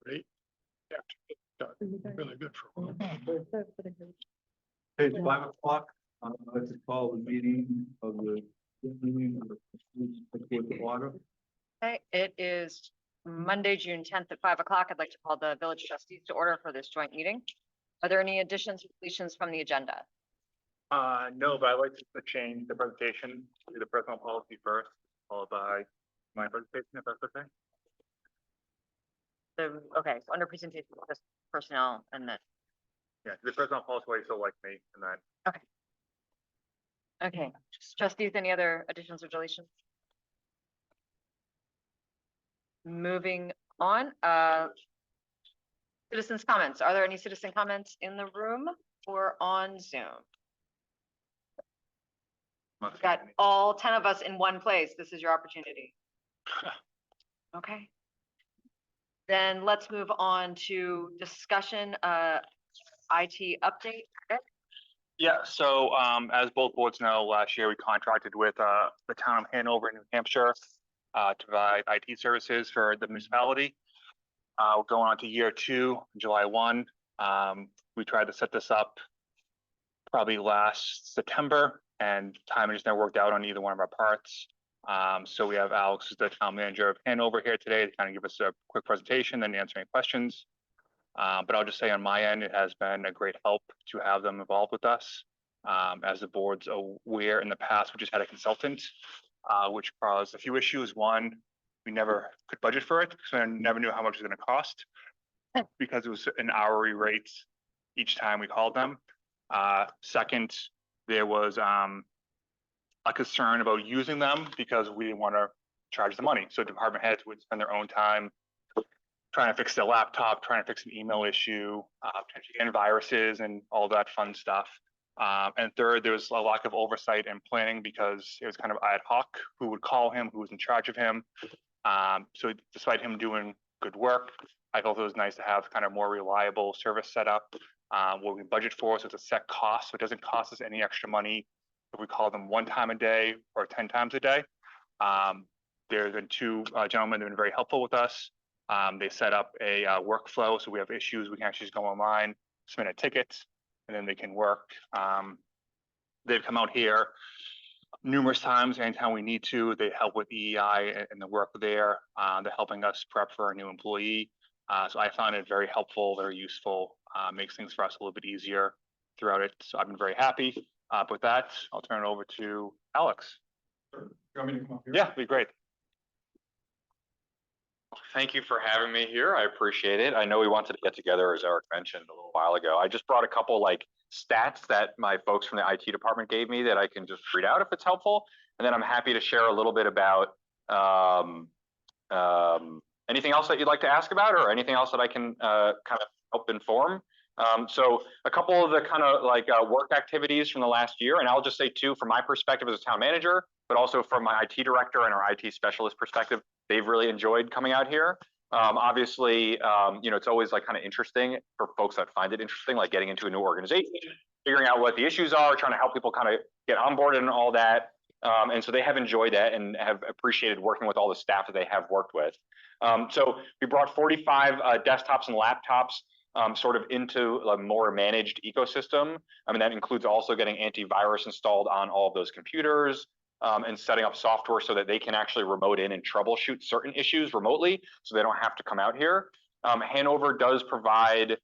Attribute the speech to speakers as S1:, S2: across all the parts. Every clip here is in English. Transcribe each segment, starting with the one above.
S1: 8. Yeah, got really good for a while.
S2: Hey, 5 o'clock, I'd like to call the meeting of the water.
S3: Okay, it is Monday, June 10th at 5 o'clock. I'd like to call the village trustees to order for this joint meeting. Are there any additions or deletions from the agenda?
S4: No, but I'd like to change the presentation to the personal policy first, followed by my presentation, if that's okay.
S3: Okay, so under presentation, just personnel and then,
S4: Yeah, the personal policy way, so like me, and then
S3: okay. Trustees, any other additions or deletions? Moving on, citizens' comments. Are there any citizen comments in the room or on Zoom? We've got all 10 of us in one place. This is your opportunity. Okay. Then let's move on to discussion, IT update. Okay.
S4: yeah. So as both boards know, last year we contracted with the town of Hanover, New Hampshire, to provide IT services for the municipality. We're going on to year 2, July 1. We tried to set this up probably last September, and timing just never worked out on either one of our parts. So we have Alex, who's the town manager of Hanover, here today to kind of give us a quick presentation and answer any questions. But I'll just say on my end, it has been a great help to have them involved with us. As the board's aware, in the past, we just had a consultant, which caused a few issues. One, we never could budget for it because we never knew how much it was going to cost because it was an hourly rate each time we called them. Second, there was a concern about using them because we didn't want to charge the money. So department heads would spend their own time trying to fix their laptop, trying to fix an email issue, potentially getting viruses and all that fun stuff. And third, there was a lack of oversight and planning because it was kind of ad hoc who would call him, who was in charge of him. So despite him doing good work, I felt it was nice to have kind of more reliable service set up, what we budget for. So it's a set cost, so it doesn't cost us any extra money if we call them 1 time a day or 10 times a day. There's been 2 gentlemen that have been very helpful with us. They set up a workflow, so we have issues, we can actually just go online, submit a ticket, and then they can work. They've come out here numerous times, anytime we need to. They help with EEI and the work there. They're helping us prep for a new employee. So I found it very helpful, very useful, makes things for us a little bit easier throughout it. So I've been very happy. With that, I'll turn it over to Alex.
S2: You want me to come up here?
S4: Yeah, it'd be great.
S5: Thank you for having me here. I appreciate it. I know we wanted to get together, as Eric mentioned a little while ago. I just brought a couple stats that my folks from the IT department gave me that I can just read out if it's helpful. And then I'm happy to share a little bit about anything else that you'd like to ask about, or anything else that I can kind of help inform. So a couple of the kind of work activities from the last year, and I'll just say too, from my perspective as a town manager, but also from my IT director and our IT specialist perspective, they've really enjoyed coming out here. Obviously, it's always kind of interesting for folks that find it interesting, like getting into a new organization, figuring out what the issues are, trying to help people kind of get onboarded and all that. And so they have enjoyed that and have appreciated working with all the staff that they have worked with. So we brought 45 desktops and laptops sort of into a more managed ecosystem. I mean, that includes also getting antivirus installed on all of those computers, and setting up software so that they can actually remote in and troubleshoot certain issues remotely, so they don't have to come out here. Hanover does provide,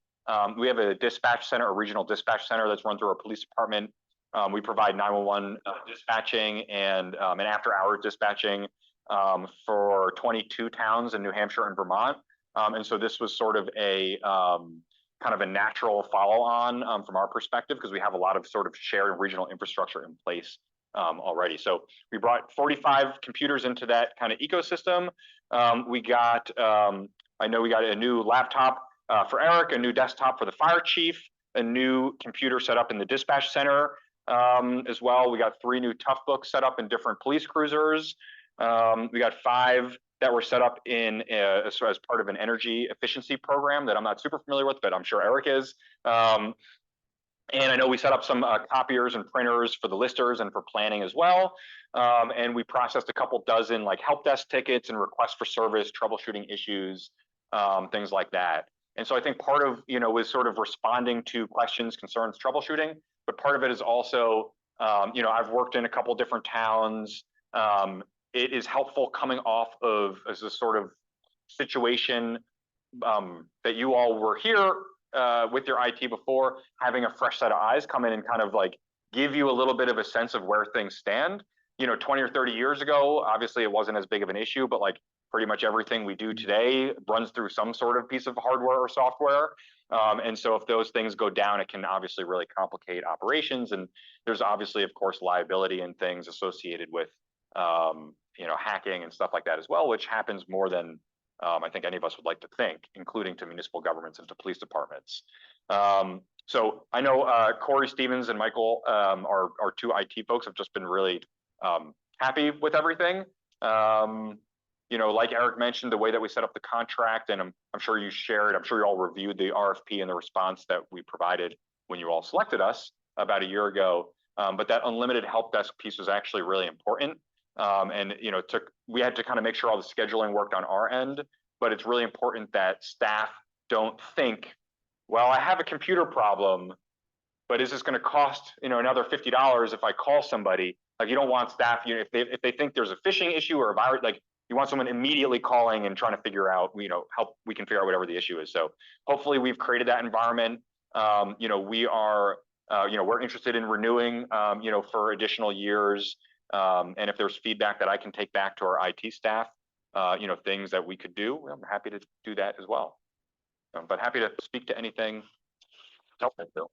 S5: we have a dispatch center, a regional dispatch center that's run through our police department. We provide 911 dispatching and after hours dispatching for 22 towns in New Hampshire and Vermont. And so this was sort of a kind of a natural follow-on from our perspective, because we have a lot of sort of shared regional infrastructure in place already. So we brought 45 computers into that kind of ecosystem. We got, I know we got a new laptop for Eric, a new desktop for the fire chief, a new computer set up in the dispatch center as well. We got 3 new Toughbooks set up in different police cruisers. We got 5 that were set up in as part of an energy efficiency program that I'm not super familiar with, but I'm sure Eric is. And I know we set up some copiers and printers for the listers and for planning as well. And we processed a couple dozen help desk tickets and requests for service, troubleshooting issues things like that. And so I think part of, is sort of responding to questions, concerns, troubleshooting, but part of it is also, I've worked in a couple different towns. It is helpful coming off of as a sort of situation that you all were here with your IT before, having a fresh set of eyes come in and kind of like give you a little bit of a sense of where things stand. 20 or 30 years ago, obviously it wasn't as big of an issue, but like pretty much everything we do today runs through some sort of piece of hardware or software. And so if those things go down, it can obviously really complicate operations. And there's obviously, of course, liability and things associated with, hacking and stuff like that as well, which happens more than I think any of us would like to think, including to municipal governments and to police departments. So I know Corey Stevens and Michael, our two IT folks, have just been really happy with everything. Like Eric mentioned, the way that we set up the contract, and I'm sure you all reviewed the RFP and the response that we provided when you all selected us about a year ago. But that unlimited help desk piece was actually really important. And we had to kind of make sure all the scheduling worked on our end, but it's really important that staff don't think, well, I have a computer problem, but is this going to cost, another $50 if I call somebody? Like, you don't want staff, if they think there's a phishing issue or a virus, like you want someone immediately calling and trying to figure out, help, we can figure out whatever the issue is. So hopefully we've created that environment. We are, we're interested in renewing, for additional years. And if there's feedback that I can take back to our IT staff, things that we could do, I'm happy to do that as well. But happy to speak to anything helpful, Bill.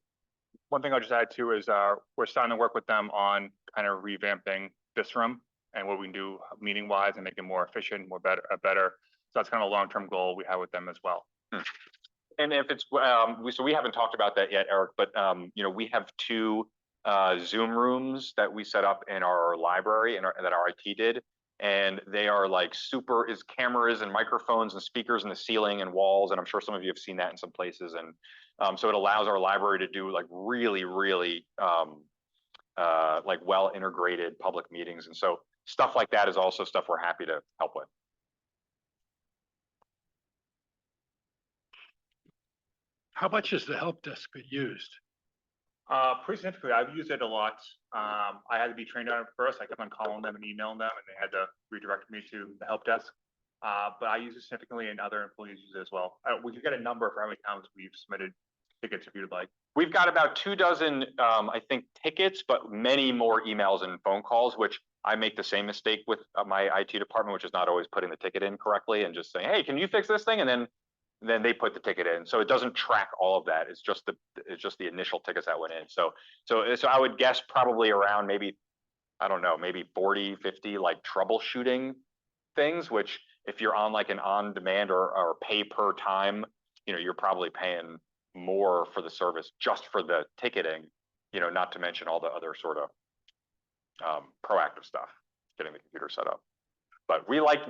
S4: One thing I'll just add too is we're starting to work with them on kind of revamping this room and what we can do meeting wise and make it more efficient, better. So that's kind of a long-term goal we have with them as well.
S5: And if it's so we haven't talked about that yet, Eric, but we have two Zoom rooms that we set up in our library and that our IT did, and they are like is cameras and microphones and speakers in the ceiling and walls, and I'm sure some of you have seen that in some places. And so it allows our library to do like really like well integrated public meetings, and so stuff like that is also stuff we're happy to help with.
S1: How much is the help desk used?
S4: Pretty significantly, I've used it a lot. I had to be trained on it first. I kept on calling them and emailing them, and they had to redirect me to the help desk. But I use it significantly, and other employees use it as well. We could get a number for how many times we've submitted tickets if you'd like.
S5: We've got about 24, I think, tickets, but many more emails and phone calls, which I make the same mistake with my IT department, which is not always putting the ticket in correctly and just saying, hey, can you fix this thing? And then they put the ticket in. So it doesn't track all of that. It's just the initial tickets that went in. So I would guess probably around maybe, I don't know, maybe 40, 50 like troubleshooting things, which if you're on like an on-demand or pay per time, you're probably paying more for the service just for the ticketing, not to mention all the other sort of proactive stuff, getting the computer set up. But we like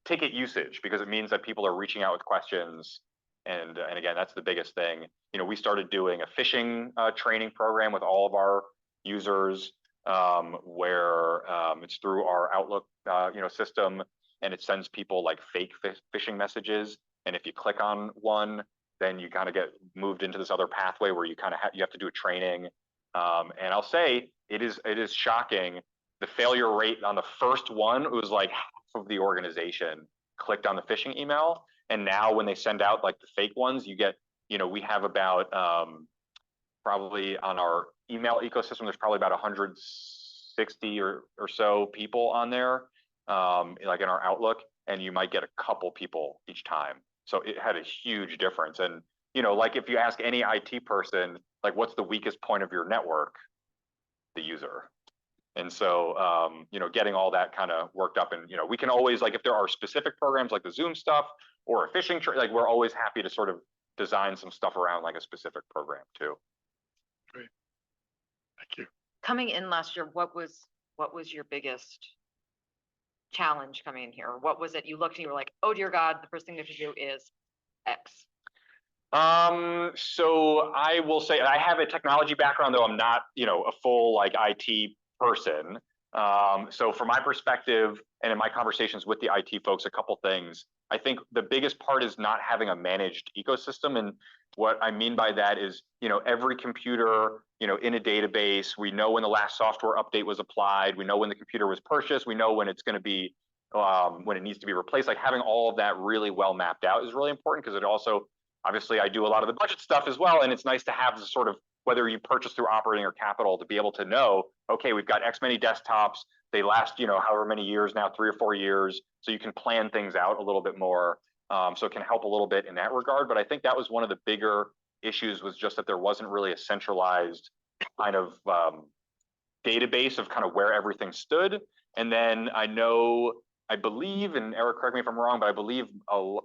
S5: ticket usage because it means that people are reaching out with questions. And again, that's the biggest thing. We started doing a phishing training program with all of our users where it's through our Outlook system, and it sends people like fake phishing messages. And if you click on one, then you kind of get moved into this other pathway where you kind of you have to do a training. And I'll say it is shocking. The failure rate on the first one, it was like half of the organization clicked on the phishing email. And now when they send out like the fake ones, you get, we have about probably on our email ecosystem, there's probably about 160 or so people on there, like in our Outlook, and you might get a couple people each time. So it had a huge difference. And, like if you ask any IT person, like what's the weakest point of your network? The user. And so, getting all that kind of worked up, and, we can always, like, if there are specific programs like the Zoom stuff or a phishing, like, we're always happy to sort of design some stuff around like a specific program too.
S1: Great. Thank you.
S3: Coming in last year, what was your biggest challenge coming in here? What was it you looked and you were like, oh dear God, the first thing we have to do is X?
S5: So I will say I have a technology background, though I'm not, a full like IT person. So from my perspective and in my conversations with the IT folks, a couple things, I think the biggest part is not having a managed ecosystem. And what I mean by that is, every computer, in a database, we know when the last software update was applied, we know when the computer was purchased, we know when it's going to be, when it needs to be replaced. Like having all of that really well mapped out is really important, because it also, obviously I do a lot of the budget stuff as well. And it's nice to have the sort of, whether you purchase through operating or capital, to be able to know, okay, we've got X many desktops, they last, however many years now, 3 or 4 years. So you can plan things out a little bit more. So it can help a little bit in that regard. But I think that was one of the bigger issues, was just that there wasn't really a centralized kind of database of kind of where everything stood. And then I believe, and Eric, correct me if I'm wrong, but I believe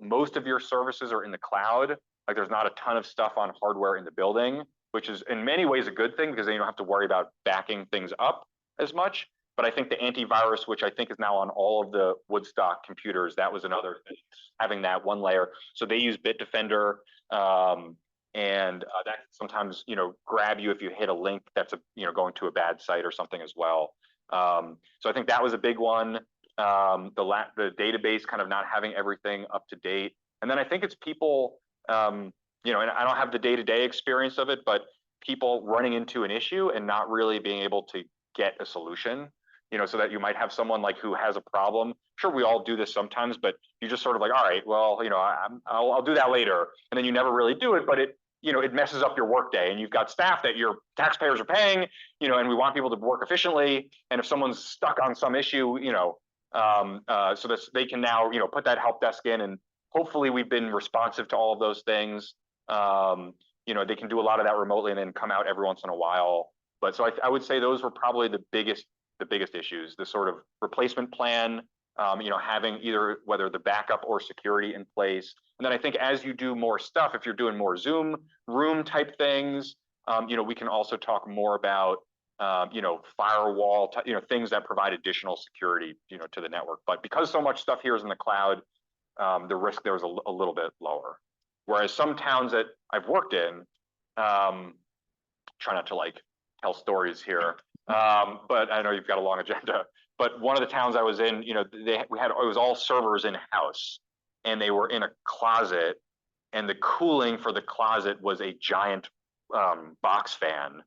S5: most of your services are in the cloud. Like there's not a ton of stuff on hardware in the building, which is in many ways a good thing, because then you don't have to worry about backing things up as much. But I think the antivirus, which I think is now on all of the Woodstock computers, that was another thing, having that one layer. So they use Bitdefender, and that sometimes, grab you if you hit a link that's going to a bad site or something as well. So I think that was a big one. The database kind of not having everything up to date. And then I think it's people, and I don't have the day-to-day experience of it, but people running into an issue and not really being able to get a solution. So that you might have someone like who has a problem. Sure, we all do this sometimes, but you just sort of like, all right, well, I'll do that later, and then you never really do it. But it messes up your workday, and you've got staff that your taxpayers are paying, and we want people to work efficiently. And if someone's stuck on some issue, so that they can now, put that help desk in, and hopefully we've been responsive to all of those things. They can do a lot of that remotely and then come out every once in a while. But so I would say those were probably the biggest issues, the sort of replacement plan, having either whether the backup or security in place. And then I think as you do more stuff, if you're doing more Zoom room type things, we can also talk more about, firewall, things that provide additional security, to the network. But because so much stuff here is in the cloud, the risk there is a little bit lower. Whereas some towns that I've worked in, try not to like tell stories here, but I know you've got a long agenda. But one of the towns I was in, it was all servers in house, and they were in a closet, and the cooling for the closet was a giant box fan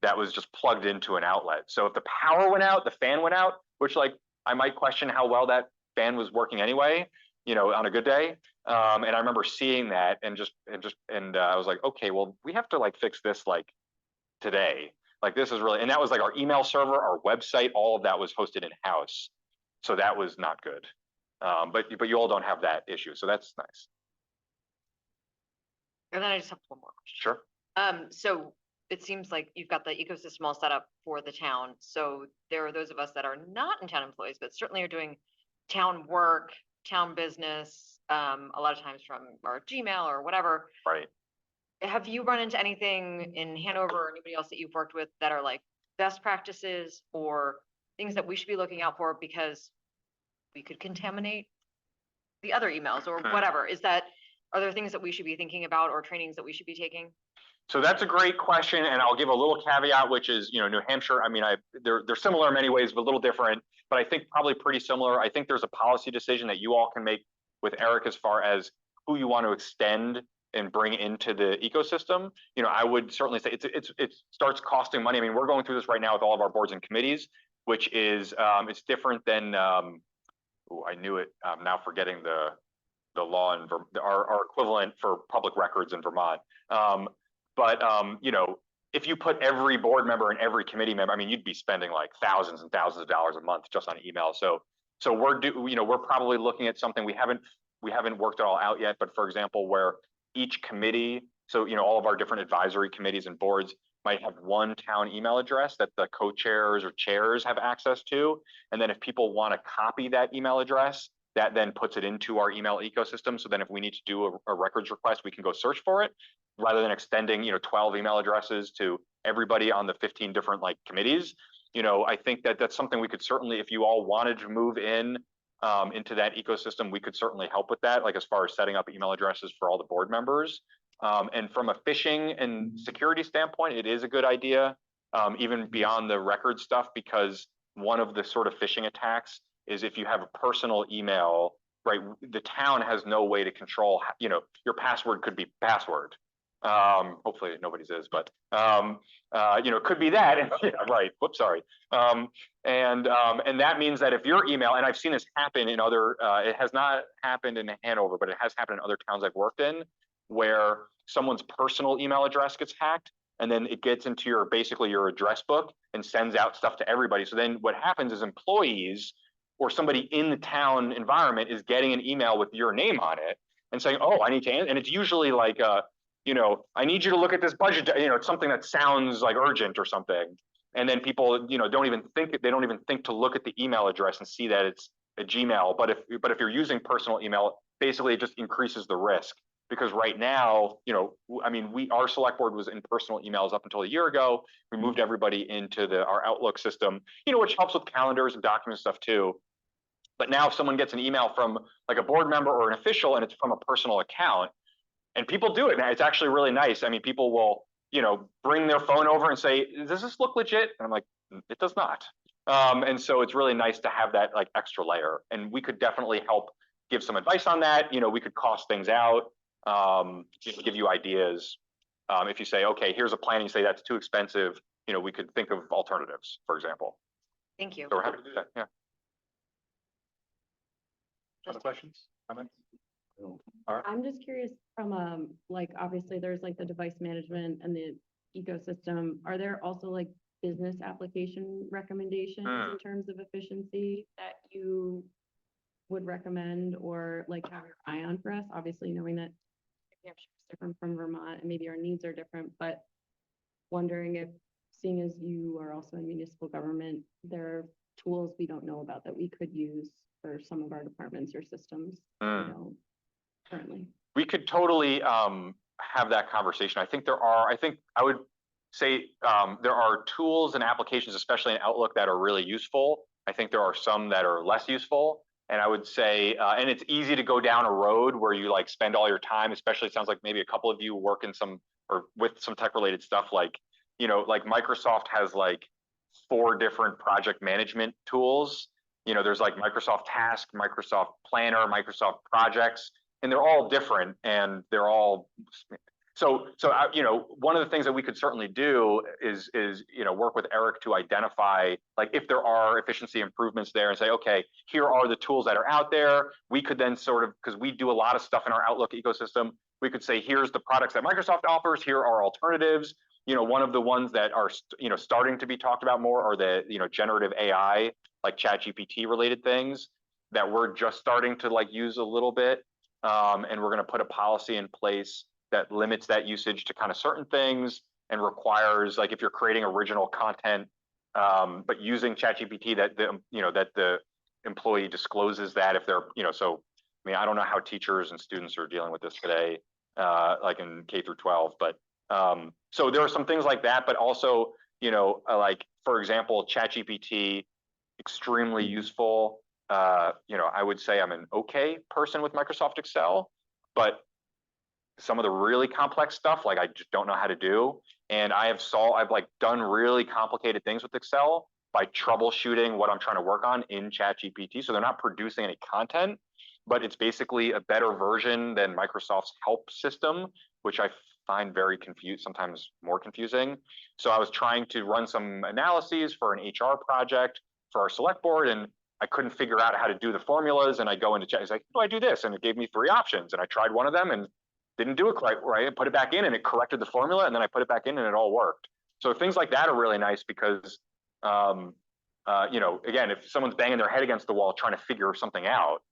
S5: that was just plugged into an outlet. So if the power went out, the fan went out, which like I might question how well that fan was working anyway, on a good day. And I remember seeing that and I was like, okay, well, we have to like fix this like today. Like this is really, and that was like our email server, our website, all of that was hosted in house. So that was not good. But you all don't have that issue. So that's nice.
S3: And then I just have one more question.
S5: Sure.
S3: So it seems like you've got the ecosystem all set up for the town. So there are those of us that are not in town employees, but certainly are doing town work, town business, a lot of times from our Gmail or whatever.
S5: Right.
S3: Have you run into anything in Hanover or anybody else that you've worked with that are like best practices or things that we should be looking out for because we could contaminate the other emails or whatever? Are there things that we should be thinking about or trainings that we should be taking?
S5: So that's a great question, and I'll give a little caveat, which is, New Hampshire, I mean, they're similar in many ways, but a little different, but I think probably pretty similar. I think there's a policy decision that you all can make with Eric as far as who you want to extend and bring into the ecosystem. I would certainly say it starts costing money. I mean, we're going through this right now with all of our boards and committees, which is, it's different than, I knew it, I'm now forgetting the law in our equivalent for public records in Vermont. But if you put every board member and every committee member, I mean, you'd be spending like thousands and thousands of dollars a month just on email. So we're probably looking at something we haven't worked it all out yet. But for example, where each committee, so all of our different advisory committees and boards might have one town email address that the co-chairs or chairs have access to, and then if people want to copy that email address, that then puts it into our email ecosystem. So then if we need to do a records request, we can go search for it rather than extending, 12 email addresses to everybody on the 15 different like committees. I think that's something we could certainly, if you all wanted to move in into that ecosystem, we could certainly help with that, like as far as setting up email addresses for all the board members. And from a phishing and security standpoint, it is a good idea, even beyond the record stuff, because one of the sort of phishing attacks is if you have a personal email right, the town has no way to control, your password could be password. Hopefully nobody's is, but, it could be that, yeah, right, whoops, sorry. And that means that if your email, and I've seen this happen in other, it has not happened in Hanover, but it has happened in other towns I've worked in, where someone's personal email address gets hacked, and then it gets into basically your address book and sends out stuff to everybody. So then what happens is employees or somebody in the town environment is getting an email with your name on it and saying, oh, I need to, and it's usually like, I need you to look at this budget, it's something that sounds like urgent or something. And then people, don't even think to look at the email address and see that it's a Gmail. But if you're using personal email, basically it just increases the risk. Because right now, our select board was in personal emails up until a year ago. We moved everybody into our Outlook system, which helps with calendars and documents stuff too. But now if someone gets an email from like a board member or an official and it's from a personal account, and people do it now, it's actually really nice. I mean, people will, bring their phone over and say, does this look legit? And I'm like, it does not. And so it's really nice to have that like extra layer. And we could definitely help give some advice on that. We could cost things out. Give you ideas. If you say, okay, here's a plan, you say that's too expensive, we could think of alternatives, for example.
S3: Thank you.
S5: So we're happy to do that, yeah.
S2: Other questions, comments?
S6: I'm just curious from, like, obviously there's like the device management and the ecosystem. Are there also like business application recommendations in terms of efficiency that you would recommend or like have your eye on for us? Obviously knowing that New Hampshire is different from Vermont and maybe our needs are different, but wondering if, seeing as you are also in municipal government, there are tools we don't know about that we could use for some of our departments or systems, currently.
S5: We could totally have that conversation. I think I would say there are tools and applications, especially in Outlook, that are really useful. I think there are some that are less useful. And I would say, and it's easy to go down a road where you like spend all your time, especially it sounds like maybe a couple of you work in with some tech related stuff, like, like Microsoft has like 4 different project management tools. There's like Microsoft Task, Microsoft Planner, Microsoft Projects, and they're all different and they're all, so one of the things that we could certainly do is work with Eric to identify like if there are efficiency improvements there and say, okay, here are the tools that are out there. We could then sort of, because we do a lot of stuff in our Outlook ecosystem, we could say, here's the products that Microsoft offers, here are alternatives. One of the ones that are starting to be talked about more are the generative AI, like ChatGPT related things that we're just starting to like use a little bit. And we're going to put a policy in place that limits that usage to kind of certain things and requires, like if you're creating original content, but using ChatGPT, that the employee discloses that if they're, so, I mean, I don't know how teachers and students are dealing with this today, like in K through 12, but so there are some things like that, but also, like, for example, ChatGPT, extremely useful. I would say I'm an okay person with Microsoft Excel, but some of the really complex stuff, like I just don't know how to do. And I've like done really complicated things with Excel by troubleshooting what I'm trying to work on in ChatGPT. So they're not producing any content, but it's basically a better version than Microsoft's help system, which I find very sometimes more confusing. So I was trying to run some analyses for an HR project for our select board, and I couldn't figure out how to do the formulas. And I go into chat, it's like, do I do this? And it gave me 3 options. And I tried one of them and didn't do it quite right. I put it back in and it corrected the formula, and then I put it back in and it all worked. So things like that are really nice because, again, if someone's banging their head against the wall trying to figure something out,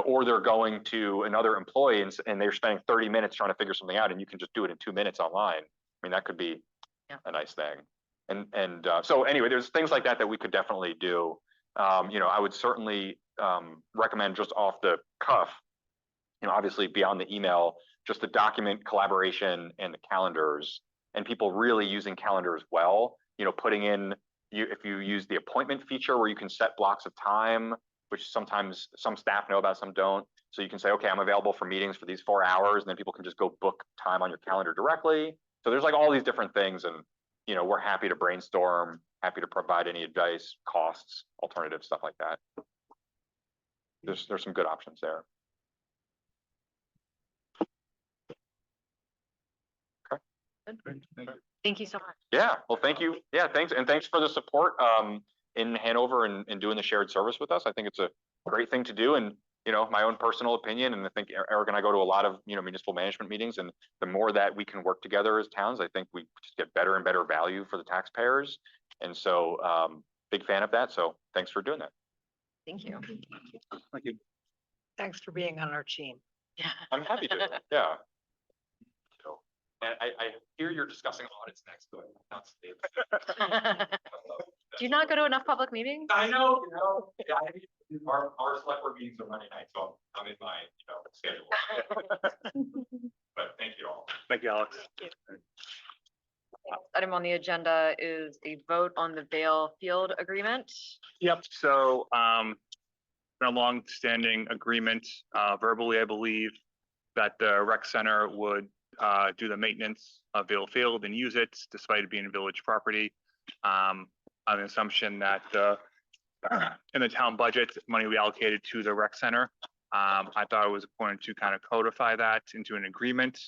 S5: or they're going to another employee and they're spending 30 minutes trying to figure something out, and you can just do it in 2 minutes online. I mean, that could be a nice thing. And so anyway, there's things like that we could definitely do. I would certainly recommend, just off the cuff, obviously beyond the email, just the document collaboration and the calendars, and people really using calendars well, putting in, if you use the appointment feature where you can set blocks of time, which sometimes some staff know about, some don't. So you can say, okay, I'm available for meetings for these 4 hours, and then people can just go book time on your calendar directly. So there's like all these different things, and we're happy to brainstorm, happy to provide any advice, costs, alternatives, stuff like that. there's some good options there.
S3: Thank you so much.
S5: Yeah, well, thank you. Yeah, thanks. And thanks for the support in Hanover and doing the shared service with us. I think it's a great thing to do. And, you know, my own personal opinion, and I think Eric and I go to a lot of, you know, municipal management meetings, and the more that we can work together as towns, I think we just get better and better value for the taxpayers. And so big fan of that. So thanks for doing that.
S3: Thank you.
S5: Thank you.
S7: Thanks for being on our team.
S3: Yeah.
S5: I'm happy to, yeah. So, and I hear you're discussing audits next, but not
S3: Do you not go to enough public meetings?
S5: I know, you know, yeah, our select board meetings are Monday night, so I'm in my, you know, schedule. But thank you all.
S4: Thank you, Alex.
S3: Item on the agenda is a vote on the Vale Field agreement.
S4: Yep, so, been a long-standing agreement, verbally, I believe, that the rec center would, do the maintenance of Vale Field and use it despite it being village property. On the assumption that in the town budget, money we allocated to the rec center. I thought it was important to kind of codify that into an agreement,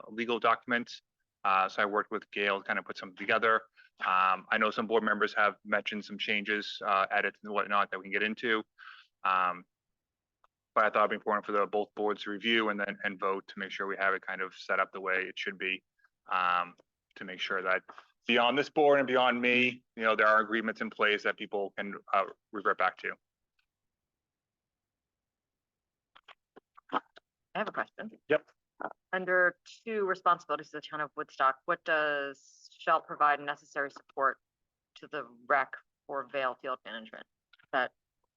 S4: legal document. So I worked with Gail to kind of put something together. I know some board members have mentioned some changes, edits and whatnot that we can get into. But I thought it'd be important for both boards to review and vote to make sure we have it kind of set up the way it should be. To make sure that beyond this board and beyond me, you know, there are agreements in place that people can revert back to.
S3: I have a question.
S4: Yep.
S3: Under 2 responsibilities of the town of Woodstock, what does shall provide necessary support to the rec for Vale Field management?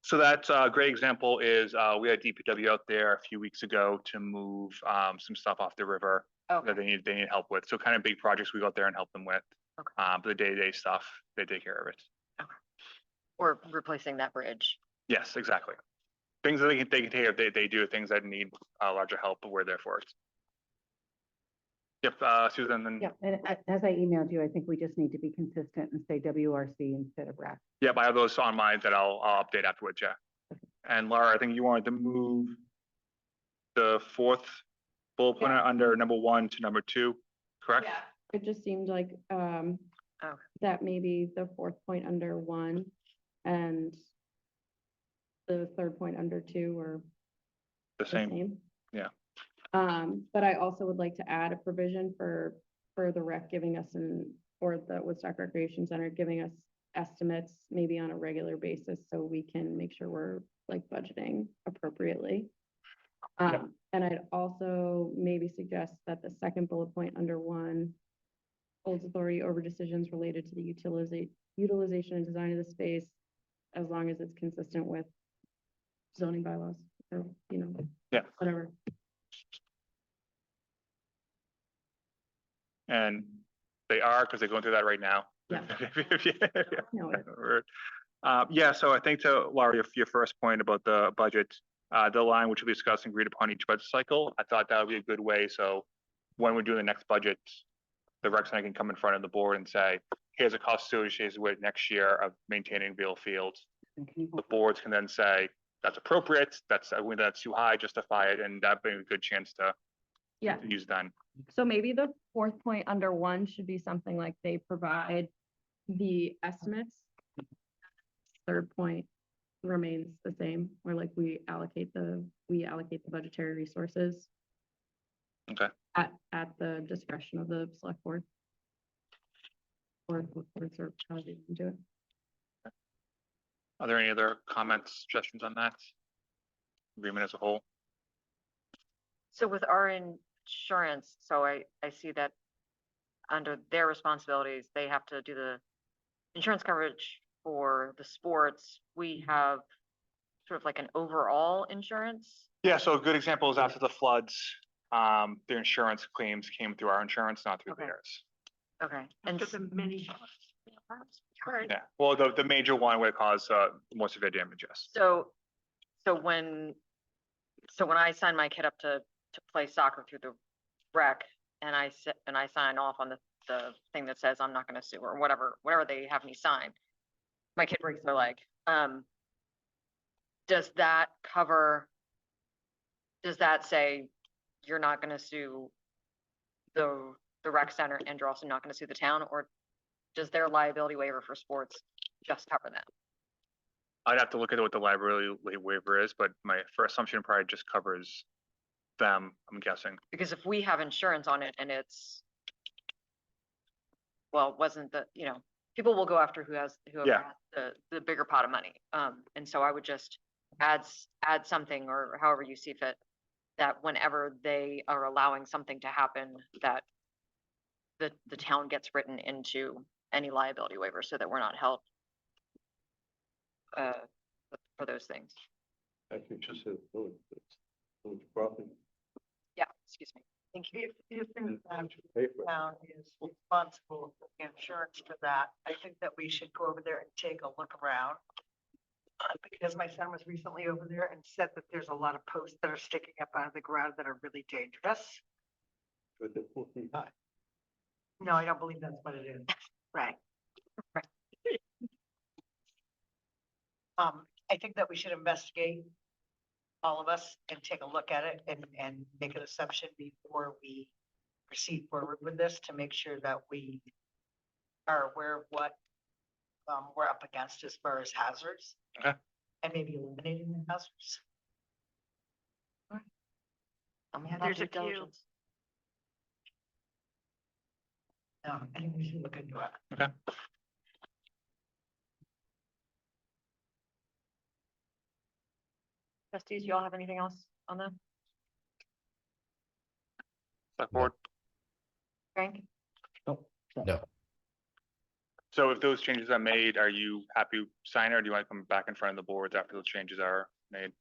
S4: So that's a great example is we had DPW out there a few weeks ago to move some stuff off the river
S3: Okay.
S4: that they need help with. So kind of big projects we go out there and help them with.
S3: Okay.
S4: But the day-to-day stuff, they take care of it.
S3: Or replacing that bridge?
S4: Yes, exactly. Things that they can take care of, they do things that need larger help, but we're there for it. Yep, Susan, then.
S8: Yeah, and as I emailed you, I think we just need to be consistent and say WRC instead of RAC.
S4: Yep, I have those on mine that I'll update afterwards, yeah. And Laura, I think you wanted to move the 4th bullet point under number 1 to number 2, correct?
S6: It just seemed like, that maybe the 4th point under 1 and the 3rd point under 2 were
S4: The
S6: the
S4: same,
S6: same.
S4: yeah.
S6: But I also would like to add a provision for the rec giving us or the Woodstock Recreation Center giving us estimates maybe on a regular basis so we can make sure we're like budgeting appropriately.
S4: Yep.
S6: And I'd also maybe suggest that the 2nd bullet point under 1 holds authority over decisions related to the utilization and design of the space as long as it's consistent with zoning bylaws or, you know,
S4: Yeah.
S6: whatever.
S4: And they are, because they're going through that right now.
S6: Yeah. No,
S4: Yeah, so I think to Laura, your first point about the budget, the line which will be discussed and agreed upon each budget cycle, I thought that would be a good way. So when we're doing the next budget, the rec center can come in front of the board and say, here's a cost associated with next year of maintaining Vale Field. The boards can then say, that's appropriate, that's too high, justify it, and that'd be a good chance to
S6: Yeah.
S4: use done.
S6: So maybe the 4th point under 1 should be something like they provide the estimates. 3rd point remains the same, or like we allocate the budgetary resources.
S4: Okay.
S6: At the discretion of the select board. Or however you can do it.
S4: Are there any other comments, suggestions on that? Agreement as a whole?
S3: So with our insurance, so I see that under their responsibilities, they have to do the insurance coverage for the sports. We have sort of like an overall insurance.
S4: Yeah, so a good example is after the floods, their insurance claims came through our insurance, not through
S3: Okay.
S4: theirs.
S3: Okay. And
S7: After the many.
S4: Yeah, well, the major one would cause more severe damage, yes.
S3: so when I sign my kid up to play soccer through the rec and I sign off on the thing that says I'm not gonna sue or whatever they have me sign, my kid breaks their leg. does that say you're not gonna sue the rec center and you're also not gonna sue the town, or does their liability waiver for sports just cover that?
S4: I'd have to look at what the liability waiver is, but my first assumption probably just covers them, I'm guessing.
S3: Because if we have insurance on it and it's, well, it wasn't the, people will go after whoever
S4: Yeah.
S3: has the bigger pot of money. And so I would just add something, or however you see fit, that whenever they are allowing something to happen, that the town gets written into any liability waiver so that we're not held for those things.
S2: Actually, just says village, it's village property.
S3: Yeah, excuse me.
S7: Thank you. If the
S2: and it should pay for it.
S7: town is responsible for the insurance for that, I think that we should go over there and take a look around. Because my son was recently over there and said that there's a lot of posts that are sticking up out of the ground that are really dangerous.
S2: But they're 4 feet high.
S7: No, I don't believe that's what it is. Right.
S3: Right.
S7: I think that we should investigate, all of us, and take a look at it and make an assumption before we proceed forward with this, to make sure that we are aware of what we're up against as far as hazards.
S4: Okay.
S7: And maybe eliminating the hazards.
S3: Yeah,
S7: there's a few. I think we should look into it.
S4: Okay.
S3: Trustees, you all have anything else on that?
S4: Select board.
S3: Frank?
S9: No.
S4: So if those changes are made, are you happy to sign it, or do you want to come back in front of the boards after those changes are made?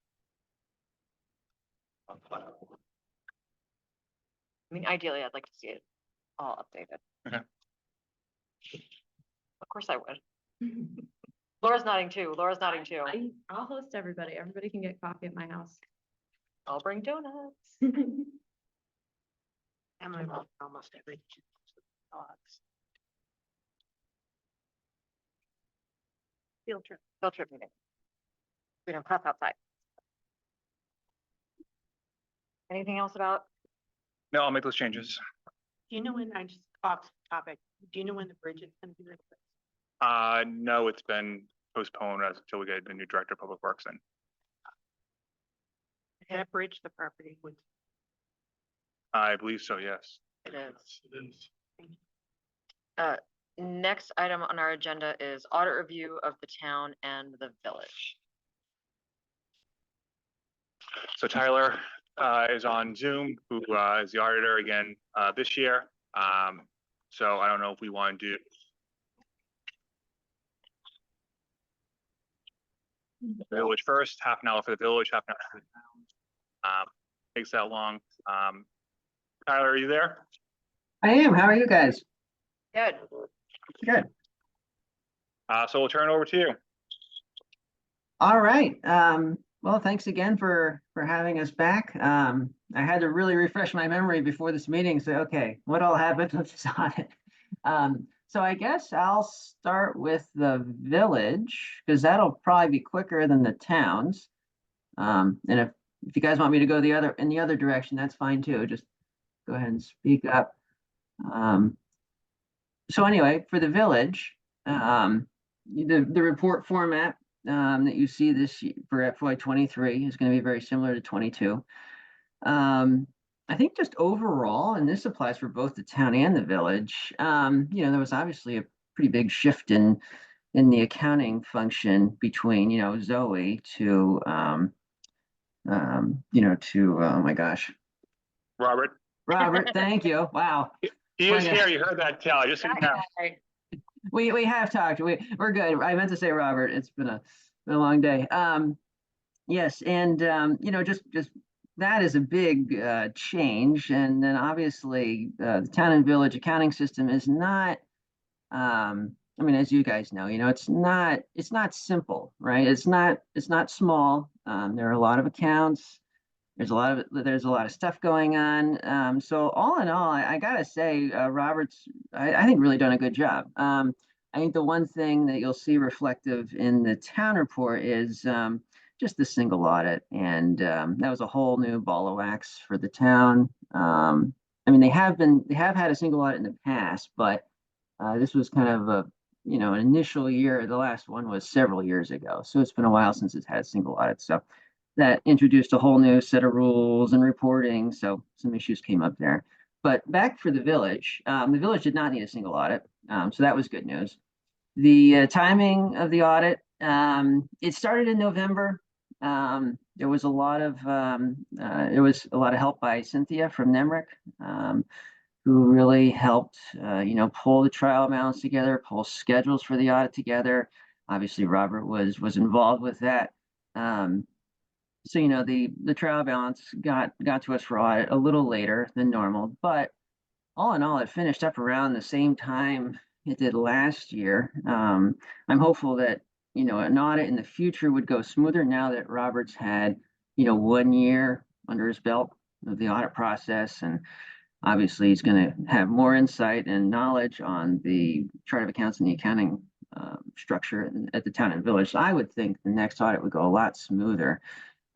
S3: I mean, ideally, I'd like to see it all updated.
S4: Okay.
S3: Of course I would. Laura's nodding too.
S6: I'll host everybody. Everybody can get coffee at my house.
S3: I'll bring donuts.
S7: And my mom almost every. Field trip
S3: Meeting. We don't pass outside. Anything else about?
S4: No, I'll make those changes.
S7: Do you know when, I just off topic, do you know when the bridge is gonna be replaced?
S4: No, it's been postponed until we get the new director of public works in.
S7: That bridge, the property would.
S4: I believe so, yes.
S3: It is.
S1: It is.
S3: Next item on our agenda is audit review of the town and the village.
S4: So Tyler is on Zoom, who is the auditor again this year. So I don't know if we want to do the village first, half an hour for the village, half an hour for the town. Takes that long. Tyler, are you there?
S10: I am. How are you guys?
S3: Good.
S10: Good.
S4: So we'll turn it over to you.
S10: All right. Well, thanks again for having us back. I had to really refresh my memory before this meeting and say, okay, what all happened with this audit? So I guess I'll start with the village, because that'll probably be quicker than the towns. And if you guys want me to go in the other direction, that's fine too. Just go ahead and speak up. So anyway, for the village, the report format that you see this for FY23 is going to be very similar to 22. I think just overall, and this applies for both the town and the village, there was obviously a pretty big shift in the accounting function between, Zoe to, oh my gosh.
S4: Robert.
S10: Robert, thank you. Wow.
S4: He is here. You heard that, Cal. Just so you know.
S10: We have talked. We're good. I meant to say Robert. It's been a long day. Yes, and just that is a big change. And then obviously the town and village accounting system is not. As you guys know, it's not simple, right? It's not small. There are a lot of accounts. There's a lot of stuff going on. So all in all, I gotta say, Robert's, I think, really done a good job. I think the one thing that you'll see reflective in the town report is just the single audit. And that was a whole new ball of wax for the town. I mean, they have had a single audit in the past, but this was kind of a, an initial year. The last one was several years ago. So it's been a while since it's had a single audit. So that introduced a whole new set of rules and reporting. So some issues came up there. But back for the village did not need a single audit. So that was good news. The timing of the audit, it started in November. There was a lot of help by Cynthia from Nemrick, who really helped, pull the trial amounts together, pull schedules for the audit together. Obviously, Robert was involved with that. So, the trial balance got to us for audit a little later than normal, but all in all, it finished up around the same time it did last year. I'm hopeful that, an audit in the future would go smoother now that Robert's had, 1 year under his belt of the audit process. And obviously he's going to have more insight and knowledge on the chart of accounts and the accounting structure at the town and village. So I would think the next audit would go a lot smoother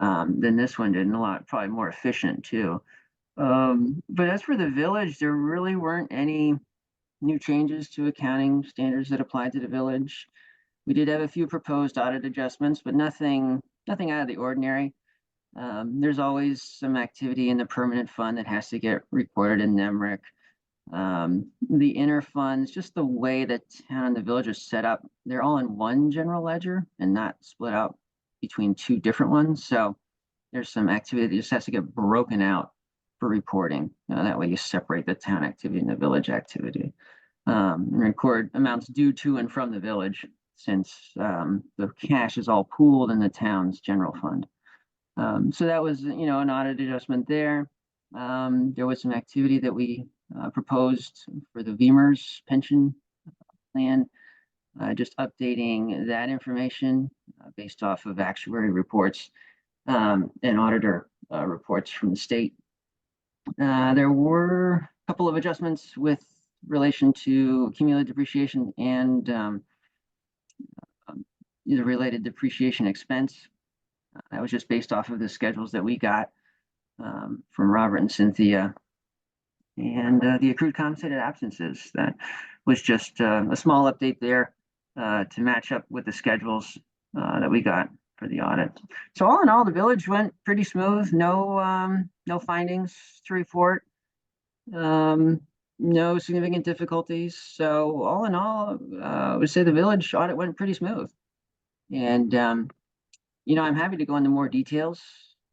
S10: than this one did, and probably more efficient too. But as for the village, there really weren't any new changes to accounting standards that applied to the village. We did have a few proposed audit adjustments, but nothing out of the ordinary. There's always some activity in the permanent fund that has to get recorded in Nemrick. The inner funds, just the way the town and the village are set up, they're all in one general ledger and not split out between two different ones. So there's some activity that just has to get broken out for reporting. That way you separate the town activity and the village activity. And record amounts due to and from the village, since the cash is all pooled in the town's general fund. So that was, an audit adjustment there. There was some activity that we proposed for the VEMR's pension plan, just updating that information based off of actuary reports and auditor reports from the state. There were a couple of adjustments with relation to cumulative depreciation and the related depreciation expense. That was just based off of the schedules that we got from Robert and Cynthia. And the accrued compensated absences, that was just a small update there to match up with the schedules that we got for the audit. So all in all, the village went pretty smooth. No findings to report. No significant difficulties. So all in all, I would say the village audit went pretty smooth. And I'm happy to go into more details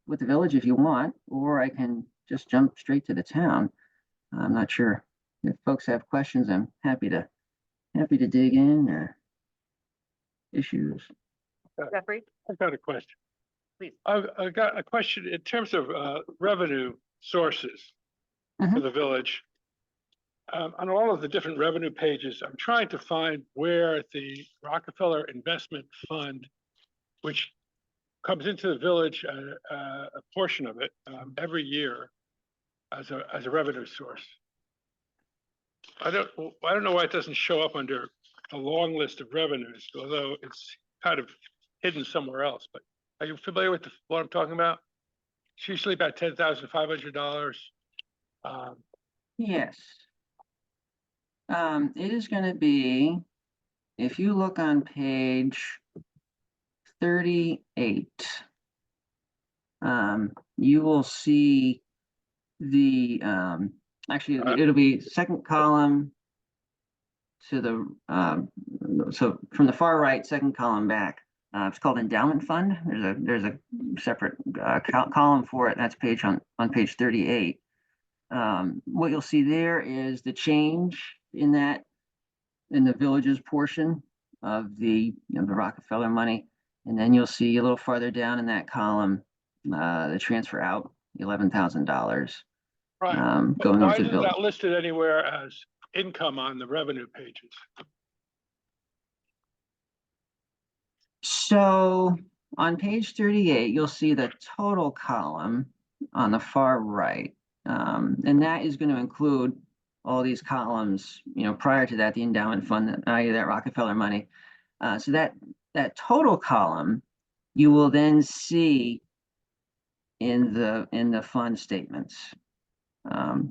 S10: with the village if you want, or I can just jump straight to the town. I'm not sure if folks have questions. I'm happy to dig in or issues.
S3: Jeffrey,
S1: I've got a question.
S3: Please.
S1: I've got a question in terms of revenue sources for the village. On all of the different revenue pages, I'm trying to find where the Rockefeller Investment Fund, which comes into the village, a portion of it every year as a revenue source. I don't know why it doesn't show up under the long list of revenues, although it's kind of hidden somewhere else. But are you familiar with what I'm talking about? It's usually about $10,500.
S10: Yes. It is going to be, if you look on page 38, you will see the, actually, it'll be second column to the, so from the far right, second column back. It's called endowment fund. There's a separate column for it. That's on page 38. What you'll see there is the change in the village's portion of the the Rockefeller money, and then you'll see a little farther down in that column the transfer out $11,000
S1: Right. But
S10: going
S1: why
S10: over to the
S1: isn't
S10: village.
S1: that listed anywhere as income on the revenue pages?
S10: So on page 38, you'll see the total column on the far right, and that is going to include all these columns, prior to that, the endowment fund, that Rockefeller money. So that total column you will then see in the fund statements.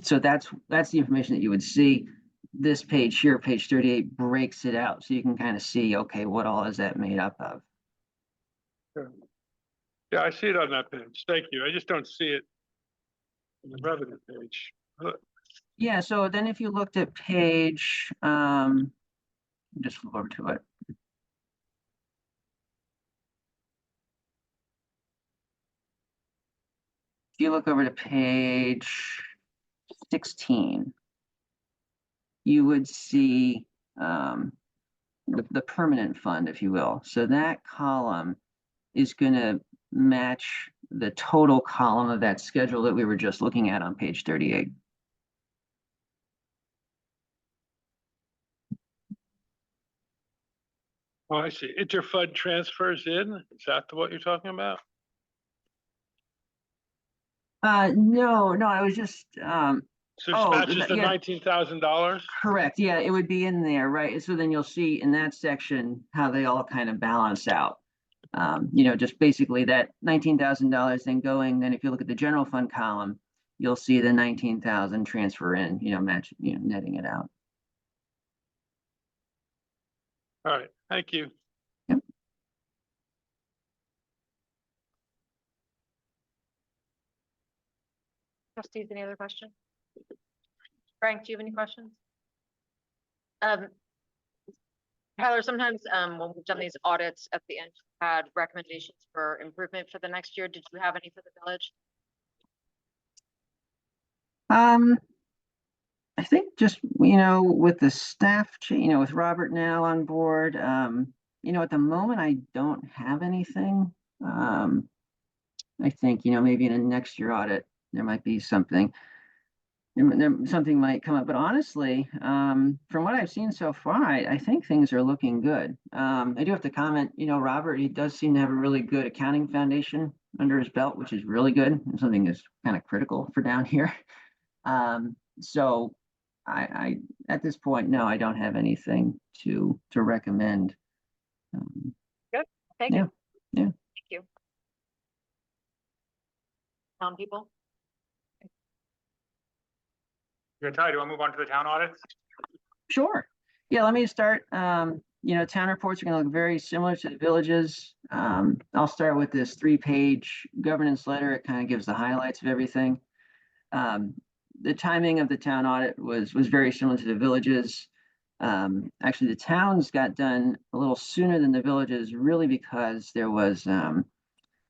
S10: So that's the information that you would see. This page here, page 38, breaks it out, so you can kind of see, okay, what all is that made up of?
S1: Yeah, I see it on that page. Thank you. I just don't see it in the revenue page.
S10: Yeah, so then if you looked at page, just flip over to it. If you look over to page 16, you would see the permanent fund, if you will. So that column is going to match the total column of that schedule that we were just looking at on page 38.
S1: Oh, I see. Interfund transfers in? Is that what you're talking about?
S10: No, I was just,
S1: So
S10: Oh,
S1: this matches the
S10: yeah.
S1: $19,000?
S10: correct. Yeah, it would be in there, right? So then you'll see in that section how they all kind of balance out. Just basically that $19,000 then going, then if you look at the general fund column, you'll see the 19,000 transfer in, match, netting it out.
S1: All right, thank you.
S3: Trustees, any other questions? Frank, do you have any questions? Tyler, sometimes when we've done these audits at the end, had recommendations for improvement for the next year. Did you have any for the village?
S10: I think just, with the staff, with Robert now on board, at the moment, I don't have anything. I think, maybe in a next year audit, there might be something. Something might come up, but honestly, from what I've seen so far, I think things are looking good. I do have to comment, Robert, he does seem to have a really good accounting foundation under his belt, which is really good, and something that's kind of critical for down here. So I at this point, no, I don't have anything to recommend.
S3: Thank
S10: Yeah,
S3: you.
S10: yeah.
S3: Thank you. Town people?
S4: Yeah, Ty, do you want to move on to the town audits?
S10: Sure. Yeah, let me start. Town reports are going to look very similar to the villages. I'll start with this 3-page governance letter. It kind of gives the highlights of everything. The timing of the town audit was very similar to the villages. Actually, the towns got done a little sooner than the villages, really because there was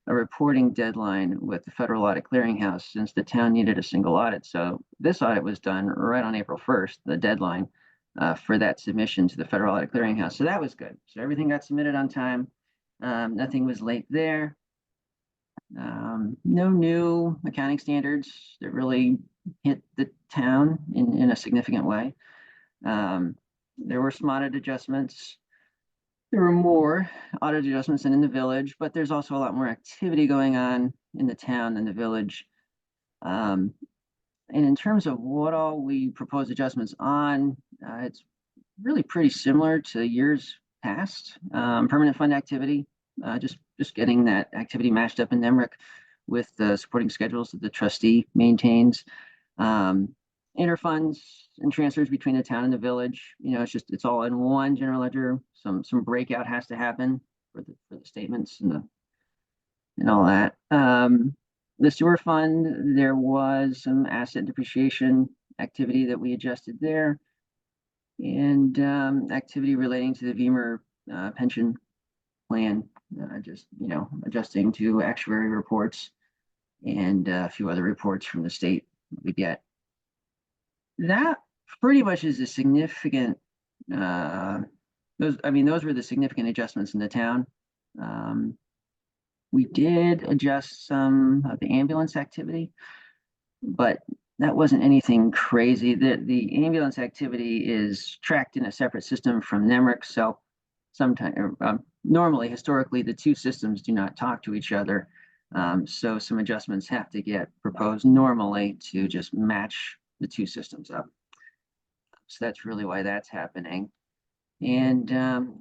S10: a reporting deadline with the Federal Audit Clearinghouse, since the town needed a single audit. So this audit was done right on April 1st, the deadline for that submission to the Federal Audit Clearinghouse. So that was good. So everything got submitted on time. Nothing was late there. No new accounting standards that really hit the town in a significant way. There were some audit adjustments. There were more audit adjustments than in the village, but there's also a lot more activity going on in the town than the village. And in terms of what all we propose adjustments on, it's really pretty similar to years past. Permanent fund activity, just getting that activity matched up in NEMRIC with the supporting schedules that the trustee maintains. Interfunds and transfers between the town and the village, it's all in one general ledger. Some breakout has to happen for the statements and all that. The sewer fund, there was some asset depreciation activity that we adjusted there, and activity relating to the VEMR pension plan, just adjusting to actuary reports and a few other reports from the state we get. That pretty much is a significant, those were the significant adjustments in the town. We did adjust some of the ambulance activity, but that wasn't anything crazy. The ambulance activity is tracked in a separate system from NEMRIC, so normally, historically, the two systems do not talk to each other. So some adjustments have to get proposed normally to just match the two systems up. So that's really why that's happening. And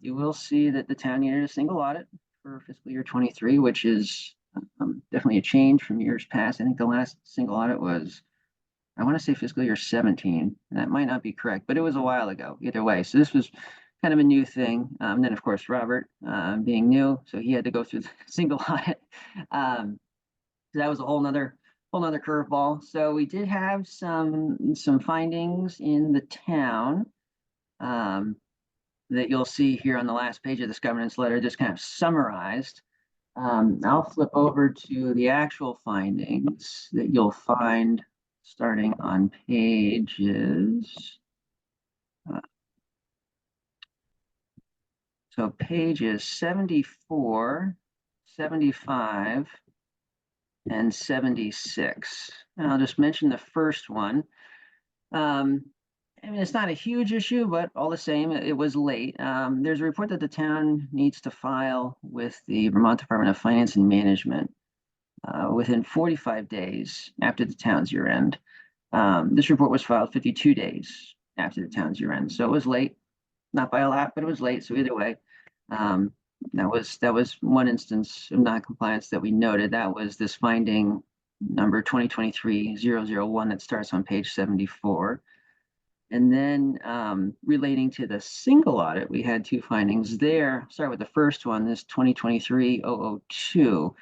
S10: you will see that the town needed a single audit for fiscal year 23, which is definitely a change from years past. I think the last single audit was, I want to say fiscal year 17. That might not be correct, but it was a while ago either way. So this was kind of a new thing. Then of course, Robert being new, so he had to go through the single audit. So that was a whole nother curveball. So we did have some findings in the town that you'll see here on the last page of this governance letter, just kind of summarized. I'll flip over to the actual findings that you'll find starting on pages. So pages 74, 75, and 76. And I'll just mention the first one. I mean, it's not a huge issue, but all the same, it was late. There's a report that the town needs to file with the Vermont Department of Finance and Management within 45 days after the town's year end. This report was filed 52 days after the town's year end. So it was late, not by a lot, but it was late. So either way, that was one instance of non-compliance that we noted. That was this finding number 2023-001 that starts on page 74. And then relating to the single audit, we had two findings there. Start with the first one, this 2023-002.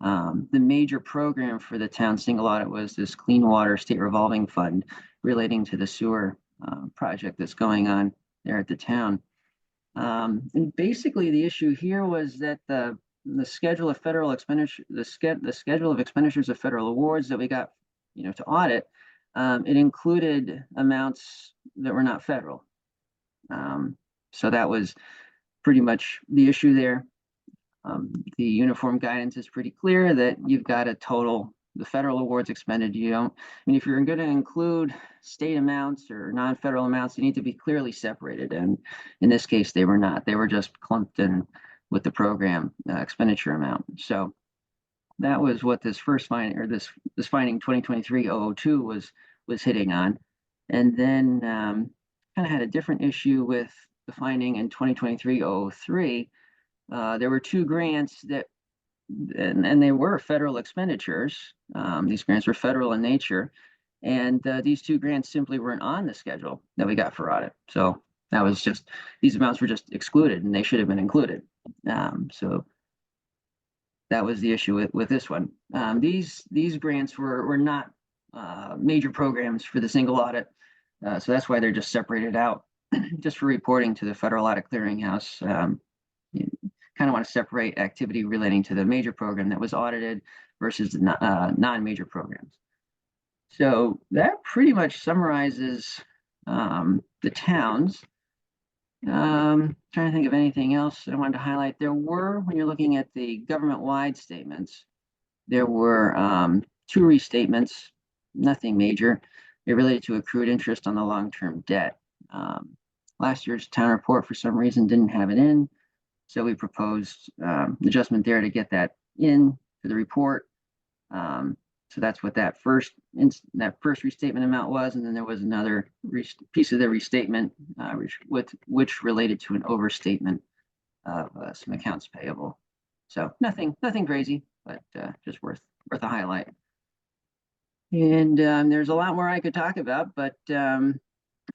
S10: The major program for the town single audit was this Clean Water State Revolving Fund relating to the sewer project that's going on there at the town. And basically the issue here was that the schedule of federal expenditure, the schedule of expenditures of federal awards that we got, to audit, it included amounts that were not federal. So that was pretty much the issue there. The uniform guidance is pretty clear that you've got to total the federal awards expended. You don't, I mean, if you're going to include state amounts or non-federal amounts, they need to be clearly separated. And in this case, they were not. They were just clumped in with the program expenditure amount. So that was what this first finding, or this finding 2023-002 was hitting on. And then kind of had a different issue with the finding in 2023-003. There were two grants that, and they were federal expenditures. These grants were federal in nature, and these two grants simply weren't on the schedule that we got for audit. So that was just, these amounts were just excluded, and they should have been included. So that was the issue with this one. These grants were not major programs for the single audit. So that's why they're just separated out just for reporting to the Federal Audit Clearinghouse. You kind of want to separate activity relating to the major program that was audited versus the non-major programs. So that pretty much summarizes the towns. Trying to think of anything else that I wanted to highlight. There were, when you're looking at the government-wide statements, there were two restatements, nothing major. They related to accrued interest on the long-term debt. Last year's town report, for some reason, didn't have it in. So we proposed adjustment there to get that in to the report. So that's what that first restatement amount was, and then there was another piece of the restatement which related to an overstatement of some accounts payable. So nothing crazy, but just worth a highlight. And there's a lot more I could talk about, but I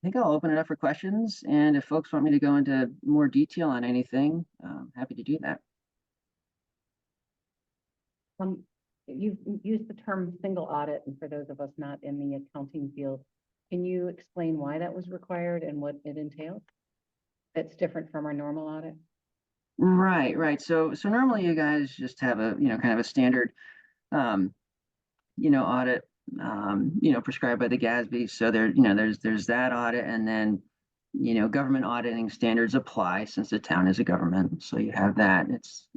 S10: think I'll open it up for questions. And if folks want me to go into more detail on anything, I'm happy to do that.
S8: You've used the term single audit, and for those of us not in the accounting field, can you explain why that was required and what it entails? That's different from our normal audit.
S10: Right. So normally you guys just have a, kind of a standard, audit, prescribed by the GASB. So there, there's that audit, and then, government auditing standards apply since the town is a government. So you have that. It's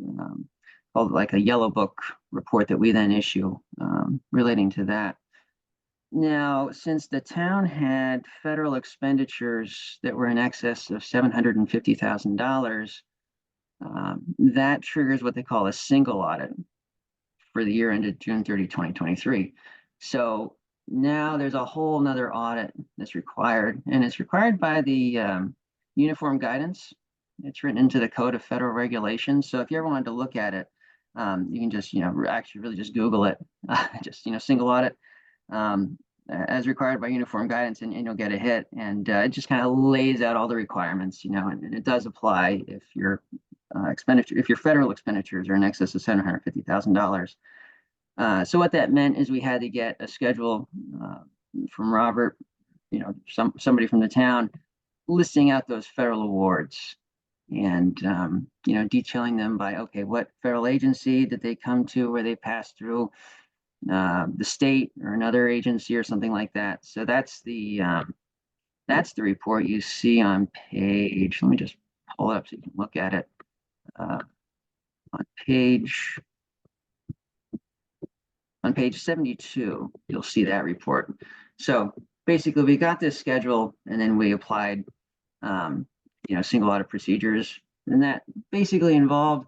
S10: called like a yellow book report that we then issue relating to that. Now, since the town had federal expenditures that were in excess of $750,000, that triggers what they call a single audit for the year ended June 30, 2023. So now there's a whole nother audit that's required, and it's required by the uniform guidance It's written into the Code of Federal Regulations. So if you ever wanted to look at it, you can just, actually really just Google it, just, single audit, as required by uniform guidance, and you'll get a hit. And it just kind of lays out all the requirements, and it does apply if your if your federal expenditures are in excess of $750,000. So what that meant is we had to get a schedule from Robert, somebody from the town, listing out those federal awards and, detailing them by, okay, what federal agency did they come to, where they passed through the state or another agency or something like that. So that's the report you see on page, let me just pull it up so you can look at it. On page 72, you'll see that report. So basically we got this schedule and then we applied, single audit procedures. And that basically involved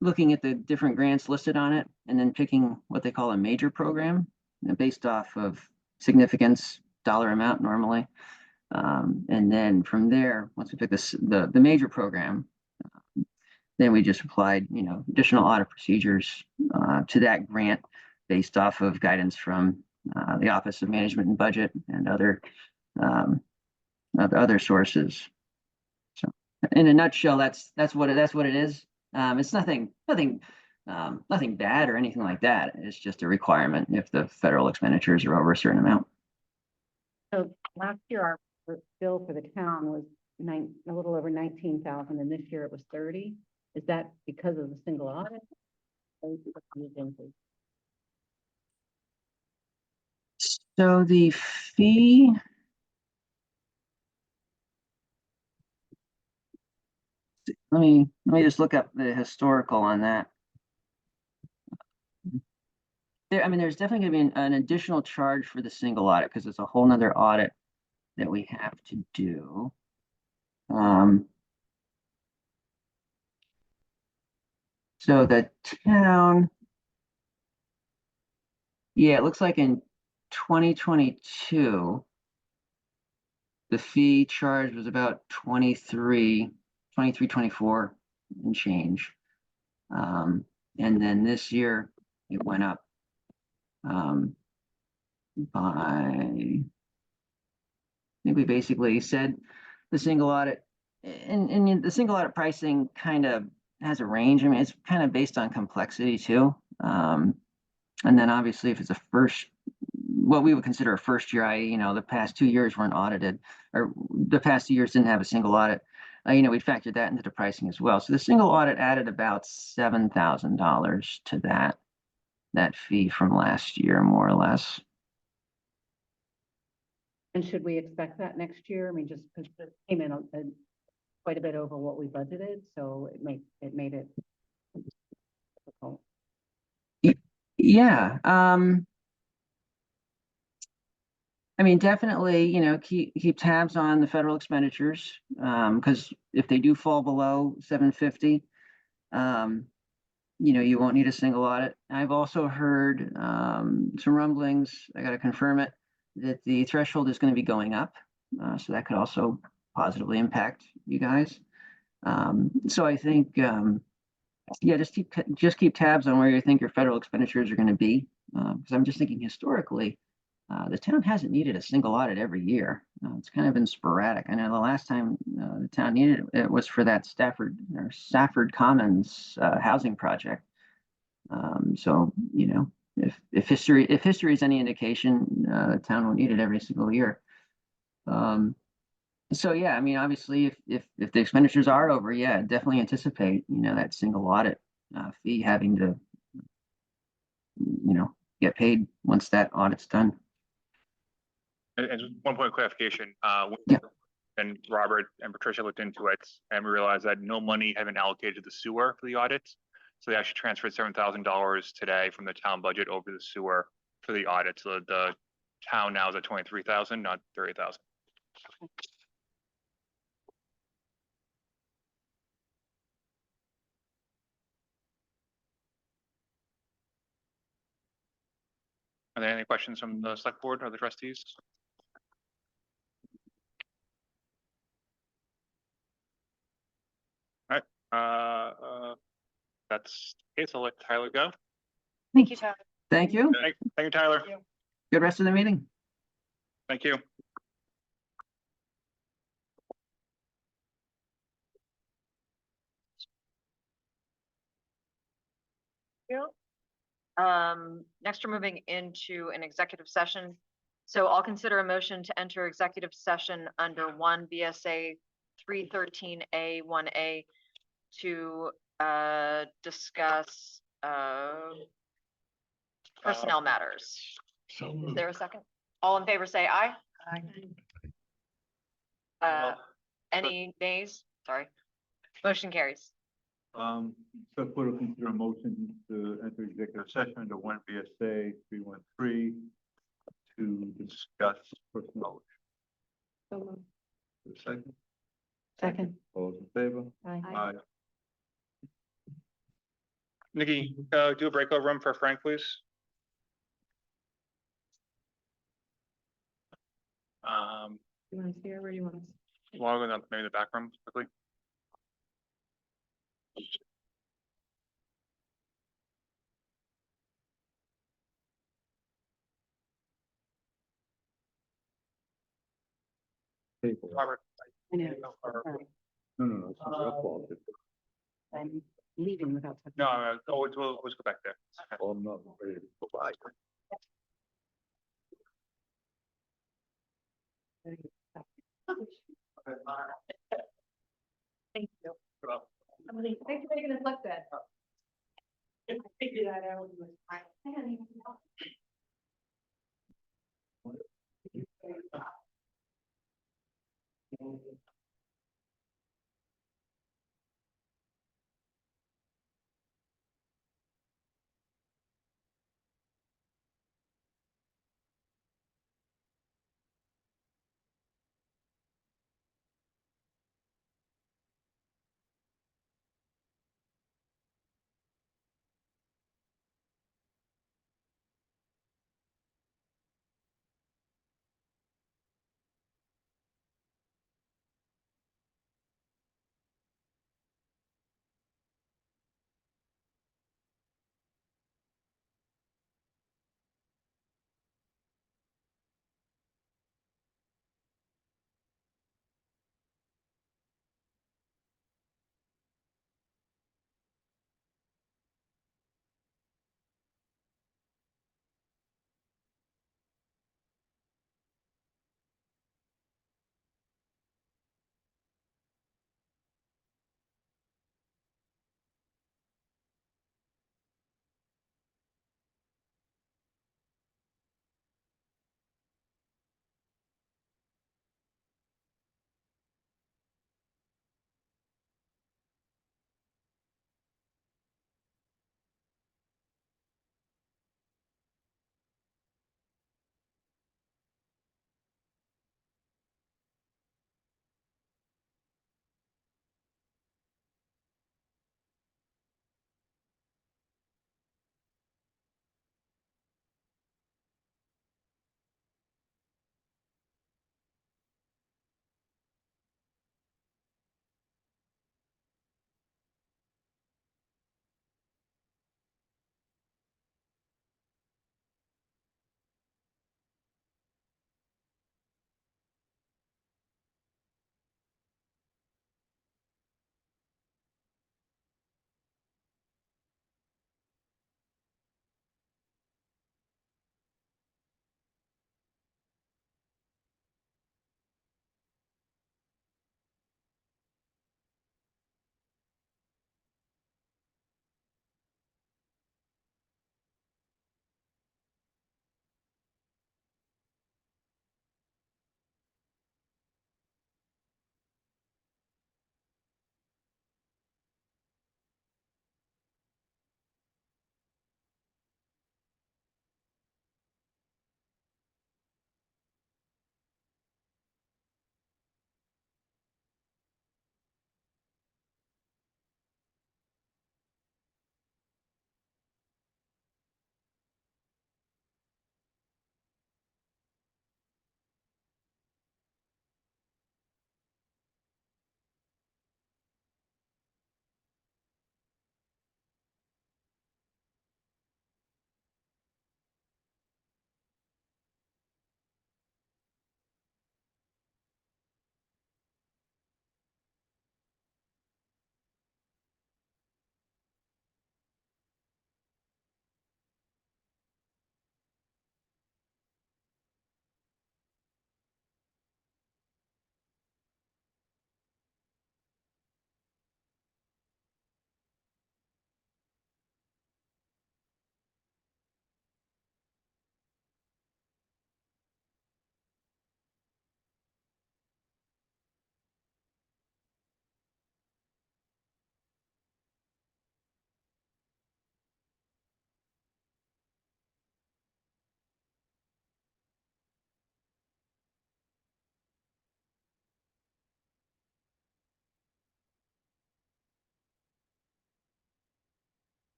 S10: looking at the different grants listed on it and then picking what they call a major program, based off of significance, dollar amount normally. And then from there, once we pick the major program, then we just applied, additional audit procedures to that grant based off of guidance from the Office of Management and Budget and other sources. So, in a nutshell, that's what it is. It's nothing bad or anything like that. It's just a requirement if the federal expenditures are over a certain amount.
S8: So last year, our bill for the town was a little over 19,000, and this year it was 30. Is that because of the single audit?
S10: So the fee, let me just look up the historical on that. There's definitely going to be an additional charge for the single audit because it's a whole nother audit that we have to do. So the town, it looks like in 2022, the fee charge was about 23, 24 and change. And then this year it went up by, I think we basically said the single audit, and the single audit pricing kind of has a range. It's kind of based on complexity too. And then obviously if it's what we would consider a first year, i.e., the past 2 years weren't audited, or the past 2 years didn't have a single audit, we'd factored that into the pricing as well. So the single audit added about $7,000 to that fee from last year, more or less.
S8: And should we expect that next year? Just because it came in quite a bit over what we budgeted, so it made it difficult.
S10: Yeah. Definitely, keep tabs on the federal expenditures, because if they do fall below 750, you won't need a single audit. I've also heard some rumblings, I got to confirm it, that the threshold is going to be going up. So that could also positively impact you guys. So I think, just keep tabs on where you think your federal expenditures are going to be. Because I'm just thinking historically, the town hasn't needed a single audit every year. It's kind of been sporadic. I know the last time the town needed it was for that Stafford Commons housing project. So if history is any indication, the town will need it every single year. So yeah, obviously if the expenditures are over, definitely anticipate that single audit fee having to get paid once that audit's done.
S4: And just one point of clarification, and Robert and Patricia looked into it and we realized that no money had been allocated to the sewer for the audit. So they actually transferred $7,000 today from the town budget over to the sewer for the audit. So the town now is at 23,000, not 30,000. Are there any questions from the select board or the trustees? that's the case. I'll let Tyler go.
S3: Thank you, Tyler.
S10: Thank you.
S4: Thank you, Tyler.
S10: Good rest of the meeting.
S4: Thank you.
S3: Next, we're moving into an executive session. So I'll consider a motion to enter executive session under one BSA 313A1A to discuss personnel matters.
S1: So
S3: Is
S1: moved.
S3: there a second? All in favor, say aye. Any nays? Sorry. Motion carries.
S2: Select board will consider a motion to enter executive session under one BSA 313 to discuss personnel.
S6: So moved.
S2: Second,
S8: Second.
S2: all those in favor?
S8: Aye.
S2: Aye.
S4: Nikki, do a breakout room for Frank, please.
S6: You want us here? Where do you want us?
S4: Log in, maybe the back room quickly. Robert.
S8: I know.
S2: No, it's not your fault.
S8: I'm leaving without. touching
S4: No,
S8: it.
S4: we'll just go back there.
S2: I'm not ready to go back.
S3: Thank you.
S6: Thanks for making us look good. I figured that out. I hadn't even know.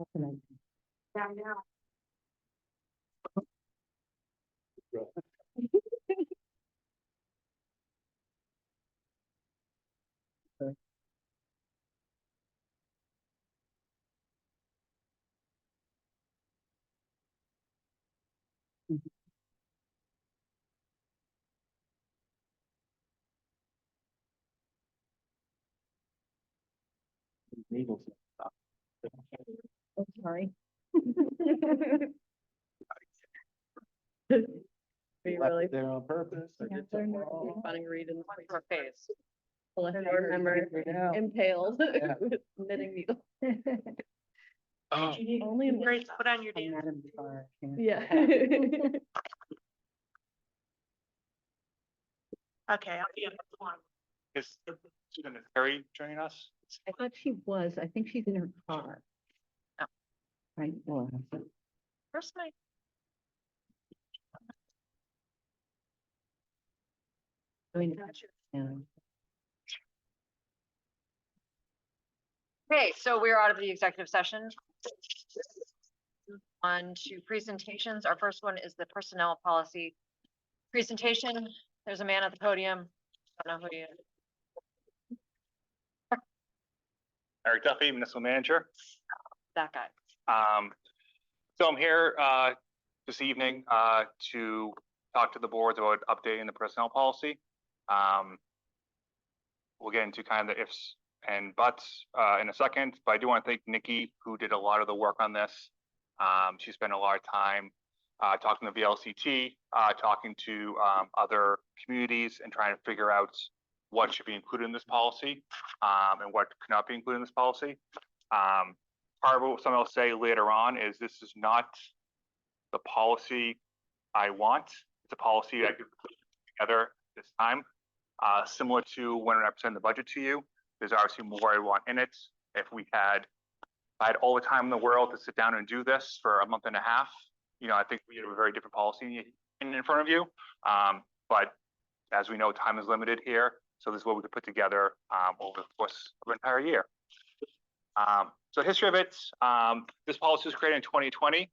S8: Oh, sorry.
S6: Be really
S9: There on purpose.
S6: funny reading.
S3: Her face.
S6: Select board member impaled
S9: Yeah.
S6: with knitting needle.
S1: Oh,
S6: Only in
S7: Grace, put on your
S8: I'm
S7: dance.
S8: not in the bar,
S6: Yeah.
S7: Okay, I'll be up at one.
S4: Is Susan Terry joining us?
S8: I thought she was. I think she's in her car.
S3: Oh.
S8: Right, well,
S3: First night.
S8: I mean, yeah.
S3: Okay, so we're out of the executive session. On to presentations. Our first one is the personnel policy presentation. There's a man at the podium. Don't know who he is.
S4: Eric Duffy, municipal manager.
S3: That guy.
S4: So I'm here this evening to talk to the boards about updating the personnel policy. We'll get into kind of the ifs and buts in a second, but I do want to thank Nikki, who did a lot of the work on this. She spent a lot of time talking to VLCT, talking to other communities and trying to figure out what should be included in this policy and what cannot be included in this policy. Part of what someone will say later on is this is not the policy I want. It's a policy I could put together this time. Similar to when I present the budget to you, there's obviously more I want in it. If I had all the time in the world to sit down and do this for a month and a half, I think we have a very different policy in front of you. But as we know, time is limited here. So this is what we could put together over the course of an entire year. So history of it, this policy was created in 2020. It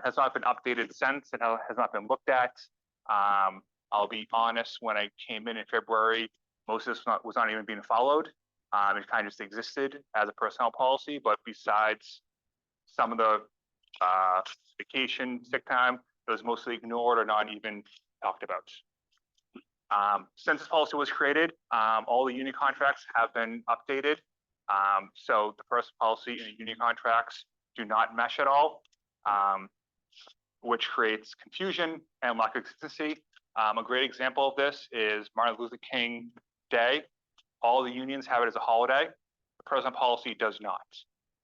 S4: has not been updated since. It has not been looked at. I'll be honest, when I came in February, most of this was not even being followed. It kind of just existed as a personnel policy, but besides some of the vacation, sick time, it was mostly ignored or not even talked about. Since this policy was created, all the union contracts have been updated. So the first policy and the union contracts do not mesh at all, which creates confusion and lack of consistency. A great example of this is Martin Luther King Day. All the unions have it as a holiday. The personnel policy does not.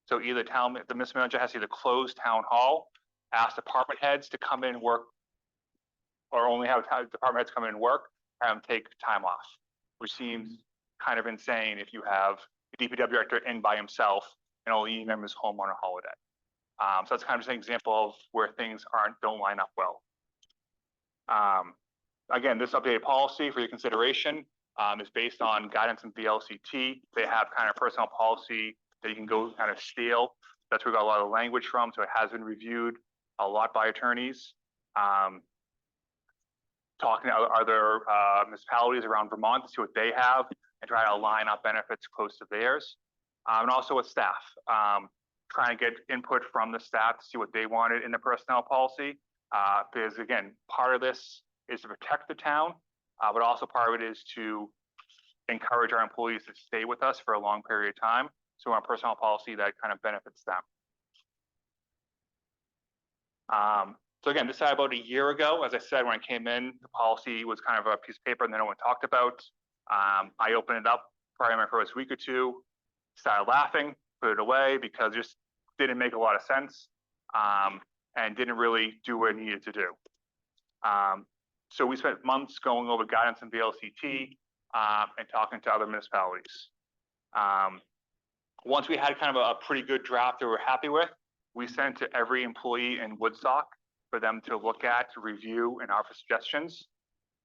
S4: So either the municipal manager has to either close town hall, ask department heads to come in and work, or only have department heads come in and work, and take time off, which seems kind of insane if you have the DPW director in by himself and all the union members home on a holiday. So that's kind of just an example of where things don't line up well. Again, this updated policy for your consideration is based on guidance from VLCT. They have kind of personnel policy that you can go kind of steal. That's where we got a lot of language from. So it has been reviewed a lot by attorneys. Talking to other municipalities around Vermont to see what they have and try to align up benefits close to theirs. And also with staff, trying to get input from the staff to see what they wanted in the personnel policy. Because again, part of this is to protect the town, but also part of it is to encourage our employees to stay with us for a long period of time. So our personnel policy that kind of benefits them. So again, this started about a year ago. As I said, when I came in, the policy was kind of a piece of paper and no one talked about. I opened it up probably my first week or two, started laughing, put it away because it just didn't make a lot of sense and didn't really do what it needed to do. So we spent months going over guidance in VLCT and talking to other municipalities. Once we had kind of a pretty good draft that we're happy with, we sent it to every employee in Woodstock for them to look at, to review, and offer suggestions.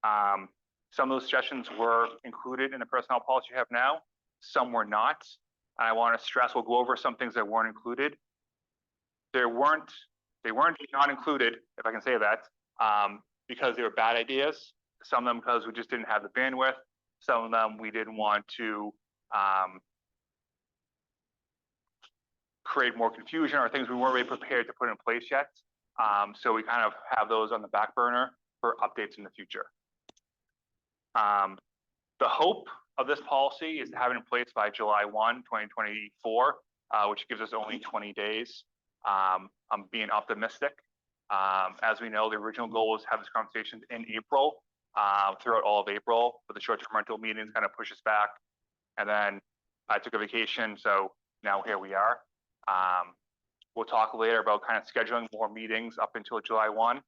S4: Some of those suggestions were included in the personnel policy you have now. Some were not. I want to stress, we'll go over some things that weren't included. they weren't not included, if I can say that, because they were bad ideas. Some of them because we just didn't have the bandwidth. Some of them we didn't want to create more confusion or things we weren't really prepared to put in place yet. So we kind of have those on the back burner for updates in the future. The hope of this policy is to have it in place by July 1, 2024, which gives us only 20 days. I'm being optimistic. As we know, the original goal was to have this conversation in April, throughout all of April, but the short-term rental meetings kind of push us back. And then I took a vacation, so now here we are. We'll talk later about kind of scheduling more meetings up until July 1.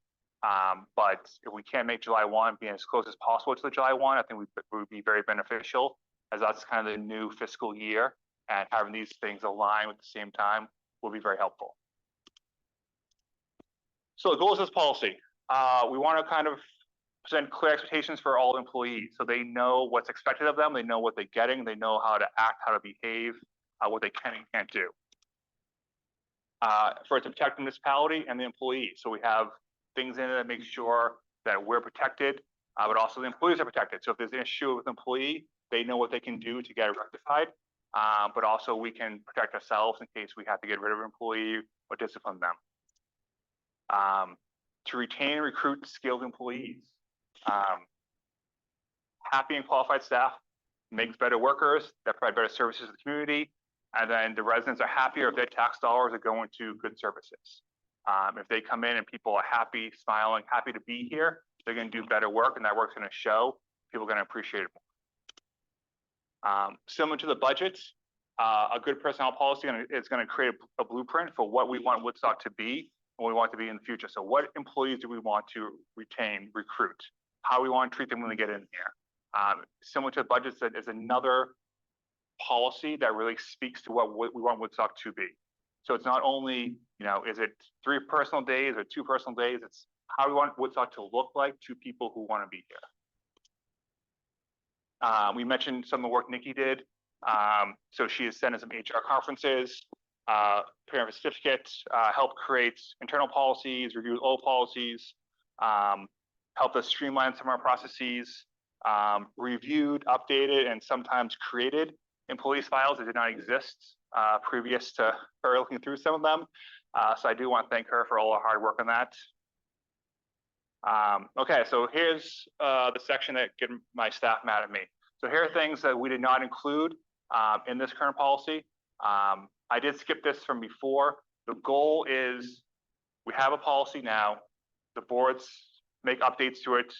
S4: But if we can't make July 1, being as close as possible to the July 1, I think it would be very beneficial, as that's kind of the new fiscal year, and having these things align at the same time will be very helpful. So the goals of this policy, we want to kind of present clear expectations for all employees, so they know what's expected of them, they know what they're getting, they know how to act, how to behave, what they can and can't do. For it to protect the municipality and the employee, so we have things in it that make sure that we're protected, but also the employees are protected. So if there's an issue with an employee, they know what they can do to get it rectified, but also we can protect ourselves in case we have to get rid of an employee or discipline them. To retain and recruit skilled employees. Happy and qualified staff makes better workers that provide better services to the community, and then the residents are happier if their tax dollars are going to good services. If they come in and people are happy, smiling, happy to be here, they're going to do better work, and that work's going to show. People are going to appreciate it more. Similar to the budget, a good personnel policy is going to create a blueprint for what we want Woodstock to be and what we want to be in the future. So what employees do we want to retain, recruit? How we want to treat them when they get in here? Similar to the budgets, that is another policy that really speaks to what we want Woodstock to be. So it's not only, is it 3 personal days or 2 personal days? It's how we want Woodstock to look like to people who want to be here. We mentioned some of the work Nikki did. So she has sent us some HR conferences, preparing for certificates, helped create internal policies, review old policies, helped us streamline some of our processes, reviewed, updated, and sometimes created employees files that did not exist previous to her looking through some of them. So I do want to thank her for all her hard work on that. Okay, so here's the section that get my staff mad at me. So here are things that we did not include in this current policy. I did skip this from before. The goal is we have a policy now. The boards make updates to it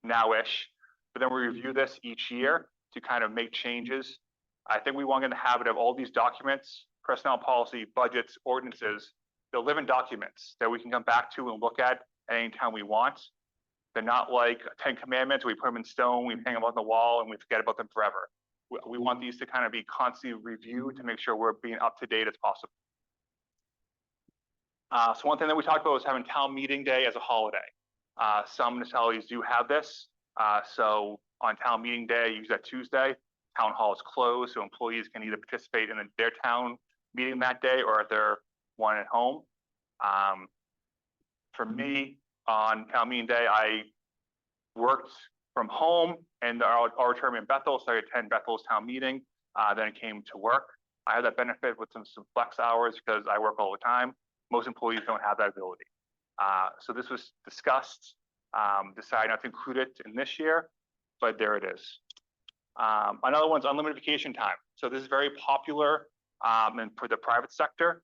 S4: now-ish, but then we review this each year to kind of make changes. I think we want to get in the habit of all these documents, personnel policy, budgets, ordinances. They're living documents that we can come back to and look at any time we want. They're not like 10 Commandments. We put them in stone, we hang them on the wall, and we forget about them forever. We want these to kind of be constantly reviewed to make sure we're being up to date as possible. So one thing that we talked about was having town meeting day as a holiday. Some municipalities do have this. So on town meeting day, usually that Tuesday, town hall is closed, so employees can either participate in their town meeting that day or at their one at home. For me, on town meeting day, I worked from home in the auditorium in Bethel, so I attend Bethel's town meeting, then came to work. I had that benefit with some flex hours because I work all the time. Most employees don't have that ability. So this was discussed, decided not to include it in this year, but there it is. Another one's unlimited vacation time. So this is very popular and for the private sector.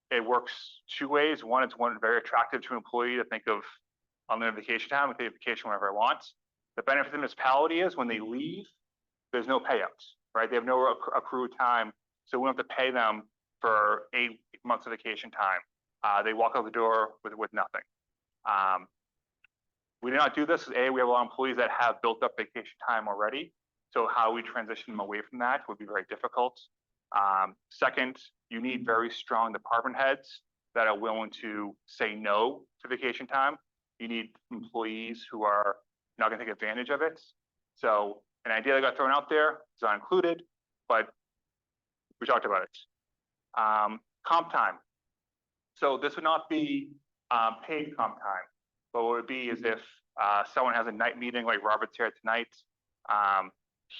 S4: It works 2 ways. One, it's very attractive to an employee to think of unlimited vacation time. I can take vacation whenever I want. The benefit of the municipality is when they leave, there's no payouts, right? They have no accrued time, so we don't have to pay them for 8 months of vacation time. They walk out the door with nothing. We did not do this. We have a lot of employees that have built up vacation time already. So how we transition them away from that would be very difficult. Second, you need very strong department heads that are willing to say no to vacation time. You need employees who are not going to take advantage of it. So an idea that got thrown out there is not included, but we talked about it. Comp time. So this would not be paid comp time, but what it would be is if someone has a night meeting like Robert's here tonight,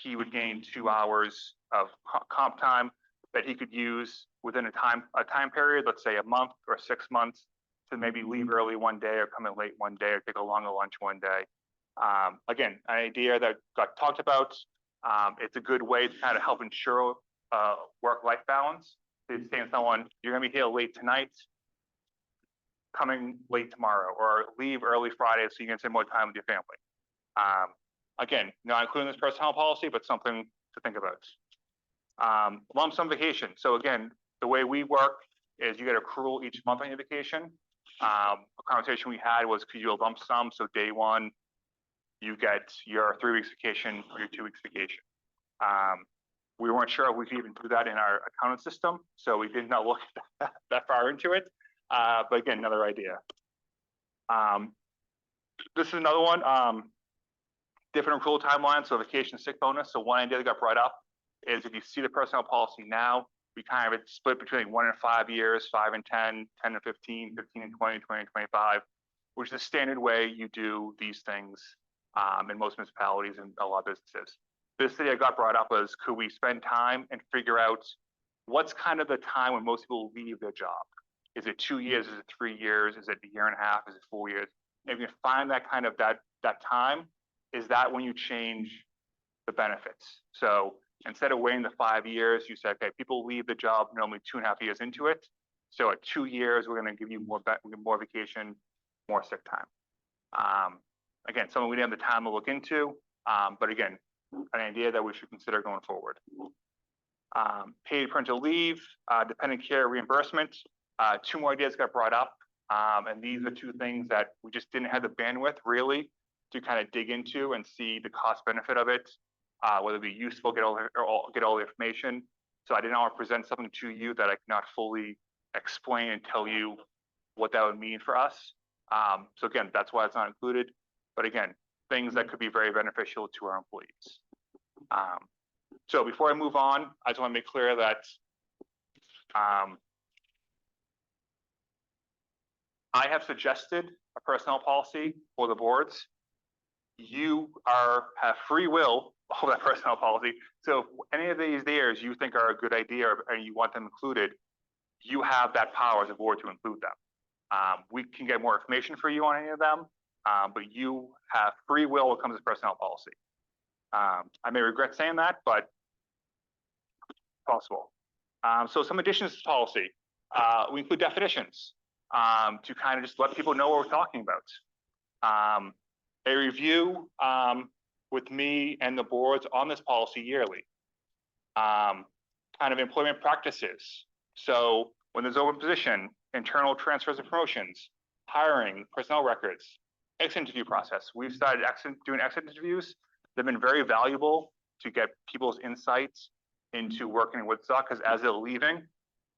S4: he would gain 2 hours of comp time that he could use within a time period, let's say a month or 6 months, to maybe leave early one day or come in late one day or take a longer lunch one day. Again, an idea that got talked about. It's a good way to kind of help ensure work-life balance. To saying someone, you're gonna be here late tonight, coming late tomorrow, or leave early Friday so you can spend more time with your family. Again, not including this personnel policy, but something to think about. Lump sum vacation. So again, the way we work is you get accrual each month on your vacation. A conversation we had was, could you do a lump sum? So day one, you get your 3 weeks vacation or your 2 weeks vacation. We weren't sure if we could even do that in our accounting system, so we did not look that far into it. But again, another idea. This is another one. Different accrual timeline, so vacation sick bonus. So one idea that got brought up is if you see the personnel policy now, we kind of split between 1 and 5 years, 5 and 10, 10 and 15, 15 and 20, 20 and 25, which is the standard way you do these things in most municipalities and a lot of businesses. This idea got brought up was, could we spend time and figure out what's kind of the time when most people leave their job? Is it 2 years? Is it 3 years? Is it a year and a half? Is it 4 years? If you find that kind of that time, is that when you change the benefits? So instead of waiting the 5 years, you said, okay, people leave the job normally 2.5 years into it. So at 2 years, we're going to give you more vacation, more sick time. Again, something we didn't have the time to look into, but again, an idea that we should consider going forward. Paid parental leave, dependent care reimbursement. 2 more ideas got brought up, and these are 2 things that we just didn't have the bandwidth really to kind of dig into and see the cost benefit of it, whether it be useful, get all the information. So I didn't want to present something to you that I cannot fully explain and tell you what that would mean for us. So again, that's why it's not included. But again, things that could be very beneficial to our employees. So before I move on, I just want to make clear that I have suggested a personnel policy for the boards. You have free will over that personnel policy. So if any of these areas you think are a good idea and you want them included, you have that power as a board to include them. We can get more information for you on any of them, but you have free will when it comes to personnel policy. I may regret saying that, but possible. So some additions to policy. We include definitions to kind of just let people know what we're talking about. A review with me and the boards on this policy yearly. Kind of employment practices. So when there's open position, internal transfers and promotions, hiring, personnel records, exit interview process. We've started doing exit interviews. They've been very valuable to get people's insights into working in Woodstock, because as they're leaving,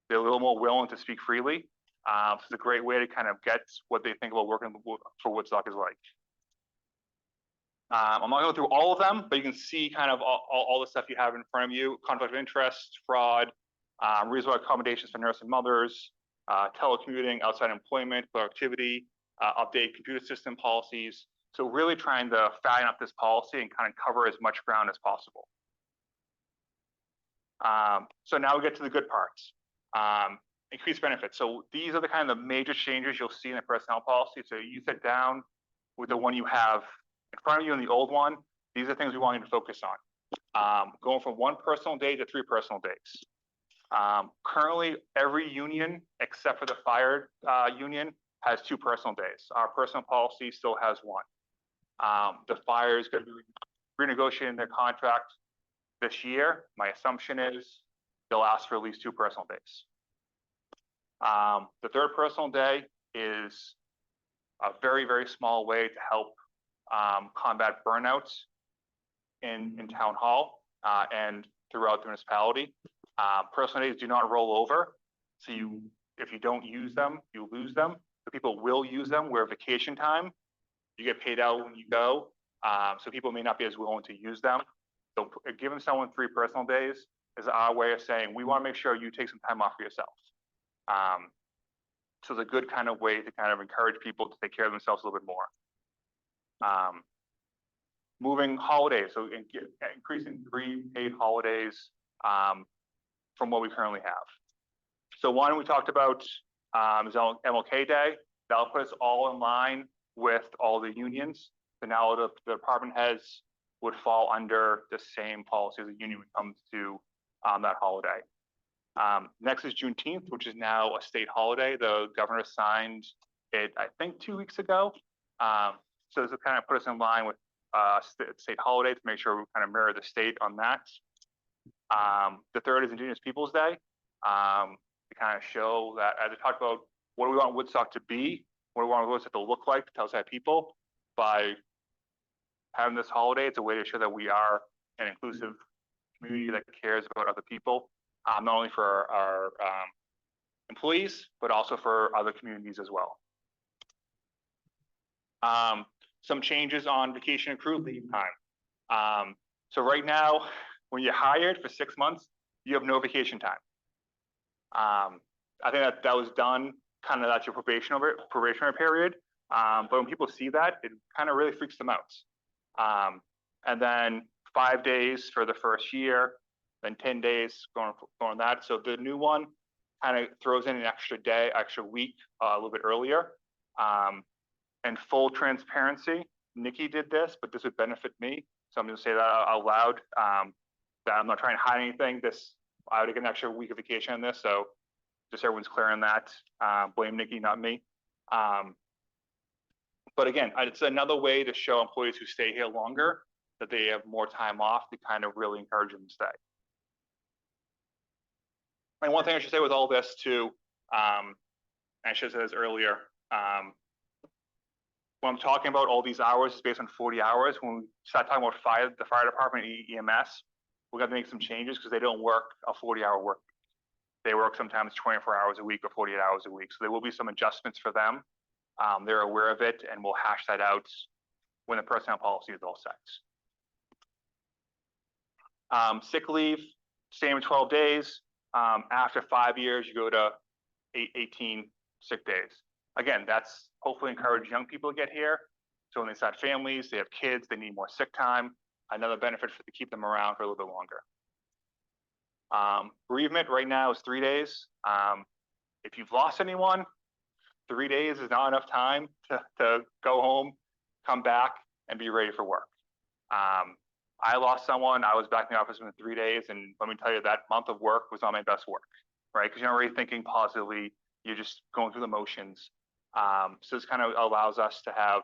S4: they're a little more willing to speak freely. So it's a great way to kind of get what they think about working for Woodstock is like. I'm not going through all of them, but you can see kind of all the stuff you have in front of you: conflict of interest, fraud, reasonable accommodations for nursing mothers, telecommuting, outside employment, productivity, update computer system policies. So really trying to fatten up this policy and kind of cover as much ground as possible. So now we get to the good parts. Increased benefits. So these are the kind of the major changes you'll see in the personnel policy. So you sit down with the one you have in front of you and the old one. These are things we want you to focus on. Going from 1 personal day to 3 personal days. Currently, every union except for the fire union has 2 personal days. Our personal policy still has 1. The fire is going to be renegotiating their contract this year. My assumption is they'll ask for at least 2 personal days. The 3rd personal day is a very, very small way to help combat burnouts in town hall and throughout the municipality. Personal days do not roll over. So if you don't use them, you lose them. So people will use them where vacation time, you get paid out when you go. So people may not be as willing to use them. So giving someone 3 personal days is our way of saying, we want to make sure you take some time off for yourself. So it's a good kind of way to kind of encourage people to take care of themselves a little bit more. Moving holidays, so increasing 3 paid holidays from what we currently have. So one we talked about is MLK Day. That'll put us all in line with all the unions. So now the department heads would fall under the same policy as the union when it comes to that holiday. Next is Juneteenth, which is now a state holiday. The governor signed it, I think, 2 weeks ago. So this will kind of put us in line with state holidays to make sure we kind of mirror the state on that. The third is Indigenous Peoples Day. To kind of show that, as I talked about, what do we want Woodstock to be? What do we want Woodstock to look like to Tellside people? By having this holiday, it's a way to show that we are an inclusive community that cares about other people, not only for our employees, but also for other communities as well. Some changes on vacation accrued leave time. So right now, when you're hired for 6 months, you have no vacation time. I think that was done kind of, that's your probationary period. But when people see that, it kind of really freaks them out. And then 5 days for the first year, then 10 days going that. So the new one kind of throws in an extra day, extra week, a little bit earlier. And full transparency, Nikki did this, but this would benefit me. So I'm going to say that out loud, that I'm not trying to hide anything. I would get an extra week of vacation on this. So just everyone's clear on that. Blame Nikki, not me. But again, it's another way to show employees who stay here longer that they have more time off to kind of really encourage them to stay. And one thing I should say with all this too, I should have said this earlier, when I'm talking about all these hours, it's based on 40 hours. When we start talking about the fire department, EMS, we're going to make some changes because they don't work a 40-hour work. They work sometimes 24 hours a week or 48 hours a week. So there will be some adjustments for them. They're aware of it, and we'll hash that out when the personnel policy is all set. Sick leave, same 12 days. After 5 years, you go to 18 sick days. Again, that's hopefully encourage young people to get here. So when they start families, they have kids, they need more sick time. Another benefit to keep them around for a little bit longer. Bereavement right now is 3 days. If you've lost anyone, 3 days is not enough time to go home, come back, and be ready for work. I lost someone. I was back in the office within 3 days, and let me tell you, that month of work was not my best work, right? Because you're not really thinking positively. You're just going through the motions. So this kind of allows us to have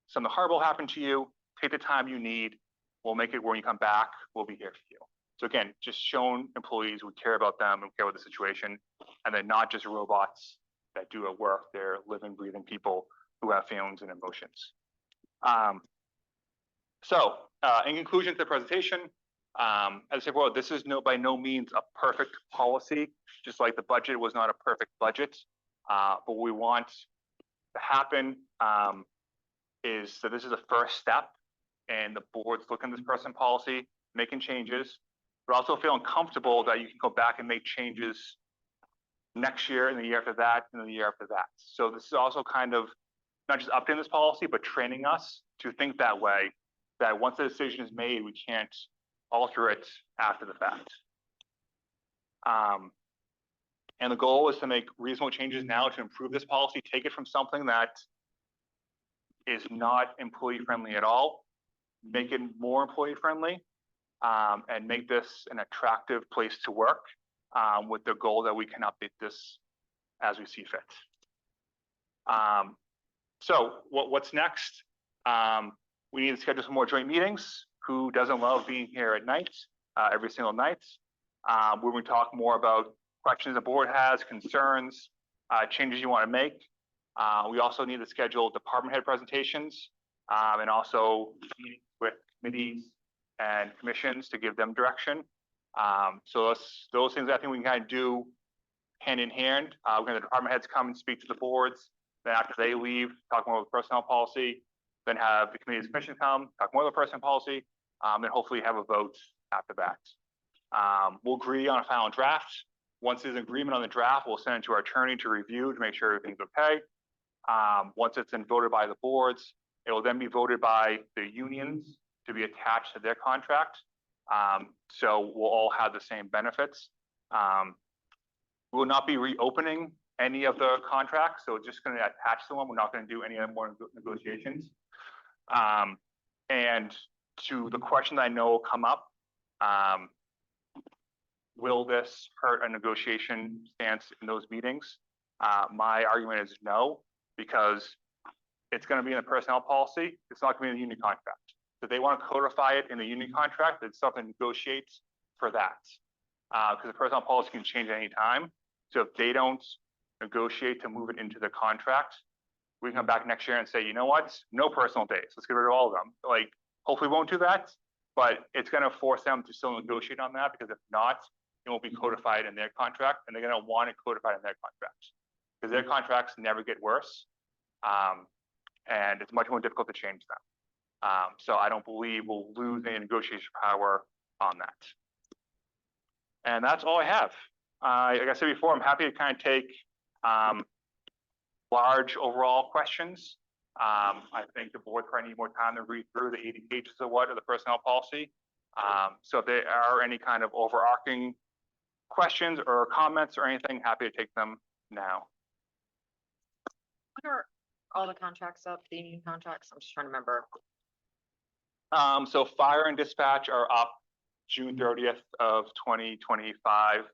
S4: something horrible happen to you. Take the time you need. We'll make it when you come back. We'll be here for you. So again, just showing employees we care about them and care about the situation, and they're not just robots that do at work. They're living, breathing people who have feelings and emotions. In conclusion to the presentation, as I said, well, this is by no means a perfect policy, just like the budget was not a perfect budget. But what we want to happen is that this is the first step, and the board's looking at this person policy, making changes, but also feeling comfortable that you can go back and make changes next year and the year after that and the year after that. So this is also kind of not just updating this policy, but training us to think that way, that once the decision is made, we can't alter it after the fact. And the goal is to make reasonable changes now to improve this policy, take it from something that is not employee friendly at all, make it more employee friendly, and make this an attractive place to work, with the goal that we can update this as we see fit. So what's next? We need to schedule some more joint meetings. Who doesn't love being here at night, every single night? Where we talk more about questions the board has, concerns, changes you want to make. We also need to schedule department head presentations, and also meetings with committees and commissions to give them direction. So those things I think we can kind of do hand in hand. We're going to have the department heads come and speak to the boards. Then after they leave, talk more about personnel policy. Then have the committees and commission come, talk more about personnel policy. Then hopefully have a vote after that. We'll agree on a final draft. Once there's agreement on the draft, we'll send it to our attorney to review to make sure everything's okay. Once it's been voted by the boards, it will then be voted by the unions to be attached to their contract. So we'll all have the same benefits. We will not be reopening any of the contracts, so just going to attach to them. We're not going to do any more negotiations. And to the question that I know will come up, will this hurt a negotiation stance in those meetings? My argument is no, because it's going to be in the personnel policy. It's not going to be in the union contract. If they want to codify it in the union contract, it's something to negotiate for that. Because the personnel policy can change at any time. So if they don't negotiate to move it into the contract, we can come back next year and say, you know what, no personal days. Let's get rid of all of them. Like, hopefully we won't do that, but it's going to force them to still negotiate on that, because if not, it won't be codified in their contract, and they're going to want it codified in their contracts, because their contracts never get worse. And it's much more difficult to change them. So I don't believe we'll lose any negotiation power on that. And that's all I have. Like I said before, I'm happy to kind of take large overall questions. I think the board probably need more time to read through the 80 pages of the personnel policy. So if there are any kind of overarching questions or comments or anything, happy to take them now.
S3: When are all the contracts up, the union contracts? I'm just trying to remember.
S4: So fire and dispatch are up June 30th of 2025.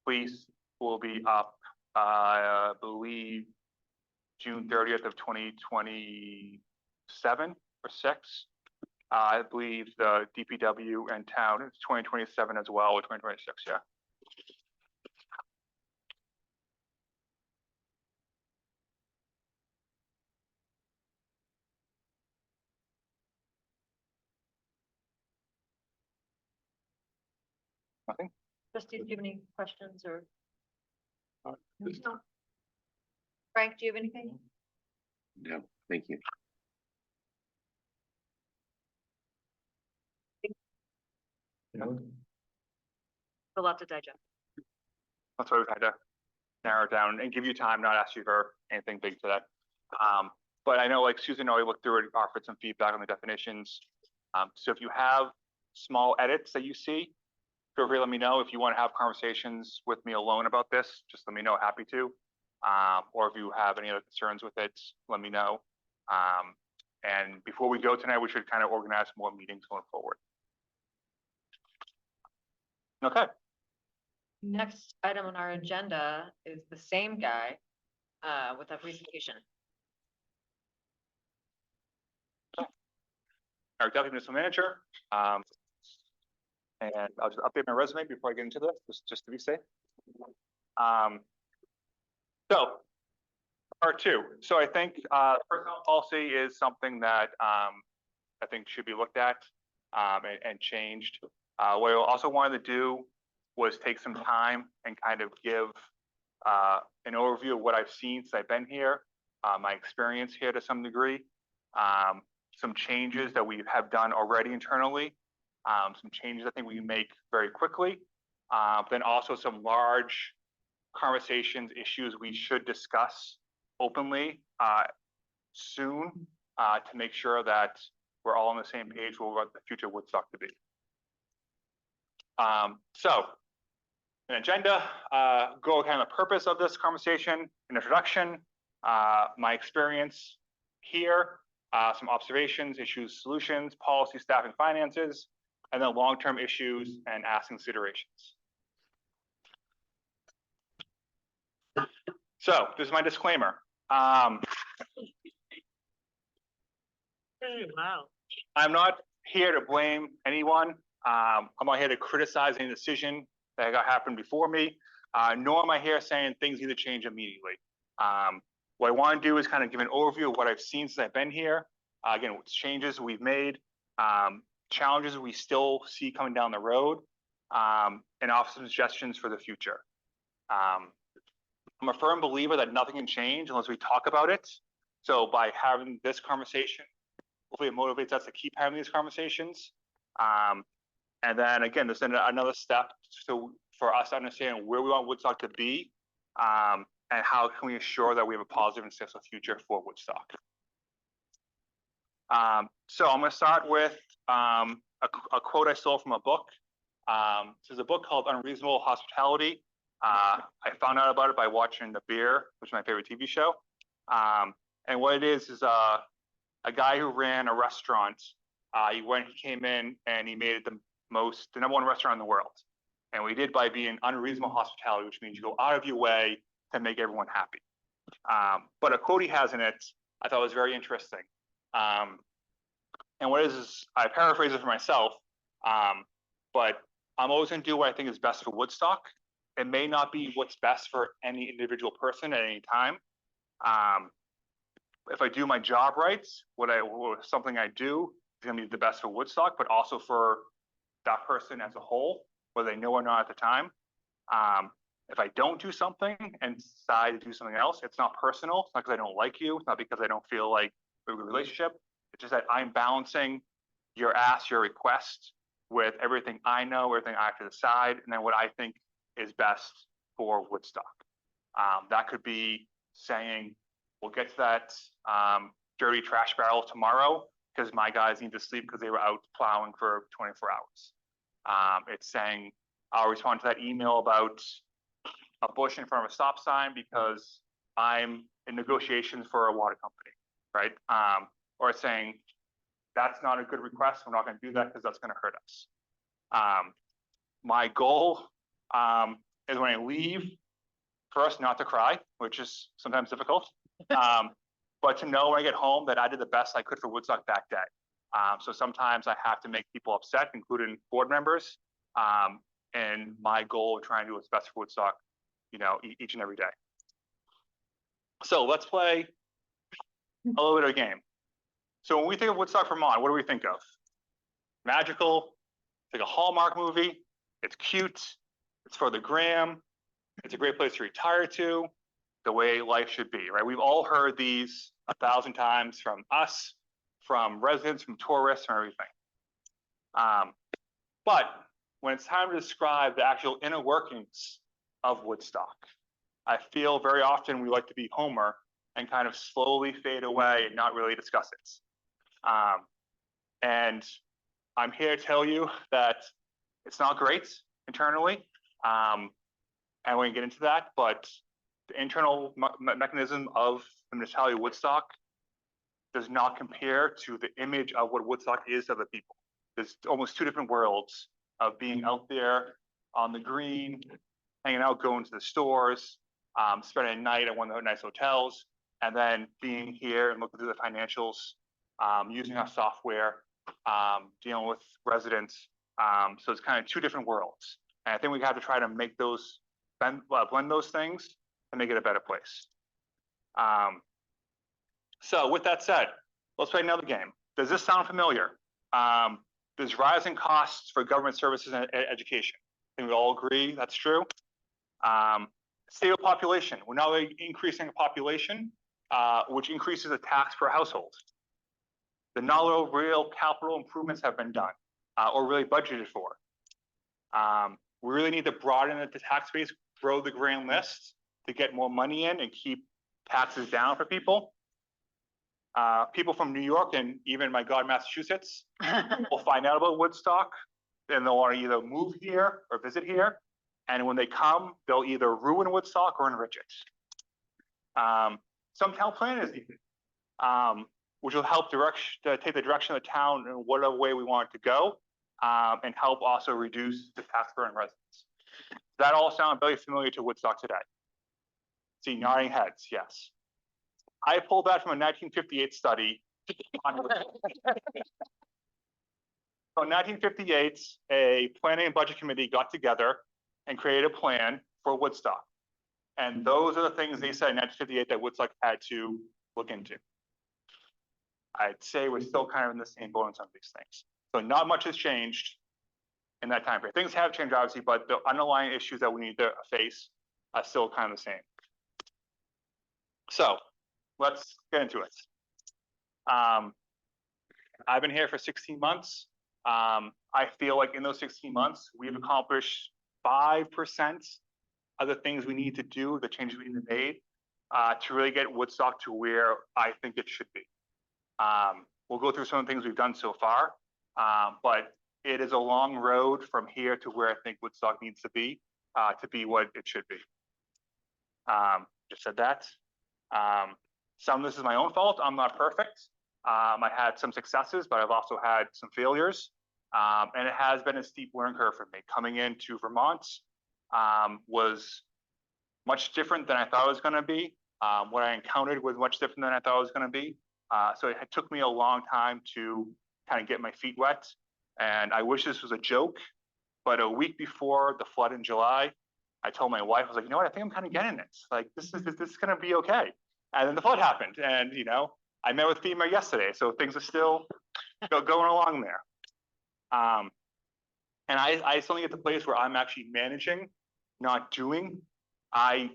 S4: Police will be up, I believe, June 30th of 2027 or 6. I believe the DPW and town is 2027 as well, or 2026, yeah. Nothing?
S3: Trustee, do you have any questions or?
S1: This-
S3: No. Frank, do you have anything?
S9: No, thank you.
S3: A lot to digest.
S4: That's why we've had to narrow it down and give you time, not ask you for anything big today. But I know, like Susan already looked through it, offered some feedback on the definitions. So if you have small edits that you see, feel free to let me know. If you want to have conversations with me alone about this, just let me know, happy to. Or if you have any other concerns with it, let me know. And before we go tonight, we should kind of organize more meetings going forward. Okay.
S3: Next item on our agenda is the same guy with a presentation.
S4: Our deputy municipal manager. And I'll just update my resume before I get into this, just to be safe. So, part 2. So I think personnel policy is something that I think should be looked at and changed. What I also wanted to do was take some time and kind of give an overview of what I've seen since I've been here, my experience here to some degree, some changes that we have done already internally, some changes I think we can make very quickly, then also some large conversations, issues we should discuss openly soon to make sure that we're all on the same page with what the future Woodstock to be. So, an agenda, go kind of the purpose of this conversation, an introduction, my experience here, some observations, issues, solutions, policy, staffing, finances, and then long-term issues and ask considerations. So this is my disclaimer.
S7: Wow.
S4: I'm not here to blame anyone. I'm not here to criticize any decision that got happened before me, nor am I here saying things need to change immediately. What I want to do is kind of give an overview of what I've seen since I've been here. Again, changes we've made, challenges we still see coming down the road, and offer some suggestions for the future. I'm a firm believer that nothing can change unless we talk about it. So by having this conversation, hopefully it motivates us to keep having these conversations. And then again, there's another step for us to understand where we want Woodstock to be, and how can we ensure that we have a positive and successful future for Woodstock. So I'm going to start with a quote I stole from a book. This is a book called Unreasonable Hospitality. I found out about it by watching The Bear, which is my favorite TV show. And what it is a guy who ran a restaurant. He came in and he made it the number one restaurant in the world. And we did by being unreasonable hospitality, which means you go out of your way to make everyone happy. But a quote he has in it, I thought was very interesting. And what it is I paraphrase it for myself, but I'm always going to do what I think is best for Woodstock. It may not be what's best for any individual person at any time. If I do my job right, something I do is going to be the best for Woodstock, but also for that person as a whole, whether they know or not at the time. If I don't do something and decide to do something else, it's not personal. It's not because I don't like you. It's not because I don't feel like we have a good relationship. It's just that I'm balancing your ask, your request with everything I know, everything I have to decide, and then what I think is best for Woodstock. That could be saying, we'll get to that dirty trash barrel tomorrow because my guys need to sleep because they were out plowing for 24 hours. It's saying, I'll respond to that email about a bush in front of a stop sign because I'm in negotiations for a water company, right? Or it's saying, that's not a good request. We're not going to do that because that's going to hurt us. My goal is when I leave, first, not to cry, which is sometimes difficult, but to know when I get home that I did the best I could for Woodstock that day. So sometimes I have to make people upset, including board members. And my goal of trying to do what's best for Woodstock, each and every day. So let's play a little bit of a game. So when we think of Woodstock, Vermont, what do we think of? Magical, it's like a Hallmark movie. It's cute. It's for the gram. It's a great place to retire to, the way life should be, right? We've all heard these 1,000 times from us, from residents, from tourists, from everything. But when it's time to describe the actual inner workings of Woodstock, I feel very often we like to be Homer and kind of slowly fade away and not really discuss it. And I'm here to tell you that it's not great internally. And we can get into that, but the internal mechanism of the municipality of Woodstock does not compare to the image of what Woodstock is to other people. There's almost two different worlds of being out there on the green, hanging out, going to the stores, spending a night at one of the nice hotels, and then being here and looking through the financials, using our software, dealing with residents. So it's kind of two different worlds. And I think we have to try to make those, blend those things and make it a better place. So with that said, let's play another game. Does this sound familiar? There's rising costs for government services and education. I think we all agree that's true. Stable population. We're now increasing the population, which increases the tax per household. No real capital improvements have been done or really budgeted for. We really need to broaden the tax base, grow the grand list to get more money in and keep taxes down for people. People from New York and even my God, Massachusetts will find out about Woodstock and they'll want to either move here or visit here. And when they come, they'll either ruin Woodstock or enrich it. Some town planners even, which will help take the direction of the town in whatever way we want it to go, and help also reduce the tax burden residents. That all sound very familiar to Woodstock today. See, nodding heads, yes. I pulled that from a 1958 study. On So in 1958, a planning and budget committee got together and created a plan for Woodstock. And those are the things they said in 1958 that Woodstock had to look into. I'd say we're still kind of in the same boat on some of these things. So not much has changed in that time period. Things have changed, obviously, but the underlying issues that we need to face are still kind of the same. So let's get into it. I've been here for 16 months. I feel like in those 16 months, we've accomplished 5% of the things we need to do, the changes we need to make, to really get Woodstock to where I think it should be. We'll go through some of the things we've done so far, but it is a long road from here to where I think Woodstock needs to be what it should be. Just said that. Some of this is my own fault. I'm not perfect. I had some successes, but I've also had some failures. And it has been a steep learning curve for me. Coming into Vermont was much different than I thought it was going to be. What I encountered was much different than I thought it was going to be. So it took me a long time to kind of get my feet wet. And I wish this was a joke, but a week before the flood in July, I told my wife, I was like, you know what, I think I'm kind of getting it. Like, this is going to be okay. And then the flood happened. And, you know, I met with FEMA yesterday, so things are still going along there. And I suddenly get to the place where I'm actually managing, not doing. I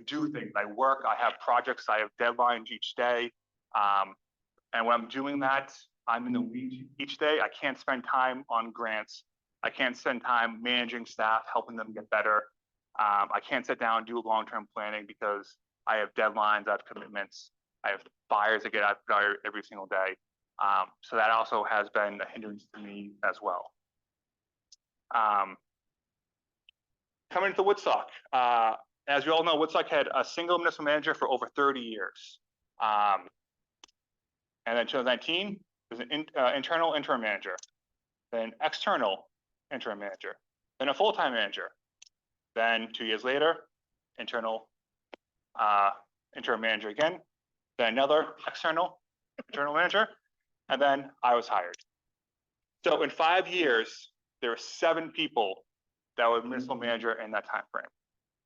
S4: do things, I work, I have projects, I have deadlines each day. And when I'm doing that, I'm in the weeds each day. I can't spend time on grants. I can't spend time managing staff, helping them get better. I can't sit down and do long-term planning because I have deadlines, I have commitments, I have fires that get out every single day. So that also has been a hindrance to me as well. Coming to Woodstock, as we all know, Woodstock had a single municipal manager for over 30 years. And then 2019, there's an internal interim manager, then external interim manager, then a full-time manager. Then 2 years later, internal interim manager again, then another external internal manager, and then I was hired. So in 5 years, there were 7 people that were municipal manager in that time frame.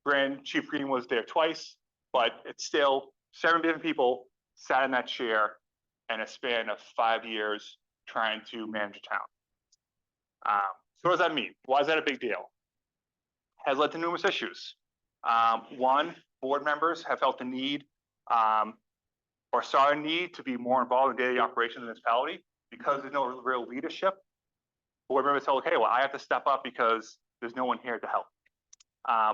S4: Granted, Chief Green was there twice, but it's still 7 different people sat in that chair in a span of 5 years trying to manage a town. So what does that mean? Why is that a big deal? Has led to numerous issues. One, board members have felt the need or saw a need to be more involved in daily operations of the municipality because there's no real leadership. Board members felt, okay, well, I have to step up because there's no one here to help.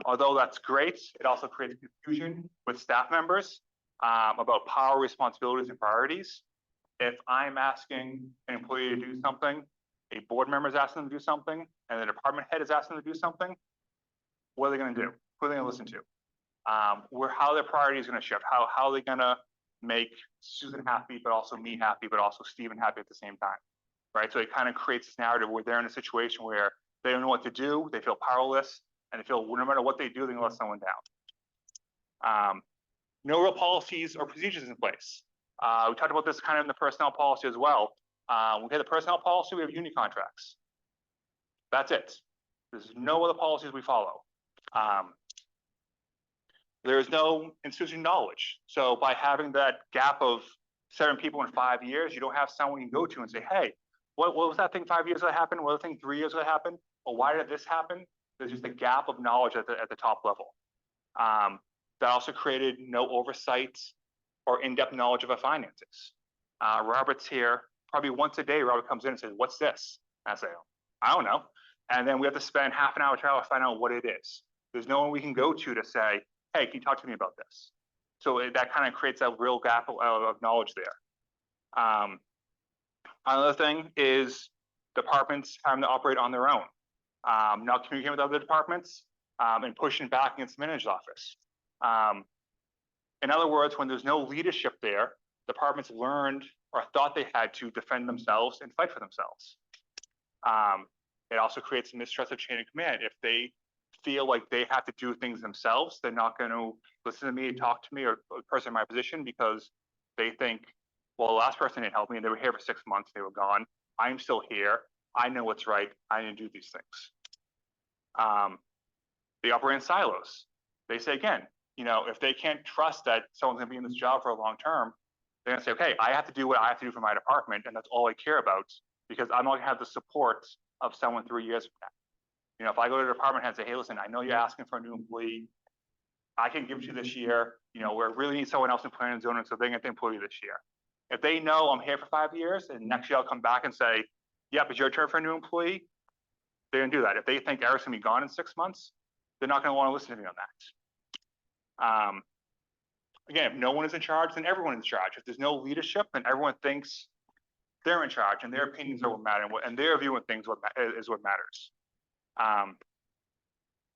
S4: Although that's great, it also creates confusion with staff members about power, responsibilities, and priorities. If I'm asking an employee to do something, a board member is asking them to do something, and the department head is asking them to do something, what are they going to do? Who are they going to listen to? How their priorities going to shift? How are they going to make Susan happy, but also me happy, but also Stephen happy at the same time, right? So it kind of creates this narrative where they're in a situation where they don't know what to do, they feel powerless, and they feel no matter what they do, they're going to let someone down. No real policies or procedures in place. We talked about this kind of in the personnel policy as well. We have the personnel policy, we have union contracts. That's it. There's no other policies we follow. There is no institutional knowledge. So by having that gap of 7 people in 5 years, you don't have someone you can go to and say, hey, what was that thing 5 years ago that happened? What was that thing 3 years ago that happened? Or why did this happen? There's just a gap of knowledge at the top level. That also created no oversight or in-depth knowledge of our finances. Robert's here, probably once a day, Robert comes in and says, what's this? And I say, I don't know. And then we have to spend half an hour trying to find out what it is. There's no one we can go to say, hey, can you talk to me about this? So that kind of creates a real gap of knowledge there. Another thing is departments having to operate on their own, not communicating with other departments, and pushing back against the manager's office. In other words, when there's no leadership there, departments learned or thought they had to defend themselves and fight for themselves. It also creates a mistrust of chain of command. If they feel like they have to do things themselves, they're not going to listen to me, talk to me, or the person in my position because they think, well, the last person didn't help me and they were here for 6 months, they were gone. I'm still here. I know what's right. I need to do these things. They operate in silos. They say, again, you know, if they can't trust that someone's going to be in this job for a long term, they're going to say, okay, I have to do what I have to do for my department, and that's all I care about because I'm not going to have the support of someone 3 years from now. You know, if I go to the department head and say, hey, listen, I know you're asking for a new employee. I can give it to you this year. You know, we really need someone else in planning and zoning, so they get the employee this year. If they know I'm here for 5 years and next year I'll come back and say, yep, it's your turn for a new employee, They're gonna do that. If they think Eric's gonna be gone in 6 months, they're not gonna want to listen to me on that. Again, if no one is in charge, then everyone is in charge. If there's no leadership, then everyone thinks they're in charge and their opinions are what matter and their view of things is what matters.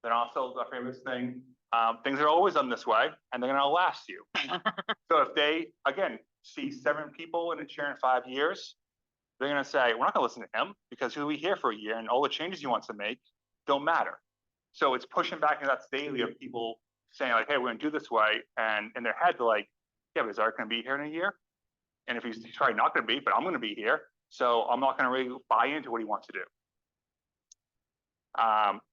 S4: Then also the famous thing, things are always done this way and they're gonna last you. So if they, again, see 7 people in a chair in 5 years, they're gonna say, we're not gonna listen to him because he'll be here for a year and all the changes he wants to make don't matter. So it's pushing back, and that's daily of people saying like, hey, we're gonna do this way. And in their head, they're like, yeah, but is Eric gonna be here in a year? And if he's probably not gonna be, but I'm gonna be here. So I'm not gonna really buy into what he wants to do.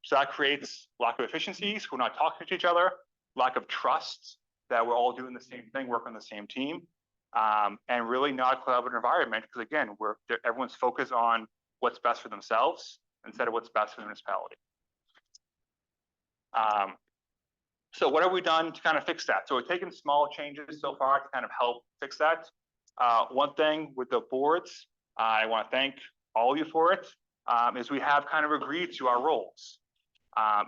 S4: So that creates lack of efficiencies. We're not talking to each other, lack of trust that we're all doing the same thing, working on the same team, and really not a collaborative environment because again, everyone's focused on what's best for themselves instead of what's best for the municipality. So what have we done to kind of fix that? So we've taken small changes so far to kind of help fix that. One thing with the boards, I want to thank all of you for it, is we have kind of agreed to our roles.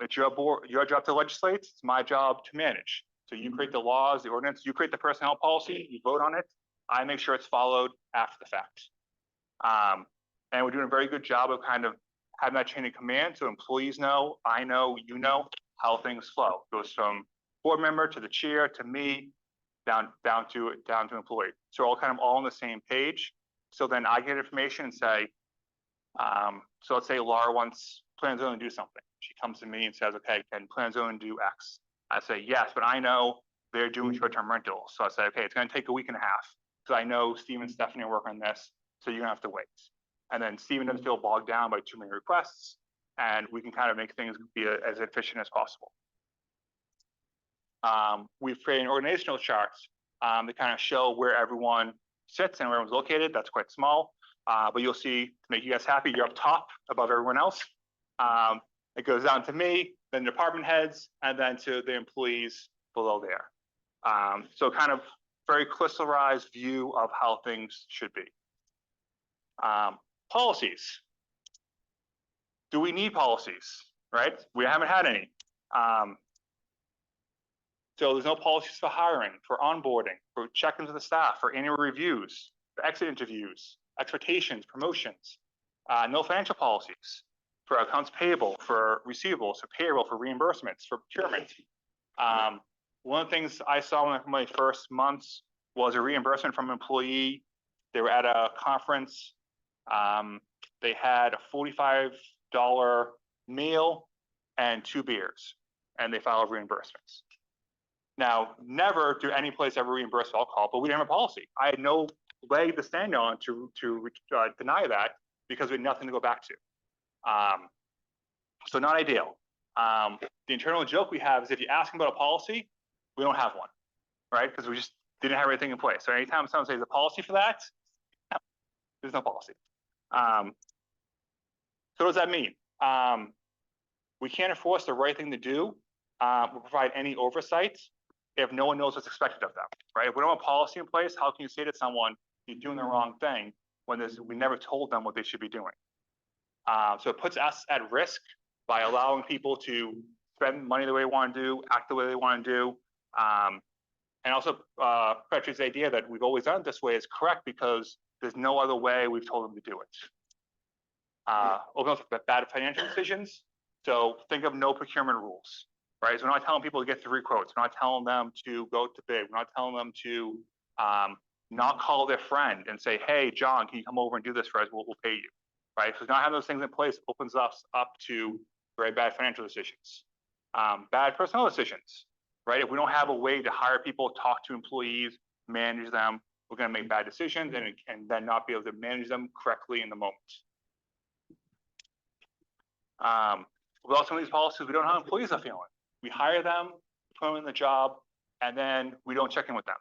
S4: It's your job to legislate, it's my job to manage. So you create the laws, the ordinance, you create the personnel policy, you vote on it, I make sure it's followed after the fact. And we're doing a very good job of kind of having that chain of command so employees know, I know, you know, how things flow. It goes from board member to the chair to me, down to employee. So we're all kind of all on the same page. So then I get information and say, so let's say Laura wants Plan Zone to do something. She comes to me and says, okay, can Plan Zone do X? I say, yes, but I know they're doing short-term rentals. So I say, okay, it's gonna take a week and a half because I know Steve and Stephanie are working on this, so you're gonna have to wait. And then Steven doesn't feel bogged down by too many requests, and we can kind of make things be as efficient as possible. We've created organizational charts that kind of show where everyone sits and where everyone's located. That's quite small, but you'll see, to make you guys happy, you're up top above everyone else. It goes down to me, then department heads, and then to the employees below there. So kind of very crystallized view of how things should be. Policies. Do we need policies, right? We haven't had any. So there's no policies for hiring, for onboarding, for check-ins with the staff, for annual reviews, for exit interviews, expectations, promotions. No financial policies for accounts payable, for receivables, for payroll, for reimbursements, for procurement. One of the things I saw in my first months was a reimbursement from an employee. They were at a conference. They had a $45 meal and 2 beers, and they filed reimbursements. Now, never do any place ever reimburse alcohol, but we didn't have a policy. I had no leg to stand on to deny that because we had nothing to go back to. So not ideal. The internal joke we have is if you ask them about a policy, we don't have one, right? Because we just didn't have anything in place. So anytime someone says a policy for that, no, there's no policy. So what does that mean? We can't enforce the right thing to do or provide any oversight if no one knows what's expected of them, right? If we don't have a policy in place, how can you say to someone, you're doing the wrong thing when we never told them what they should be doing? So it puts us at risk by allowing people to spend money the way they want to do, act the way they want to do. And also perpetuates the idea that we've always done it this way is correct because there's no other way we've told them to do it. Opens up bad financial decisions. So think of no procurement rules, right? So we're not telling people to get 3 quotes. We're not telling them to go to bid. We're not telling them to not call their friend and say, hey, John, can you come over and do this for us? We'll pay you, right? So not having those things in place opens us up to very bad financial decisions. Bad personnel decisions, right? If we don't have a way to hire people, talk to employees, manage them, we're going to make bad decisions and then not be able to manage them correctly in the moment. With also these policies, we don't know how employees are feeling. We hire them, put them in the job, and then we don't check in with them.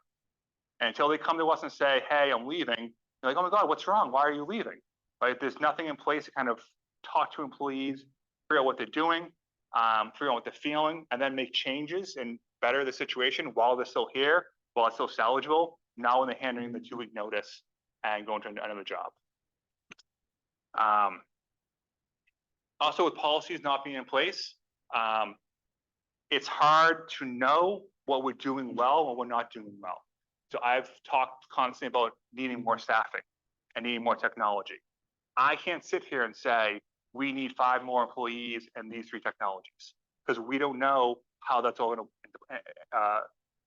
S4: And until they come to us and say, hey, I'm leaving, they're like, oh my God, what's wrong? Why are you leaving? Right? There's nothing in place to kind of talk to employees, figure out what they're doing, figure out what they're feeling, and then make changes and better the situation while they're still here, while it's still salvageable, now when they're handing the 2-week notice and going to another job. Also, with policies not being in place, it's hard to know what we're doing well and what we're not doing well. So I've talked constantly about needing more staffing and needing more technology. I can't sit here and say, we need 5 more employees and these 3 technologies, because we don't know how that's all gonna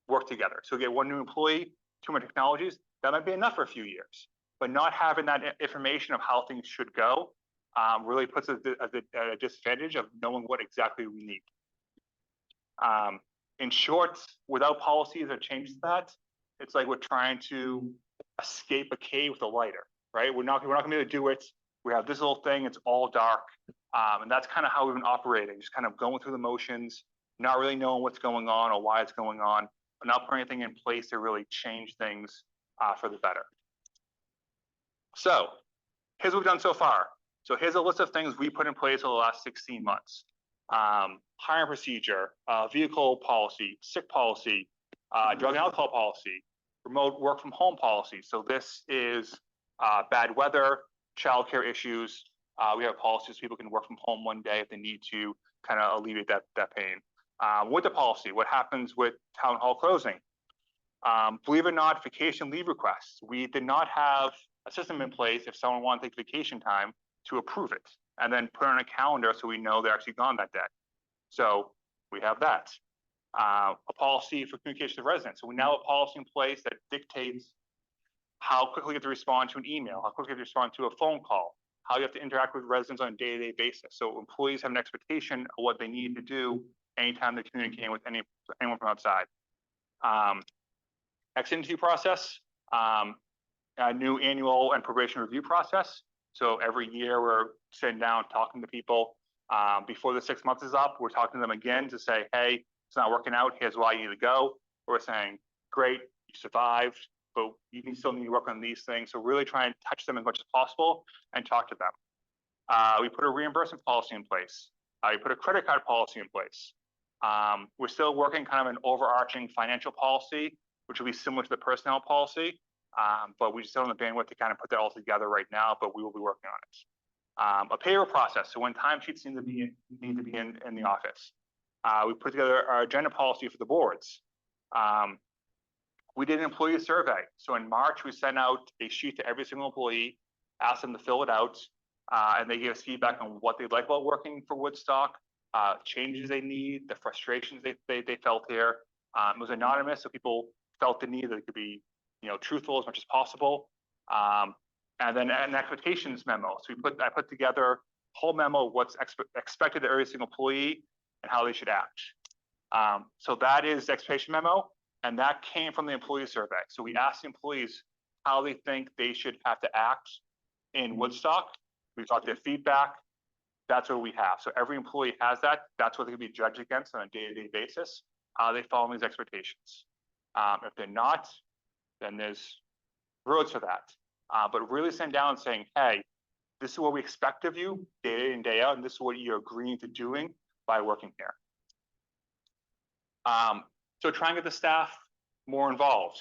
S4: work together. So get 1 new employee, 2 more technologies, that might be enough for a few years. But not having that information of how things should go really puts us at a disadvantage of knowing what exactly we need. In short, without policies that change that, it's like we're trying to escape a cave with a lighter, right? We're not gonna be able to do it. We have this little thing, it's all dark. And that's kind of how we've been operating, just kind of going through the motions, not really knowing what's going on or why it's going on, but not putting anything in place to really change things for the better. So here's what we've done so far. So here's a list of things we put in place over the last 16 months. Hiring procedure, vehicle policy, sick policy, drug and alcohol policy, remote work from home policy. So this is bad weather, childcare issues. We have policies people can work from home one day if they need to kind of alleviate that pain. Winter policy, what happens with town hall closing? Believe it or not, vacation leave requests. We did not have a system in place if someone wanted to take vacation time to approve it and then put it on a calendar so we know they're actually gone that day. So we have that. A policy for communication with residents. So we now have a policy in place that dictates how quickly you have to respond to an email, how quickly you have to respond to a phone call, how you have to interact with residents on a day-to-day basis. So employees have an expectation of what they need to do anytime they're communicating with anyone from outside. Exit interview process, a new annual and probation review process. So every year we're sitting down, talking to people. Before the 6 months is up, we're talking to them again to say, hey, it's not working out. Here's why you need to go. Or we're saying, great, you survived, but you still need to work on these things. So really try and touch them as much as possible and talk to them. We put a reimbursement policy in place. We put a credit card policy in place. We're still working kind of an overarching financial policy, which will be similar to the personnel policy. But we just don't have the bandwidth to kind of put that all together right now, but we will be working on it. A payroll process. So when timesheets need to be in the office. We put together our agenda policy for the boards. We did an employee survey. So in March, we sent out a sheet to every single employee, asked them to fill it out, and they gave us feedback on what they like about working for Woodstock, changes they need, the frustrations they felt here. It was anonymous, so people felt the need that it could be, truthful as much as possible. And then an expectations memo. So I put together a whole memo of what's expected of every single employee and how they should act. So that is the expectation memo, and that came from the employee survey. So we asked the employees how they think they should have to act in Woodstock. We got their feedback. That's what we have. So every employee has that. That's what they can be judged against on a day-to-day basis. How they follow these expectations. If they're not, then there's roads for that. But really sitting down and saying, hey, this is what we expect of you day in, day out, and this is what you're agreeing to doing by working here. So try and get the staff more involved.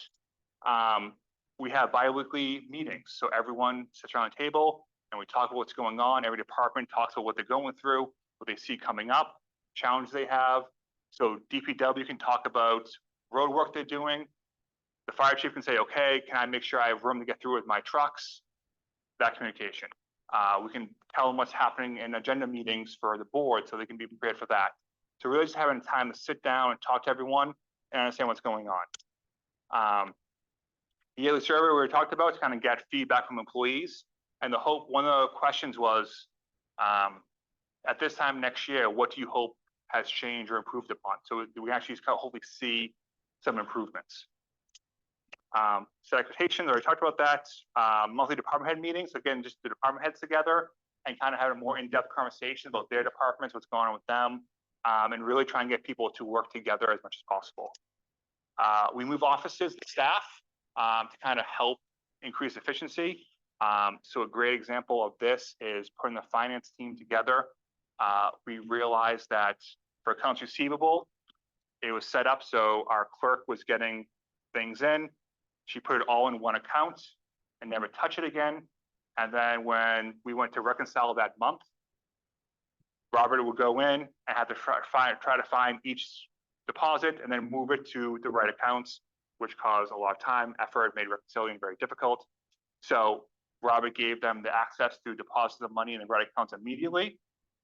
S4: We have bi-weekly meetings. So everyone sits around the table and we talk about what's going on. Every department talks about what they're going through, what they see coming up, challenges they have. So DPW can talk about road work they're doing. The fire chief can say, okay, can I make sure I have room to get through with my trucks? That communication. We can tell them what's happening in agenda meetings for the board so they can be prepared for that. So really just having time to sit down and talk to everyone and understand what's going on. The yearly survey we talked about to kind of get feedback from employees. And the hope, one of the questions was, at this time next year, what do you hope has changed or improved upon? So we actually hopefully see some improvements. Set expectations, I already talked about that. Monthly department head meetings, again, just the department heads together and kind of have a more in-depth conversation about their departments, what's going on with them, and really try and get people to work together as much as possible. We move offices to staff to kind of help increase efficiency. So a great example of this is putting the finance team together. We realized that for accounts receivable, it was set up so our clerk was getting things in. She put it all in one account and never touch it again. And then when we went to reconcile that month, Robert would go in and have to try to find each deposit and then move it to the right accounts, which caused a lot of time, effort, made reconciliating very difficult. So Robert gave them the access to deposit the money in the right accounts immediately.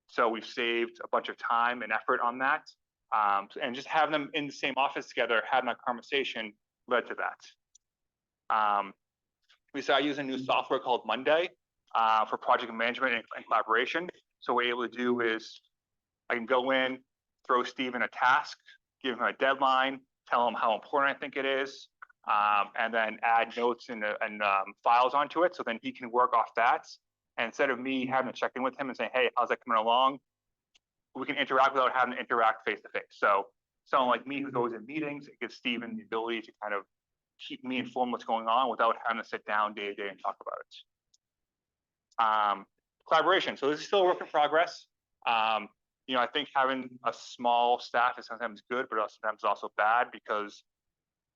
S4: So we've saved a bunch of time and effort on that. And just having them in the same office together, having that conversation led to that. We started using a new software called Monday for project management and collaboration. So what we're able to do is I can go in, throw Steven a task, give him a deadline, tell him how important I think it is, and then add notes and files onto it. So then he can work off that. And instead of me having to check in with him and saying, hey, how's that coming along? We can interact without having to interact face to face. So someone like me who's always in meetings, it gives Steven the ability to kind of keep me informed what's going on without having to sit down day to day and talk about it. Collaboration. So this is still a work in progress. You know, I think having a small staff is sometimes good, but sometimes also bad because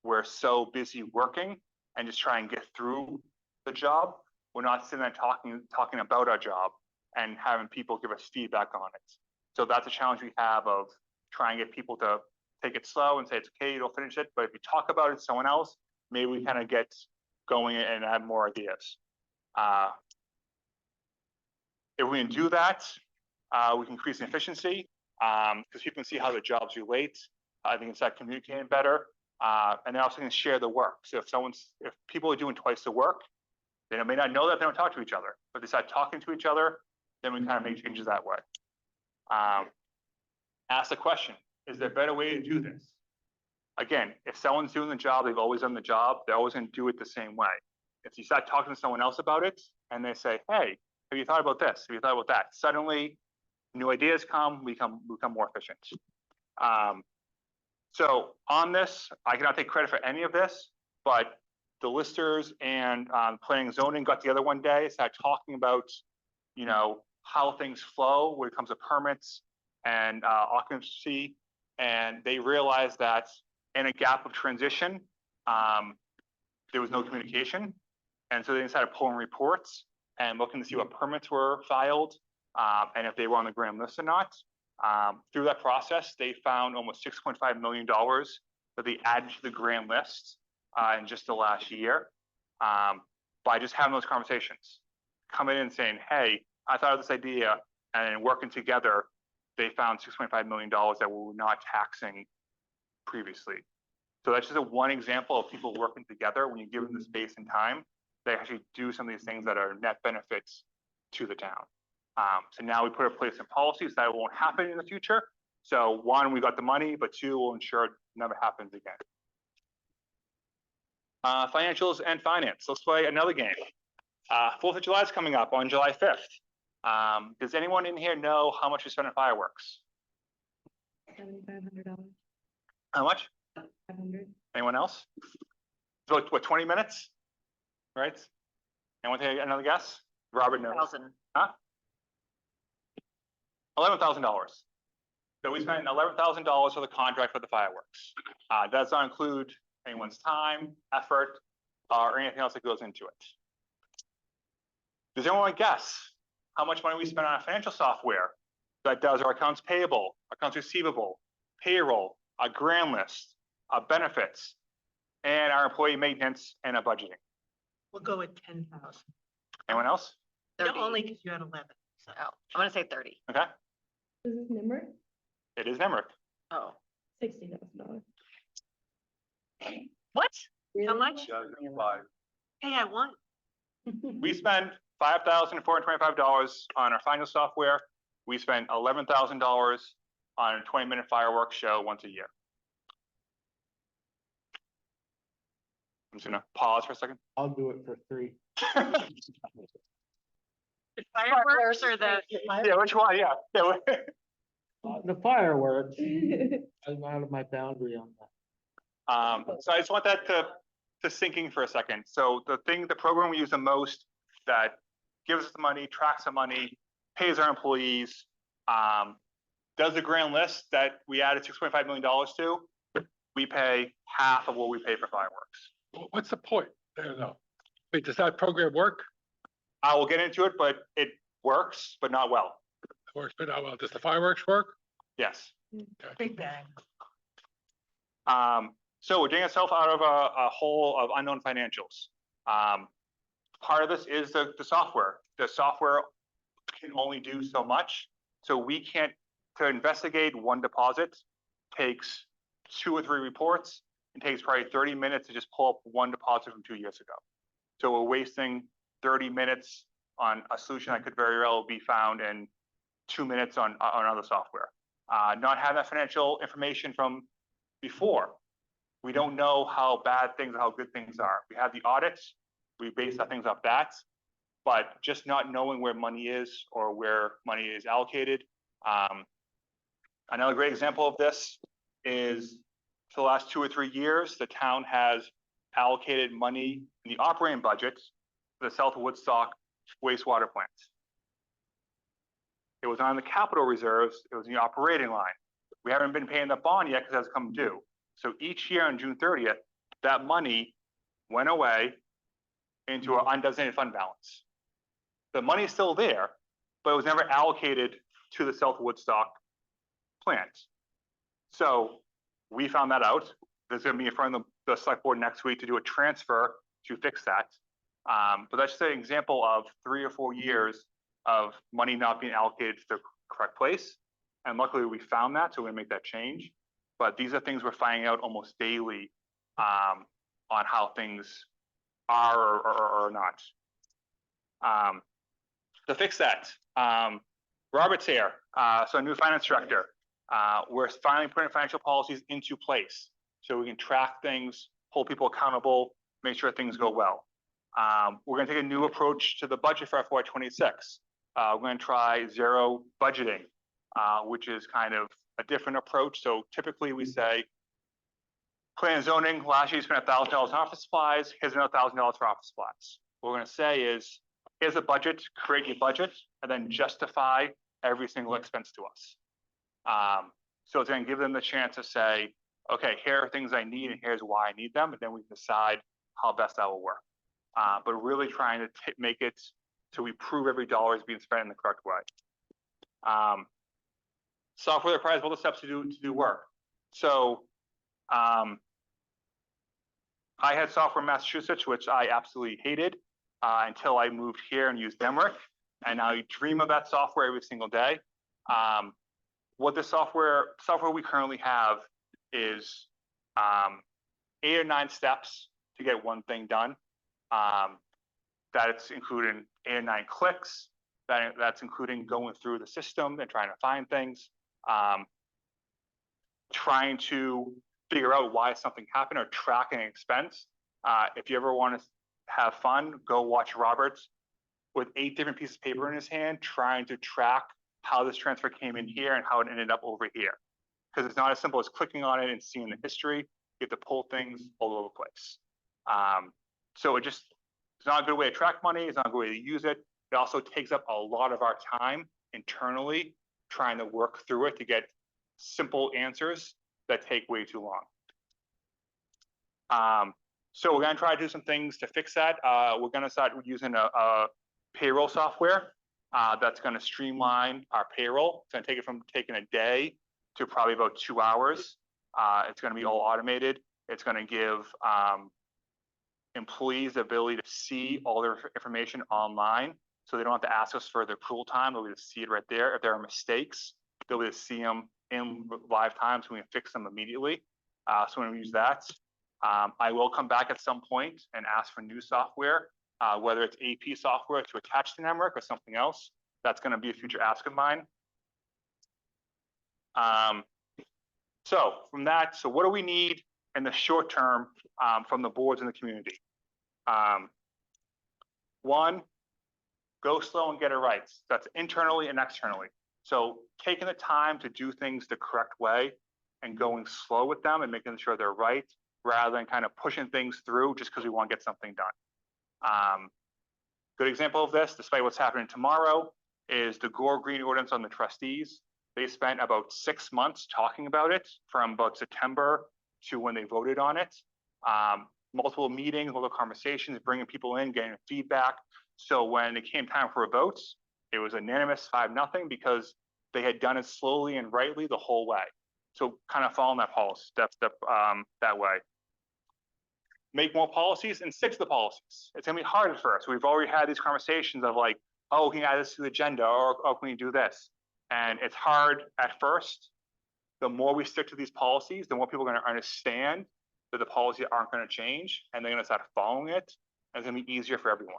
S4: we're so busy working and just trying to get through the job. We're not sitting there talking about our job and having people give us feedback on it. So that's a challenge we have of trying to get people to take it slow and say it's okay, you'll finish it. But if you talk about it to someone else, maybe we kind of get going and have more ideas. If we can do that, we can increase efficiency because people can see how the jobs relate. I think it's start communicating better, and they also can share the work. So if people are doing twice the work, they may not know that they don't talk to each other, but they start talking to each other, then we kind of make changes that way. Ask the question: is there a better way to do this? Again, if someone's doing the job, they've always done the job, they're always going to do it the same way. If you start talking to someone else about it, and they say, "Hey, have you thought about this? Have you thought about that?" Suddenly, new ideas come, we become more efficient. So on this, I cannot take credit for any of this, but the listers and planning and zoning got together one day, started talking about, you know, how things flow when it comes to permits and occupancy, and they realized that in a gap of transition, there was no communication, and so they decided pulling reports and looking to see what permits were filed and if they were on the grand list or not. Through that process, they found almost $6.5 million that they added to the grand list in just the last year by just having those conversations. Coming in and saying, hey, I thought of this idea, and working together, they found $6.5 million that we were not taxing previously. So that's just one example of people working together. When you give them the space and time, they actually do some of these things that are net benefits to the town. So now we put in place some policies that won't happen in the future. So one, we got the money, but two, we'll ensure it never happens again. Financials and finance. Let's play another game. 4th of July is coming up on July 5th. Does anyone in here know how much we spend on fireworks?
S6: $7,500.
S4: How much?
S6: 500.
S4: Anyone else? So what, 20 minutes? Right? Anyone take another guess? Robert knows.
S3: 1,000.
S4: Huh? $11,000. So we spent $11,000 for the contract for the fireworks. Does not include anyone's time, effort, or anything else that goes into it. Does anyone guess how much money we spend on our financial software that does our accounts payable, accounts receivable, payroll, our grand list, our benefits, and our employee maintenance and our budgeting?
S7: We'll go with 10,000.
S4: Anyone else?
S3: 30.
S7: Only because you had 11. So.
S3: Oh, I'm gonna say 30.
S4: Okay,
S6: Is this number?
S4: it is Nemrick.
S3: Oh,
S6: $60,000.
S3: what?
S6: Really?
S3: much?
S7: Hey, I won.
S4: We spend $5,425 on our final software. We spend $11,000 on a 20-minute fireworks show once a year. I'm just gonna pause for a second.
S11: I'll do it for 3.
S3: The fireworks or the?
S4: Yeah, which one? Yeah.
S11: The fireworks, I'm out of my boundary on that.
S4: So I just want that to sink in for a second. So the program we use the most that gives us the money, tracks the money, pays our employees, does the grand list that we added $6.5 million to, we pay half of what we pay for fireworks.
S1: What's the point there though? Wait, does that program work?
S4: I will get into it, but it works, but not well.
S1: Works, but well, does the fireworks work?
S4: Yes.
S7: Big bang.
S4: So we're digging ourselves out of a hole of unknown financials. Part of this is the software. The software can only do so much. So we can't, to investigate one deposit takes 2 or 3 reports and takes probably 30 minutes to just pull up one deposit from 2 years ago. So we're wasting 30 minutes on a solution that could very well be found in 2 minutes on other software. Not having that financial information from before. We don't know how bad things or how good things are. We have the audits, we base our things off that, but just not knowing where money is or where money is allocated. Another great example of this is for the last 2 or 3 years, the town has allocated money in the operating budget for the South Woodstock wastewater plant. It was on the capital reserves, it was in the operating line. We haven't been paying the bond yet because it has come due. So each year on June 30th, that money went away into an undesignated fund balance. The money is still there, but it was never allocated to the South Woodstock plant. So we found that out. There's going to be in front of the select board next week to do a transfer to fix that. But that's just an example of 3 or 4 years of money not being allocated to the correct place. And luckily we found that, so we're gonna make that change. But these are things we're finding out almost daily on how things are or not. To fix that, Robert's here, so new finance director. We're finally putting financial policies into place so we can track things, hold people accountable, make sure things go well. We're gonna take a new approach to the budget for FY26. We're gonna try zero budgeting, which is kind of a different approach. So typically we say, plan and zoning, last year you spent $1,000 on office supplies, here's another $1,000 for office supplies. What we're gonna say is, here's a budget, create your budget, and then justify every single expense to us. So it's gonna give them the chance to say, okay, here are things I need and here's why I need them, and then we can decide how best that will work. But really trying to make it so we prove every dollar is being spent in the correct way. Software that requires all the steps to do work. So I had software in Massachusetts, which I absolutely hated until I moved here and used Demrick. And now I dream of that software every single day. What the software we currently have is 8 or 9 steps to get one thing done. That's including 8 or 9 clicks. That's including going through the system and trying to find things. Trying to figure out why something happened or track an expense. If you ever want to have fun, go watch Roberts with 8 different pieces of paper in his hand, trying to track how this transfer came in here and how it ended up over here. Because it's not as simple as clicking on it and seeing the history. You have to pull things all over the place. So it's not a good way to track money. It's not a good way to use it. It also takes up a lot of our time internally trying to work through it to get simple answers that take way too long. So we're going to try to do some things to fix that. We're going to start using a payroll software that's going to streamline our payroll. It's going to take it from taking a day to probably about 2 hours. It's going to be all automated. It's going to give employees the ability to see all their information online, so they don't have to ask us for their accrual time. They'll be able to see it right there. If there are mistakes, they'll be able to see them in live time, so we can fix them immediately. So we're going to use that. I will come back at some point and ask for new software, whether it's AP software to attach to Nemrick or something else. That's going to be a future ask of mine. So from that, so what do we need in the short term from the boards in the community? One, go slow and get it right. That's internally and externally. So taking the time to do things the correct way and going slow with them and making sure they're right, rather than kind of pushing things through just because we want to get something done. Good example of this, despite what's happening tomorrow, is the Gore Green ordinance on the trustees. They spent about 6 months talking about it, from about September to when they voted on it. Multiple meetings, multiple conversations, bringing people in, getting feedback. So when it came time for a vote, It was unanimous 5-0 because they had done it slowly and rightly the whole way. So kind of following that policy, that way. Make more policies and stick to the policies. It's gonna be hard at first. We've already had these conversations of like, oh, can you add this to the agenda, or oh, can you do this? And it's hard at first. The more we stick to these policies, the more people are gonna understand that the policies aren't gonna change, and they're gonna start following it, and it's gonna be easier for everyone.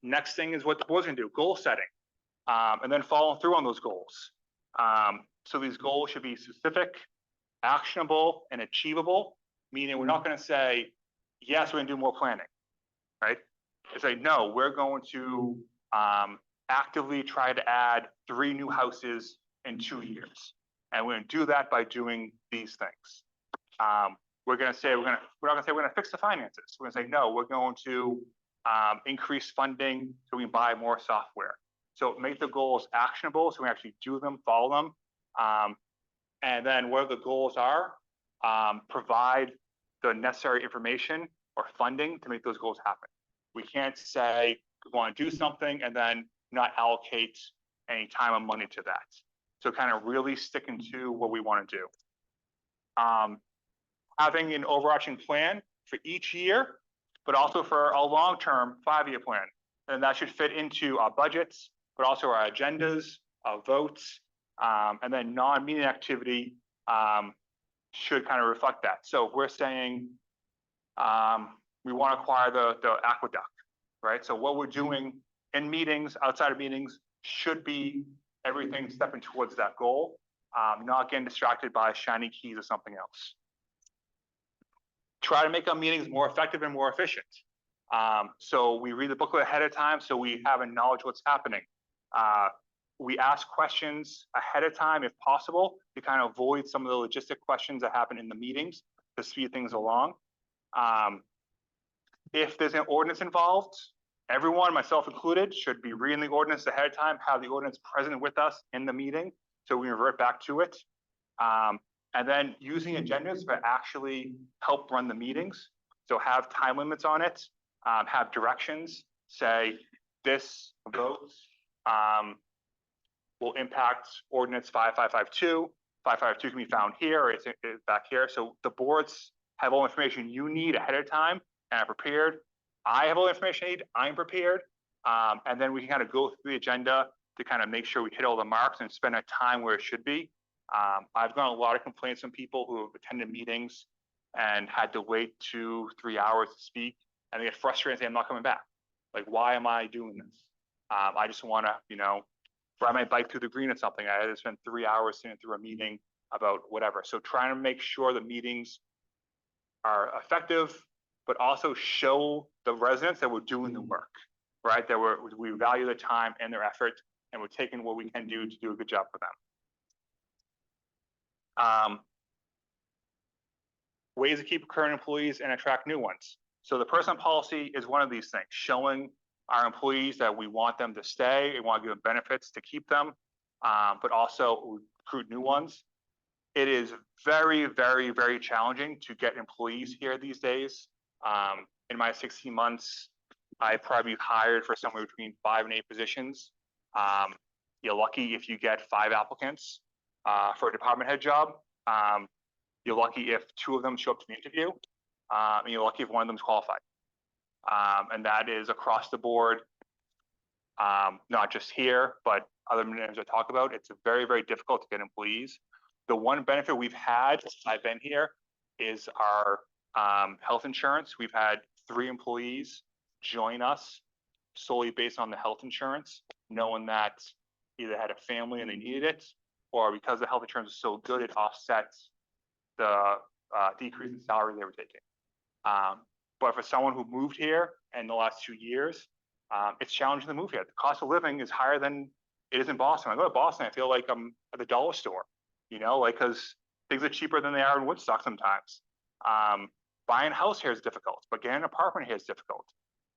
S4: Next thing is what the board's gonna do, goal setting, and then following through on those goals. So these goals should be specific, actionable, and achievable, meaning we're not gonna say, yes, we're gonna do more planning, right? It's like, no, we're going to actively try to add 3 new houses in 2 years. And we're gonna do that by doing these things. We're not gonna say we're gonna fix the finances. We're gonna say, no, we're going to increase funding so we can buy more software. So make the goals actionable so we actually do them, follow them. And then where the goals are, provide the necessary information or funding to make those goals happen. We can't say we want to do something and then not allocate any time or money to that. So kind of really sticking to what we want to do. Having an overarching plan for each year, but also for a long-term 5-year plan. And that should fit into our budgets, but also our agendas, our votes, and then non-meeting activity should kind of reflect that. So if we're saying we want to acquire the aqueduct, right? So what we're doing in meetings, outside of meetings, should be everything stepping towards that goal, not getting distracted by shiny keys or something else. Try to make our meetings more effective and more efficient. So we read the booklet ahead of time so we have a knowledge what's happening. We ask questions ahead of time if possible to kind of avoid some of the logistic questions that happen in the meetings to speed things along. If there's an ordinance involved, everyone, myself included, should be reading the ordinance ahead of time, have the ordinance present with us in the meeting so we revert back to it. And then using agendas to actually help run the meetings. So have time limits on it, have directions, say this vote will impact ordinance 5552. 552 can be found here, or it's back here. So the boards have all information you need ahead of time and are prepared. I have all the information I need, I'm prepared. And then we can kind of go through the agenda to kind of make sure we hit all the marks and spend our time where it should be. I've gotten a lot of complaints from people who have attended meetings and had to wait 2-3 hours to speak, and they get frustrated and say, I'm not coming back. Like, why am I doing this? I just want to, ride my bike through the green or something. I had to spend 3 hours sitting through a meeting about whatever. So trying to make sure the meetings are effective, but also show the residents that we're doing the work, right? That we value their time and their effort, and we're taking what we can do to do a good job for them. Ways to keep current employees and attract new ones. So the person policy is one of these things, showing our employees that we want them to stay, we want to give them benefits to keep them, but also recruit new ones. It is very, very, very challenging to get employees here these days. In my 16 months, I probably hired for somewhere between 5 and 8 positions. You're lucky if you get 5 applicants for a department head job. You're lucky if 2 of them show up to the interview, and you're lucky if 1 of them is qualified. And that is across the board, not just here, but other managers I talk about. It's very, very difficult to get employees. The one benefit we've had since I've been here is our health insurance. We've had 3 employees join us solely based on the health insurance, knowing that either had a family and they needed it, or because the health insurance is so good, it offsets the decrease in salary they were taking. But for someone who moved here in the last 2 years, it's challenging to move here. The cost of living is higher than it is in Boston. I go to Boston, I feel like I'm at the dollar store, because things are cheaper than they are in Woodstock sometimes. Buying a house here is difficult, but getting an apartment here is difficult.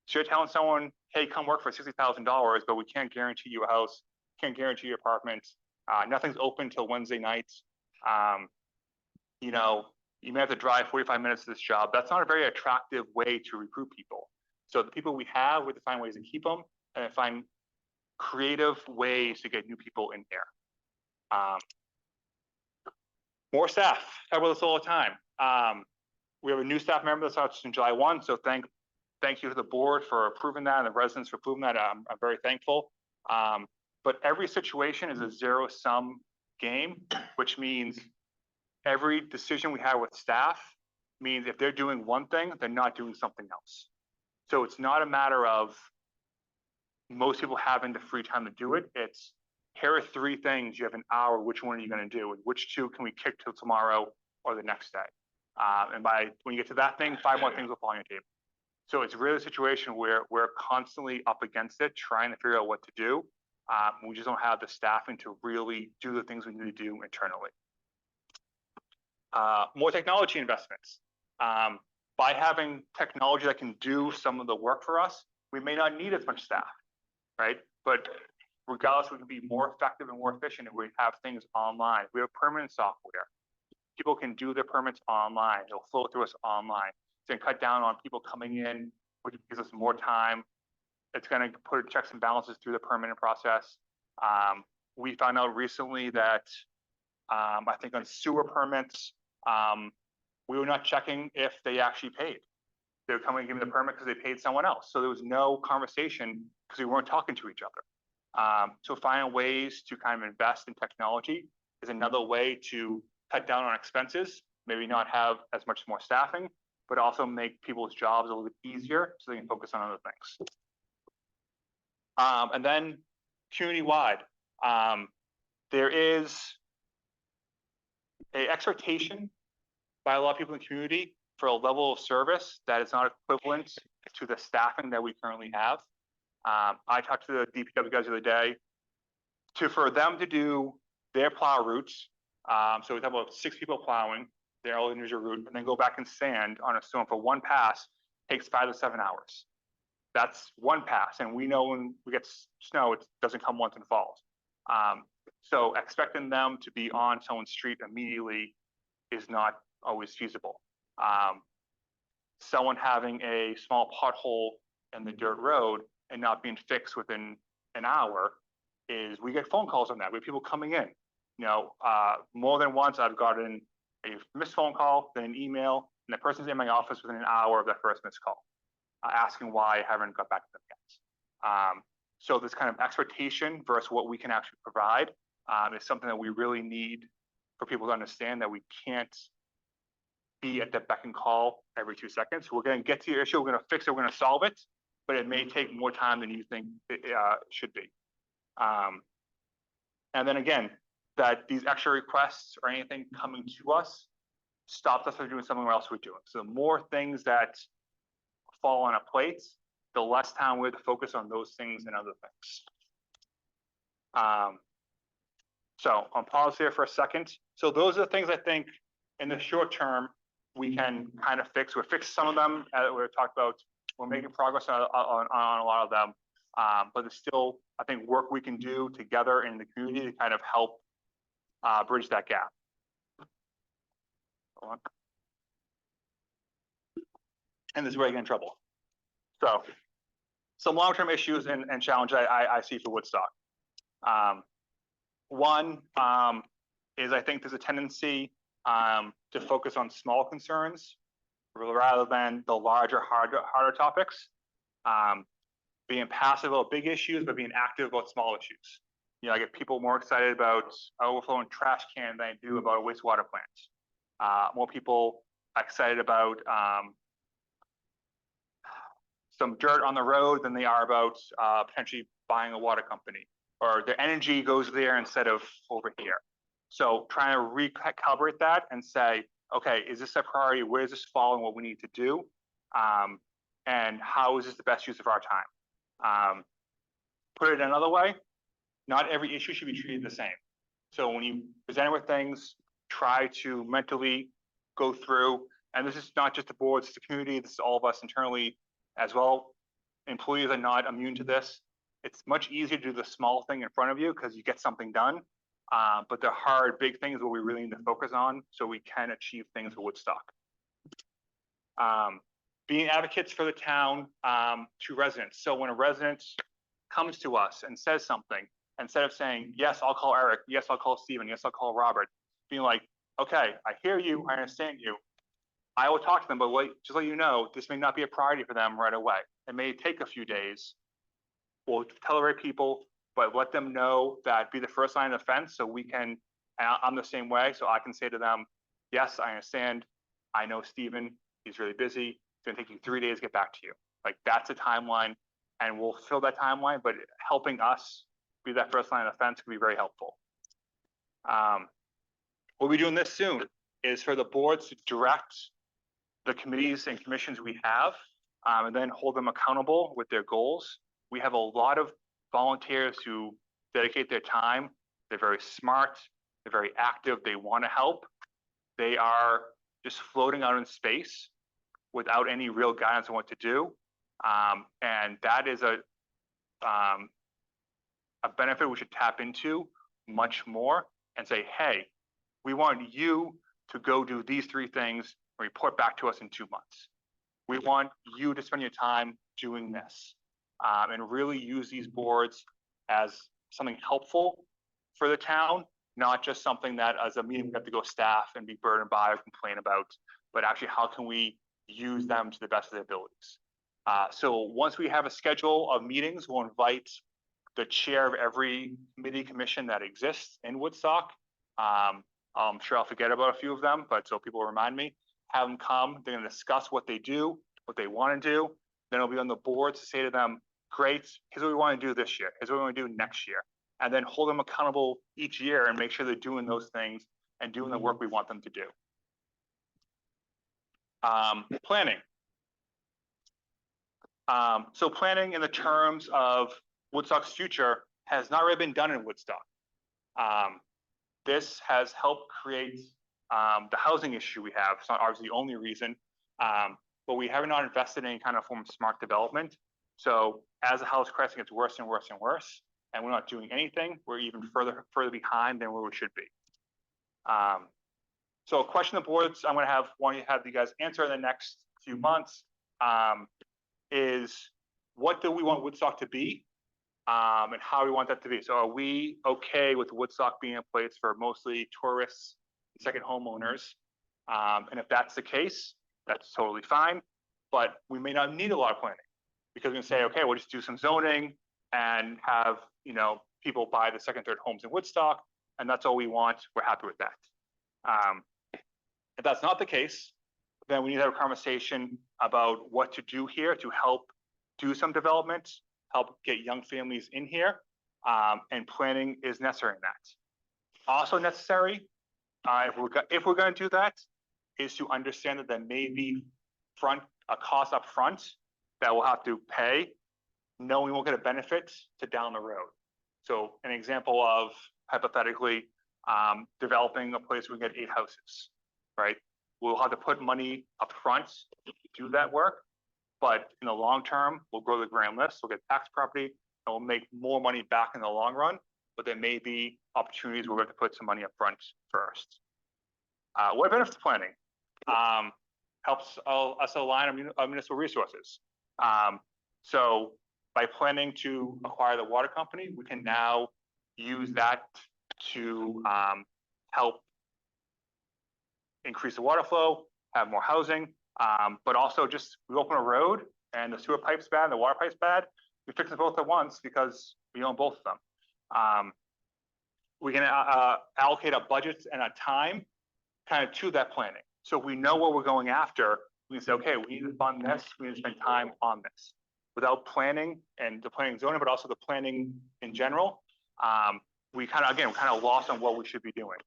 S4: So you're telling someone, hey, come work for $60,000, but we can't guarantee you a house, can't guarantee you an apartment. Nothing's open till Wednesday nights. You may have to drive 45 minutes to this job. That's not a very attractive way to recruit people. So the people we have, we have to find ways to keep them. and find creative ways to get new people in here. More staff, talk about this all the time. We have a new staff member that starts in July 1, so thank you to the board for approving that and the residents for approving that. I'm very thankful. But every situation is a zero-sum game, which means every decision we have with staff means if they're doing one thing, they're not doing something else. So it's not a matter of most people having the free time to do it. It's, here are 3 things, you have an hour, which one are you going to do? And which 2 can we kick till tomorrow or the next day? And when you get to that thing, 5 more things will fall on your table. So it's really a situation where we're constantly up against it, trying to figure out what to do. We just don't have the staffing to really do the things we need to do internally. More technology investments. By having technology that can do some of the work for us, we may not need as much staff, right? But regardless, we can be more effective and more efficient if we have things online. We have permanent software. People can do their permits online. They'll flow through us online. It's going to cut down on people coming in, which gives us more time. It's going to put checks and balances through the permanent process. We found out recently that I think on sewer permits, we were not checking if they actually paid. They were coming and giving the permit because they paid someone else. So there was no conversation because we weren't talking to each other. So finding ways to kind of invest in technology is another way to cut down on expenses, maybe not have as much more staffing, but also make people's jobs a little bit easier so they can focus on other things. And then community-wide, there is an expectation by a lot of people in the community for a level of service that is not equivalent to the staffing that we currently have. I talked to the DPW guys the other day for them to do their plow routes. So we talk about 6 people plowing their own individual route and then go back and sand on a stone for 1 pass takes 5 to 7 hours. That's 1 pass. And we know when we get snow, it doesn't come once and falls. So expecting them to be on someone's street immediately is not always feasible. Someone having a small pothole in the dirt road and not being fixed within an hour we get phone calls on that. We have people coming in. You know, more than once I've gotten a missed phone call, then an email, and the person's in my office within an hour of that first missed call, asking why I haven't got back to them yet. So this kind of expectation versus what we can actually provide is something that we really need for people to understand that we can't be at the beck and call every 2 seconds. We're going to get to your issue, we're going to fix it, we're going to solve it, but it may take more time than you think it should be. And then again, that these extra requests or anything coming to us stops us from doing something else we're doing. So the more things that fall on a plate, the less time we have to focus on those things and other things. So I'll pause here for a second. So those are the things I think in the short term we can kind of fix. We've fixed some of them we talked about. We're making progress on a lot of them. But there's still, I think, work we can do together in the community to kind of help bridge that gap. And this is where I get in trouble. So some long-term issues and challenges I see for Woodstock. One is I think there's a tendency to focus on small concerns rather than the larger, harder topics. Being passive about big issues, but being active about small issues. You know, I get people more excited about overflowing trash can than I do about a wastewater plant. More people excited about some dirt on the road than they are about potentially buying a water company, or their energy goes there instead of over here. So trying to recalibrate that and say, okay, is this a priority? Where does this fall in what we need to do? And how is this the best use of our time? Put it another way, not every issue should be treated the same. So when you present with things, try to mentally go through, and this is not just the boards, it's the community, this is all of us internally as well. Employees are not immune to this. It's much easier to do the small thing in front of you because you get something done. But the hard, big things what we really need to focus on so we can achieve things for Woodstock. Being advocates for the town to residents. So when a resident comes to us and says something, instead of saying, yes, I'll call Eric, yes, I'll call Stephen, yes, I'll call Robert, being like, okay, I hear you, I understand you. I will talk to them, but wait, just let you know, this may not be a priority for them right away. It may take a few days. We'll tell the right people, but let them know that be the first line of defense so we can, and I'm the same way, so I can say to them, yes, I understand. I know Stephen, he's really busy. It's gonna take you 3 days to get back to you. Like that's a timeline and we'll fill that timeline, but helping us be that first line of defense can be very helpful. We'll be doing this soon is for the boards to direct the committees and commissions we have, and then hold them accountable with their goals. We have a lot of volunteers who dedicate their time. They're very smart. They're very active. They want to help. They are just floating out in space without any real guidance on what to do. And that is a benefit we should tap into much more and say, hey, we want you to go do these 3 things and report back to us in 2 months. We want you to spend your time doing this, and really use these boards as something helpful for the town, not just something that as a meeting we have to go staff and be burdened by or complain about, but actually how can we use them to the best of their abilities. So once we have a schedule of meetings, we'll invite the chair of every committee commission that exists in Woodstock. I'm sure I'll forget about a few of them, but so people remind me, have them come, they're gonna discuss what they do, what they wanna do. Then it'll be on the board to say to them, great, here's what we wanna do this year, here's what we wanna do next year. And then hold them accountable each year and make sure they're doing those things and doing the work we want them to do. Planning. So planning in the terms of Woodstock's future has not really been done in Woodstock. This has helped create the housing issue we have. It's not obviously the only reason, but we have not invested in any kind of form of smart development. So as the house crisis gets worse and worse and worse, and we're not doing anything, we're even further behind than where we should be. So a question the boards I'm going to want to have you guys answer in the next few months is what do we want Woodstock to be, and how we want that to be. So are we okay with Woodstock being a place for mostly tourists and second homeowners? And if that's the case, that's totally fine, but we may not need a lot of planning because we can say, okay, we'll just do some zoning and have, you know, people buy the second, third homes in Woodstock, and that's all we want. We're happy with that. If that's not the case, then we need to have a conversation about what to do here to help do some development, help get young families in here, and planning is necessary in that. Also necessary, if we're going to do that, is to understand that there may be a cost up front that we'll have to pay, knowing we won't get a benefit to down the road. So an example of hypothetically developing a place where we get 8 houses, right? We'll have to put money up front to do that work, but in the long term, we'll grow the grand list, we'll get tax property, and we'll make more money back in the long run, but there may be opportunities where we have to put some money up front first. What benefits planning? Helps us align our municipal resources. So by planning to acquire the water company, we can now use that to help increase the water flow, have more housing, but also just we open a road and the sewer pipe's bad and the water pipe's bad, we fix them both at once because we own both of them. We can allocate a budget and a time kind of to that planning. So if we know what we're going after, we can say, okay, we need to fund this, we need to spend time on this. Without planning and the planning zoning, but also the planning in general, we're kind of lost on what we should be doing.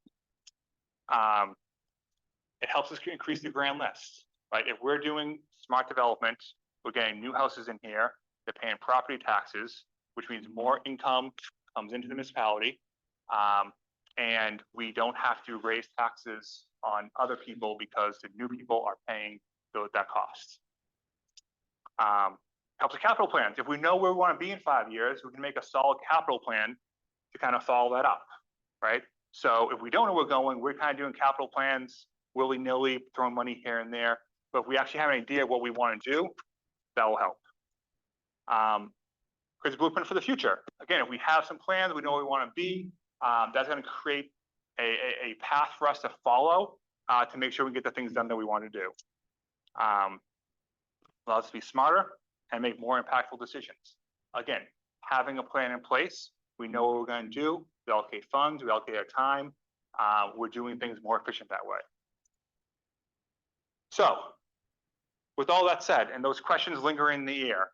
S4: It helps us increase the grand list, right? If we're doing smart development, we're getting new houses in here, they're paying property taxes, which means more income comes into the municipality, and we don't have to raise taxes on other people because the new people are paying that cost. Helps with capital plans. If we know where we want to be in 5 years, we can make a solid capital plan to kind of follow that up, right? So if we don't know where we're going, we're kind of doing capital plans willy-nilly, throwing money here and there. But if we actually have an idea of what we want to do, that will help. creates a blueprint for the future. Again, if we have some plans, we know where we want to be, that's going to create a path for us to follow to make sure we get the things done that we want to do. Allows us to be smarter and make more impactful decisions. Again, having a plan in place, we know what we're going to do, we allocate funds, we allocate our time, we're doing things more efficient that way. So, with all that said, and those questions lingering in the air,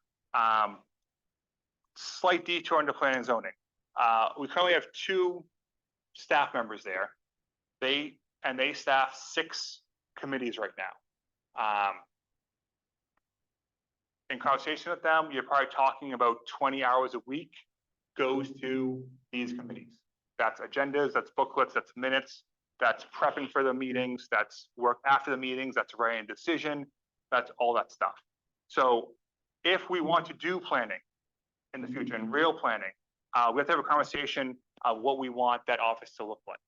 S4: slight detour into planning and zoning. We currently have 2 staff members there. They staff 6 committees right now. In conversation with them, you're probably talking about 20 hours a week goes to these committees. That's agendas, that's booklets, that's minutes, that's prepping for the meetings, that's work after the meetings, that's writing a decision, that's all that stuff. So if we want to do planning in the future and real planning, we have to have a conversation of what we want that office to look like.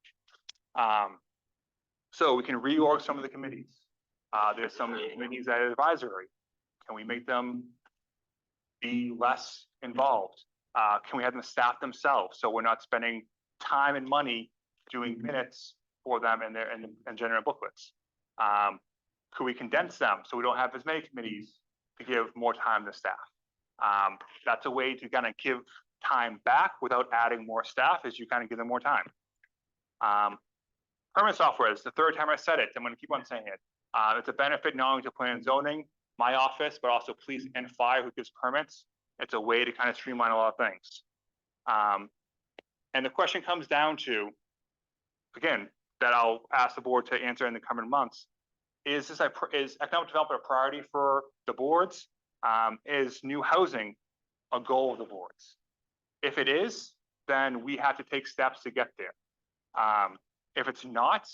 S4: So we can reorg some of the committees. There's some committees that are advisory. Can we make them be less involved? Can we have them staff themselves so we're not spending time and money doing minutes for them and generating booklets? Could we condense them so we don't have as many committees to give more time to staff? That's a way to kind of give time back without adding more staff as you kind of give them more time. Permanent software is the 3rd time I said it. I'm going to keep on saying it. It's a benefit not only to plan and zoning, my office, but also police and fire who gives permits. It's a way to kind of streamline a lot of things. And the question comes down to, again, that I'll ask the board to answer in the coming months, is economic development a priority for the boards? Is new housing a goal of the boards? If it is, then we have to take steps to get there. If it's not,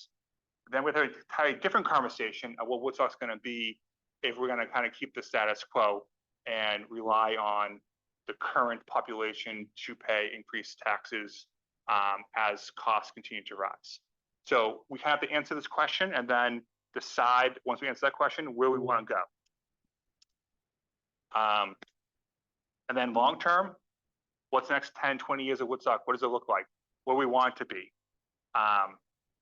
S4: then we have a different conversation of what Woodstock's going to be if we're going to kind of keep the status quo and rely on the current population to pay increased taxes as costs continue to rise. So we have to answer this question and then decide, once we answer that question, where we want to go. And then long term, what's the next 10, 20 years of Woodstock? What does it look like? What do we want it to be?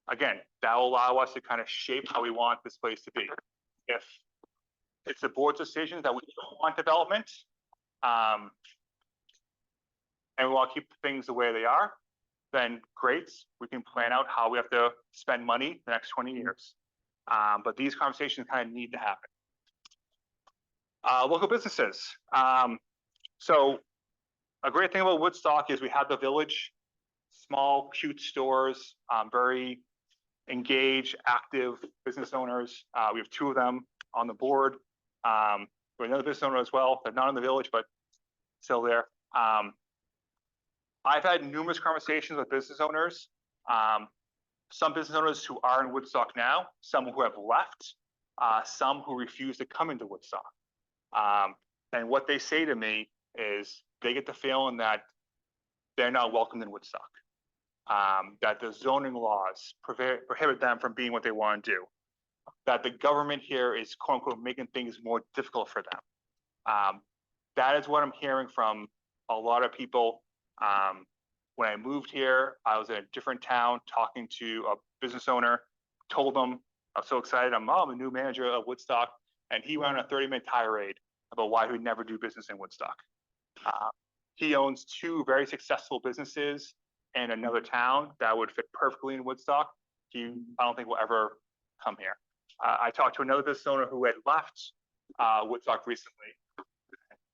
S4: Again, that will allow us to kind of shape how we want this place to be. If it's the board's decision that we don't want development, and we want to keep things the way they are, then great, we can plan out how we have to spend money the next 20 years. But these conversations kind of need to happen. Local businesses. So a great thing about Woodstock is we have the village, small, cute stores, very engaged, active business owners. We have 2 of them on the board. We have another business owner as well. They're not in the village, but still there. I've had numerous conversations with business owners. Some business owners who are in Woodstock now, some who have left, some who refuse to come into Woodstock. And what they say to me is they get the feeling that they're not welcomed in Woodstock, that the zoning laws prohibit them from being what they want to do, that the government here is quote unquote making things more difficult for them. That is what I'm hearing from a lot of people. When I moved here, I was in a different town talking to a business owner, told them I was so excited. I'm the new manager of Woodstock. And he went on a 30-minute tirade about why he would never do business in Woodstock. He owns 2 very successful businesses in another town that would fit perfectly in Woodstock. I don't think will ever come here. I talked to another business owner who had left Woodstock recently.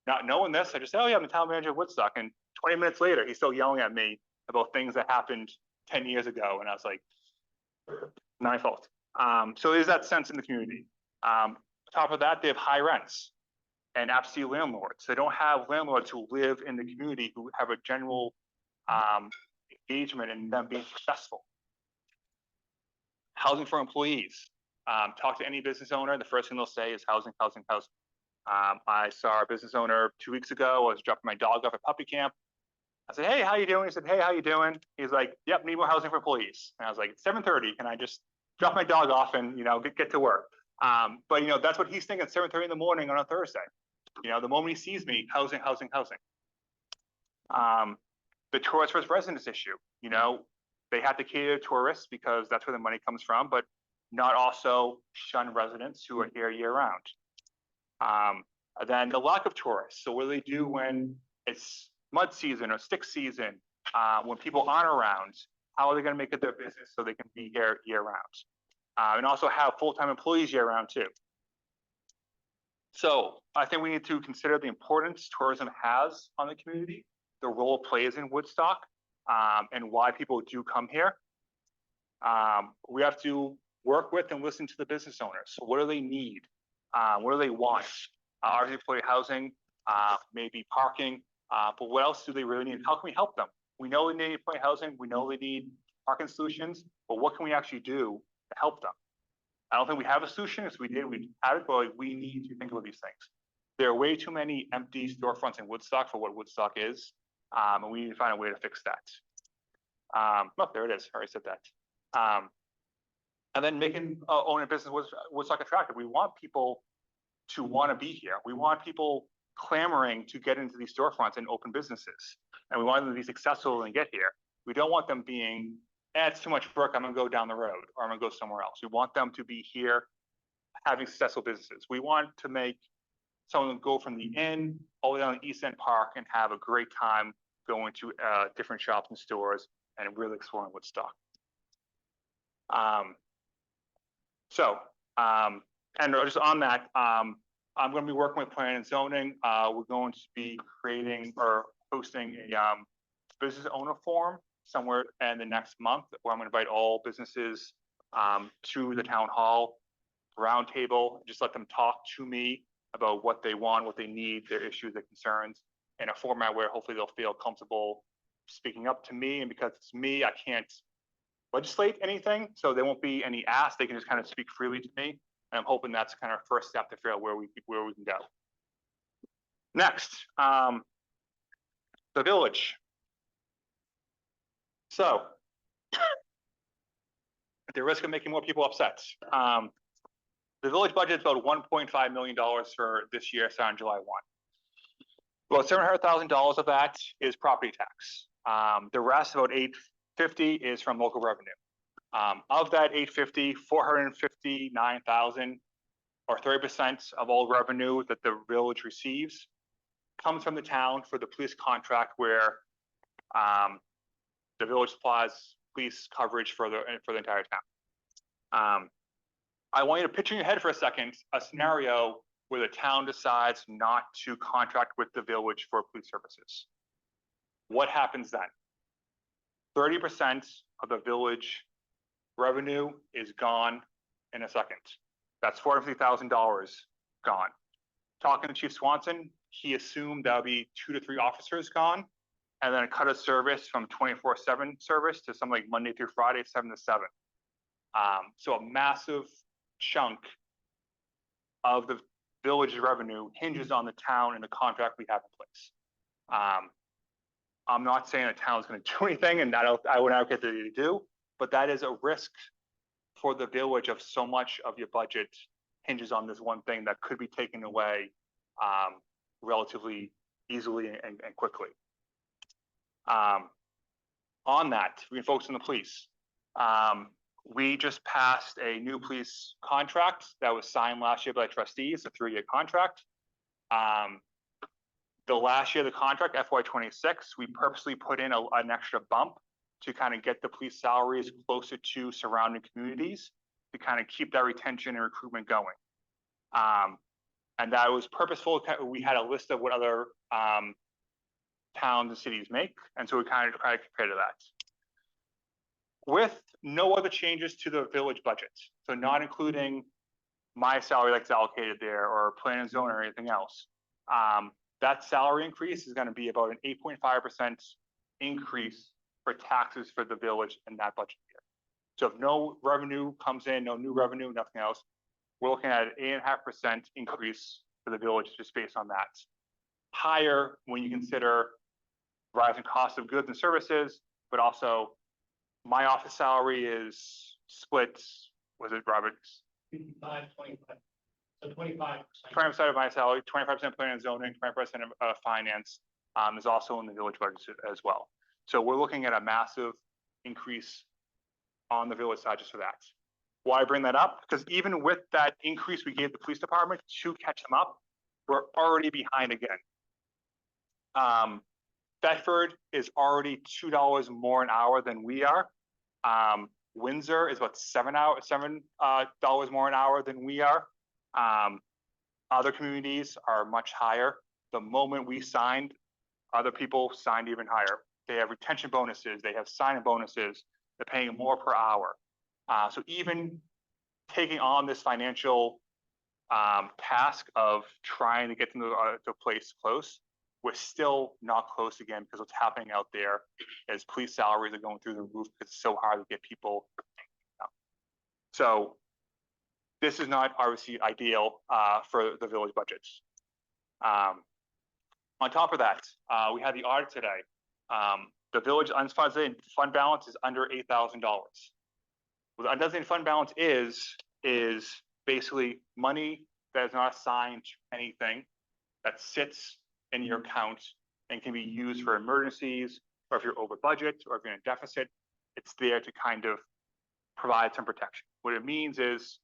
S4: Not knowing this, I just said, oh yeah, I'm the town manager of Woodstock. And 20 minutes later, he's still yelling at me about things that happened 10 years ago. And I was like, not my fault. So there's that sense in the community. On top of that, they have high rents and absentee landlords. They don't have landlords who live in the community who have a general engagement in them being successful. Housing for employees. Talk to any business owner, the first thing they'll say is housing, housing, housing. I saw a business owner 2 weeks ago. I was dropping my dog off at puppy camp. I said, hey, how you doing? He said, hey, how you doing? He's like, yep, need more housing for employees. And I was like, it's 7:30. Can I just drop my dog off and, get to work? But, that's what he's thinking at 7:30 in the morning on a Thursday. The moment he sees me, housing, housing, housing. The tourist versus residence issue, you know, they have to cater to tourists because that's where the money comes from, but not also shun residents who are here year round. Then the lack of tourists. So what do they do when it's mud season or stick season? When people aren't around, how are they going to make it their business so they can be here year round? And also have full-time employees year round too. So I think we need to consider the importance tourism has on the community, the role it plays in Woodstock, and why people do come here. We have to work with and listen to the business owners. So what do they need? What do they want? Obviously, employee housing, maybe parking, but what else do they really need? How can we help them? We know they need employee housing. We know they need parking solutions, but what can we actually do to help them? I don't think we have a solution. If we did, we'd have it, but we need to think about these things. There are way too many empty storefronts in Woodstock for what Woodstock is, and we need to find a way to fix that. Oh, there it is. I already said that. And then making owning a business Woodstock attractive. We want people to want to be here. We want people clamoring to get into these storefronts and open businesses, and we want them to be successful and get here. We don't want them being, it's too much work, I'm gonna go down the road, or I'm gonna go somewhere else. We want them to be here having successful businesses. We want to make someone go from the inn all the way down to East End Park and have a great time going to different shops and stores and really exploring Woodstock. And just on that, I'm going to be working with planning and zoning. We're going to be creating or hosting a business owner forum somewhere in the next month, where I'm going to invite all businesses to the town hall roundtable, just let them talk to me about what they want, what they need, their issues, their concerns, in a format where hopefully they'll feel comfortable speaking up to me. And because it's me, I can't legislate anything, so there won't be any ask. They can just kind of speak freely to me. And I'm hoping that's kind of our first step to figure out where we can go. Next, the village. So, at the risk of making more people upset, the village budget is about $1.5 million for this year, starting July 1. About $700,000 of that is property tax. The rest, about $850,000, is from local revenue. Of that $850,000, $459,000, or 30% of all revenue that the village receives, comes from the town for the police contract, where the village supplies police coverage for the entire town. I want you to picture in your head for a second a scenario where the town decides not to contract with the village for police services. What happens then? 30% of the village revenue is gone in a second. That's $450,000 gone. Talking to Chief Swanson, he assumed that would be 2 to 3 officers gone, and then a cut of service from 24/7 service to something like Monday through Friday, 7 to 7. So a massive chunk of the village's revenue hinges on the town and the contract we have in place. I'm not saying the town's going to do anything, and I would advocate that they do, but that is a risk for the village of so much of your budget hinges on this one thing that could be taken away relatively easily and quickly. On that, we can focus on the police. We just passed a new police contract that was signed last year by trustees, a 3-year contract. The last year of the contract, FY26, we purposely put in an extra bump to kind of get the police salaries closer to surrounding communities, to kind of keep that retention and recruitment going. And that was purposeful. We had a list of what other towns and cities make, and so we kind of tried to compare to that. With no other changes to the village budget, so not including my salary that's allocated there, or plan and zone, or anything else, that salary increase is going to be about an 8.5% increase for taxes for the village in that budget year. So if no revenue comes in, no new revenue, nothing else, we're looking at an 8.5% increase for the village just based on that. Higher when you consider rising costs of goods and services, but also my office salary is split, was it, Robert?
S11: 55, 25. So 25%.
S4: 20% of my salary, 25% planning and zoning, 25% of finance, is also in the village budget as well. So we're looking at a massive increase on the village side just for that. Why I bring that up? Because even with that increase we gave the police department to catch them up, we're already behind again. Bedford is already $2 more an hour than we are. Windsor is about $7 more an hour than we are. Other communities are much higher. The moment we signed, other people signed even higher. They have retention bonuses, they have sign-in bonuses, they're paying more per hour. So even taking on this financial task of trying to get them to a place close, we're still not close again because what's happening out there is police salaries are going through the roof because it's so hard to get people. So this is not obviously ideal for the village budgets. On top of that, we had the audit today. The village unfunded fund balance is under $8,000. What the undesignated fund balance is basically money that is not assigned to anything that sits in your account and can be used for emergencies, or if you're over budget, or if you're in a deficit, it's there to kind of provide some protection. What it means is,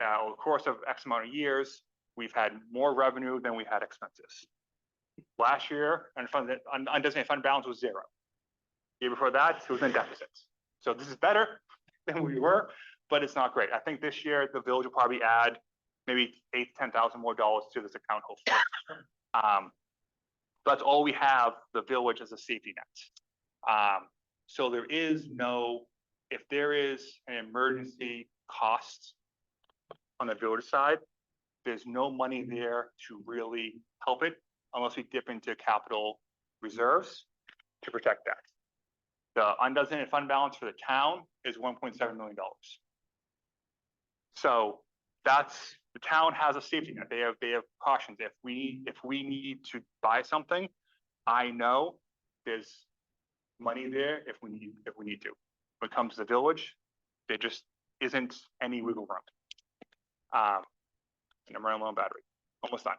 S4: over the course of X amount of years, we've had more revenue than we had expenses. Last year, undesignated fund balance was zero. The year before that, it was in deficit. So this is better than we were, but it's not great. I think this year the village will probably add maybe $8,000 to $10,000 more to this account, hopefully. That's all we have, the village as a safety net. So there is no, if there is an emergency cost on the village side, there's no money there to really help it unless we dip into capital reserves to protect that. The undesignated fund balance for the town is $1.7 million. So that's, the town has a safety net. They have cautions. If we need to buy something, I know there's money there if we need to. When it comes to the village, there just isn't any wiggle room. And I'm running low on battery. Almost done.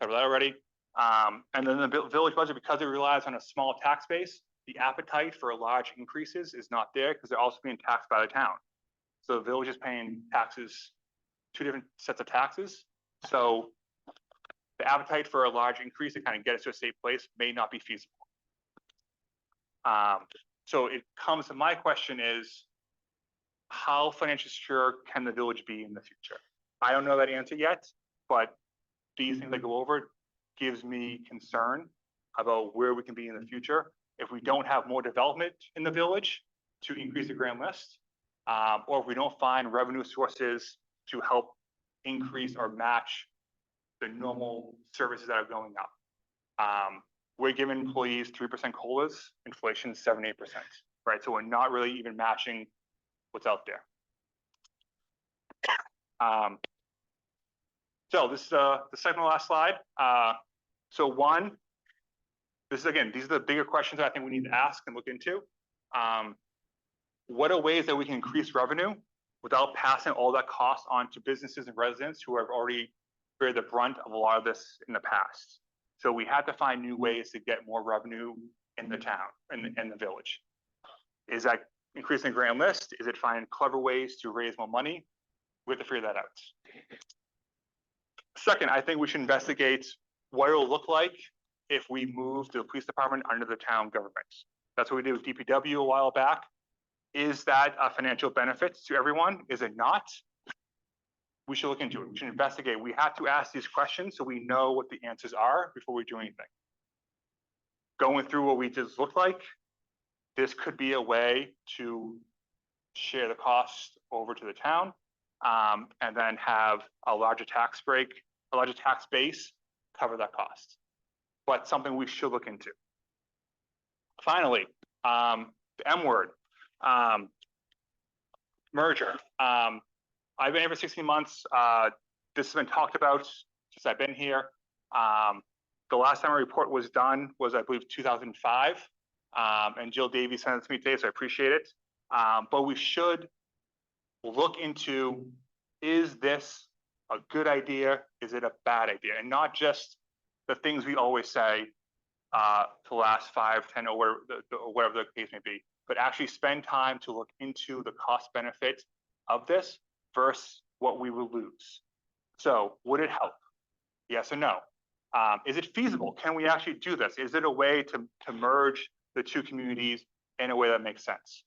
S4: Covered that already. And then the village budget, because it relies on a small tax base, the appetite for large increases is not there because they're also being taxed by the town. So the village is paying taxes, two different sets of taxes. So the appetite for a large increase to kind of get us to a safe place may not be feasible. So it comes to my question is, how financially secure can the village be in the future? I don't know that answer yet, but these things I go over gives me concern about where we can be in the future if we don't have more development in the village to increase the grand list, or if we don't find revenue sources to help increase or match the normal services that are going up. We're giving employees 3% COLAs, inflation 7-8%, right? So we're not really even matching what's out there. So this is the second to last slide. So one, this is again, these are the bigger questions that I think we need to ask and look into. What are ways that we can increase revenue without passing all that cost on to businesses and residents who have already bear the brunt of a lot of this in the past? So we have to find new ways to get more revenue in the town, in the village. Is that increasing the grand list? Is it finding clever ways to raise more money? We have to figure that out. Second, I think we should investigate what it'll look like if we move the police department under the town government. That's what we did with DPW a while back. Is that a financial benefit to everyone? Is it not? We should look into it. We should investigate. We have to ask these questions so we know what the answers are before we do anything. Going through what we just looked like, this could be a way to share the cost over to the town, and then have a larger tax break, a larger tax base cover that cost. But something we should look into. Finally, the M word, merger. I've been here for 16 months. This has been talked about since I've been here. The last time a report was done was, I believe, 2005. And Jill Davies sent it to me today, so I appreciate it. But we should look into, is this a good idea? Is it a bad idea? And not just the things we always say for the last 5, 10, or whatever the case may be, but actually spend time to look into the cost benefit of this versus what we will lose. So would it help? Yes or no? Is it feasible? Can we actually do this? Is it a way to merge the two communities in a way that makes sense?